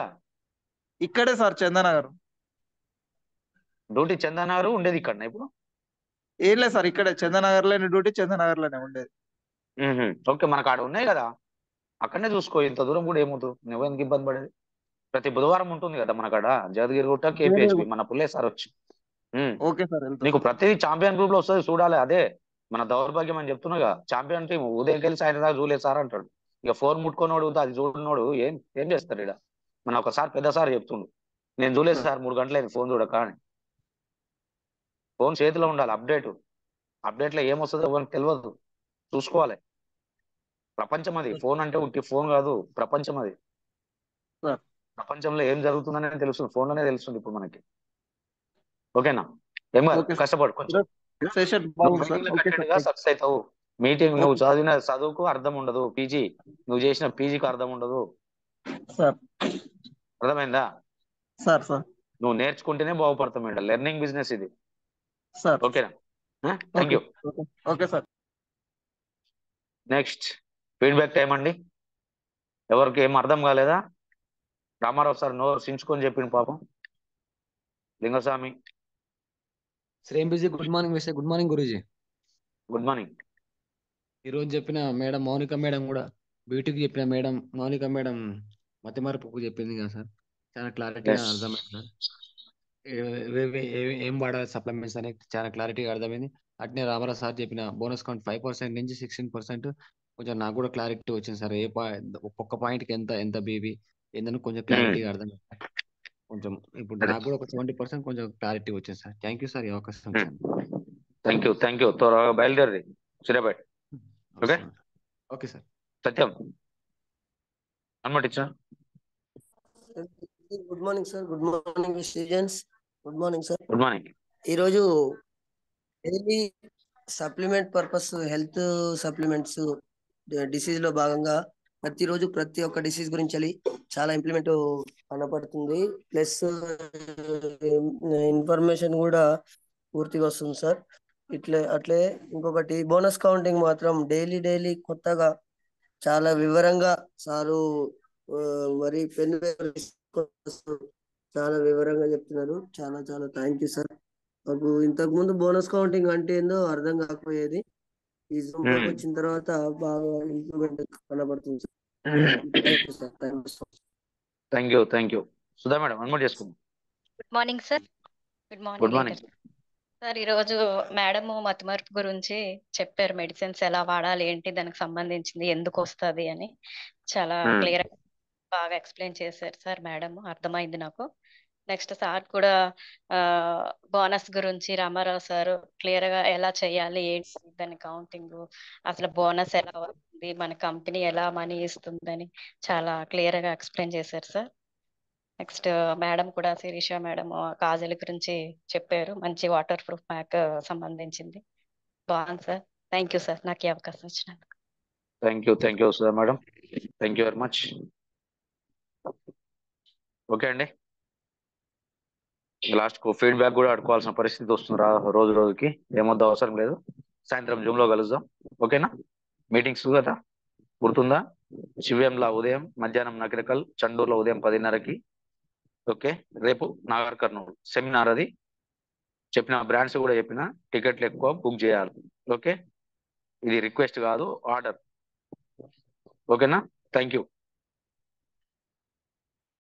ఇక్కడే సార్, చందనగర్. డ్యూటీ చందనగర్, ఉండేది ఇక్కడ ఇప్పుడు? ఏం లేదు సార్, ఇక్కడే చందనగర్ లోనే డ్యూటీ, చందనగర్ లోనే ఉండేది. ఓకే, మనకు ఆడ ఉన్నాయి కదా, అక్కడనే చూసుకో. ఇంత దూరం కూడా ఏమవుతుంది, నువ్వెందుకు ఇబ్బంది పడేది? ప్రతి బుధవారం ఉంటుంది కదా మనకాడ జగద్గిరి గుట్ట కేపీహెచ్పి, మన పుల్లే సార్ వచ్చి. Okay sir. నీకు ప్రతిదీ ఛాంపియన్ గ్రూప్ లో వస్తుంది, చూడాలి. అదే మన దౌర్భాగ్యం అని చెప్తున్నాగా. ఛాంపియన్ టీం ఉదయం వెళ్ళి సాయంత్రం దాకా చూడలేదు సార్ అంటాడు. ఇక ఫోన్ ముట్టుకున్నాడు, అది చూడనోడు ఏం చేస్తాడు ఇక్కడ? మన ఒకసారి పెద్ద సార్ చెప్తుండు, నేను చూడలేదు సార్ 3 గంటలైంది ఫోన్ చూడక అని. ఫోన్ చేతిలో ఉండాలి. అప్డేట్లో ఏమొస్తుందో ఎవరికి తెలియదు, చూసుకోవాలి. ప్రపంచం అది. ఫోన్ అంటే ఉట్టి ఫోన్ కాదు, ప్రపంచం అది. ప్రపంచంలో ఏం జరుగుతుందనే తెలుస్తుంది, ఫోన్ లోనే తెలుస్తుంది ఇప్పుడు మనకి. ఓకేనా? ఏం కాదు, కష్టపడు కొంచెం. సక్సెస్ అవుతావు. మీటింగ్ నువ్వు చదివిన చదువుకు అర్థం ఉండదు, నువ్వు చేసిన పీజీకి అర్థం ఉండదు. అర్థమైందా? నువ్వు నేర్చుకుంటేనే బాగుపడతావు మేడం. లెర్నింగ్ బిజినెస్ ఇది. ఓకేనా? Thank you. Okay sir. Next feedback time అండి. ఎవరికి ఏం అర్థం కాలేదా? రామారావు సార్ నోరు సించుకొని చెప్పిండు పాపం. లింగస్వామి శ్రేమ్ బిజీ. గుడ్ మార్నింగ్ విషయ్. Good morning guruji. Good morning. ఈ రోజు చెప్పిన మేడం మౌనిక మేడం కూడా, బ్యూటీకి చెప్పిన మేడం మౌనిక మేడం మతిమరుపుకు చెప్పింది కదా సార్, చాలా క్లారిటీగా అర్థమైంది సార్. ఏం వాడాలి సప్లిమెంట్స్ అనేది చాలా క్లారిటీగా అర్థమైంది. అట్నే రామారావు సార్ చెప్పిన బోనస్ కౌంట్ 5% నుంచి 16% కొంచెం నాకు కూడా క్లారిటీ వచ్చింది సార్. ఒక్కొక్క పాయింట్ కి ఎంత బీబీ ఏందని కొంచెం క్లారిటీగా అర్థమైంది. కొంచెం ఇప్పుడు నాకు కూడా ఒక 70% కొంచెం క్లారిటీ వచ్చింది సార్. థ్యాంక్ యూ సార్ ఈ అవకాశం. Thank you. త్వరగా బయలుదేరి సిరాబాయ్. Okay okay sir. సత్యం అనుమతించా. Good morning sir. Good morning students. Good morning sir. Good morning. ఈరోజు daily supplement purpose health supplements disease లో భాగంగా ప్రతిరోజు ప్రతి ఒక్క డిసీజ్ గురించి చాలా ఇంప్లిమెంట్ కనపడుతుంది. ప్లస్ ఇన్ఫర్మేషన్ కూడా పూర్తిగా వస్తుంది సార్. అట్లే ఇంకొకటి బోనస్ కౌంటింగ్ మాత్రం డైలీ కొత్తగా చాలా వివరంగా సారు మరి పెన్ చాలా వివరంగా చెప్తున్నారు. చాలా చాలా థ్యాంక్ యూ సార్. నాకు ఇంతకు ముందు బోనస్ కౌంటింగ్ అంటే ఏందో అర్థం కాకపోయేది. ఈ జూమ్ వచ్చిన తర్వాత బాగా ఇంప్రూవ్మెంట్ కనబడుతుంది sir. Thank you. Sudha madam unmute చేసుకుందాం. Good morning sir. Good morning sir. ఈరోజు మేడం మతిమరుపు గురించి చెప్పారు. మెడిసిన్స్ ఎలా వాడాలి, ఏంటి దానికి సంబంధించింది, ఎందుకు వస్తుంది అని చాలా క్లియర్ బాగా ఎక్స్ప్లెయిన్ చేశారు సార్ మేడం. అర్థమైంది నాకు. నెక్స్ట్ సార్ కూడా బోనస్ గురించి రామారావు సార్ క్లియర్ గా ఎలా చేయాలి ఏంటి దాని కౌంటింగ్, అసలు బోనస్ ఎలా వస్తుంది, మన కంపెనీ ఎలా మనీ ఇస్తుందని చాలా క్లియర్ గా ఎక్స్ప్లెయిన్ చేశారు సార్. నెక్స్ట్ మేడం కూడా శిరీష మేడం కాజల్ గురించి చెప్పారు, మంచి వాటర్ ప్రూఫ్ మ్యాక్ సంబంధించింది. బాగుంది సార్. థ్యాంక్ యూ సార్ నాకు ఈ అవకాశం ఇచ్చినందుకు. Thank you Sudha madam, thank you very much. Okay అండి, లాస్ట్ కు ఫీడ్బ్యాక్ కూడా అడుకోవాల్సిన పరిస్థితి వస్తుంది రోజు రోజుకి. ఏమొద్దు అవసరం లేదు, సాయంత్రం జూమ్ లో కలుద్దాం. ఓకేనా? మీటింగ్స్ కదా గుర్తుందా? శివ్యంలా ఉదయం, మధ్యాహ్నం నకిరకల్, చండూరులో ఉదయం 10:30కి. ఓకే, రేపు నాగర్ కర్నూలు సెమినార్, అది చెప్పిన బ్రాండ్స్ కూడా చెప్పిన టికెట్లు ఎక్కువ బుక్ చేయాలి. ఓకే, ఇది రిక్వెస్ట్ కాదు, ఆర్డర్. ఓకేనా? Thank you.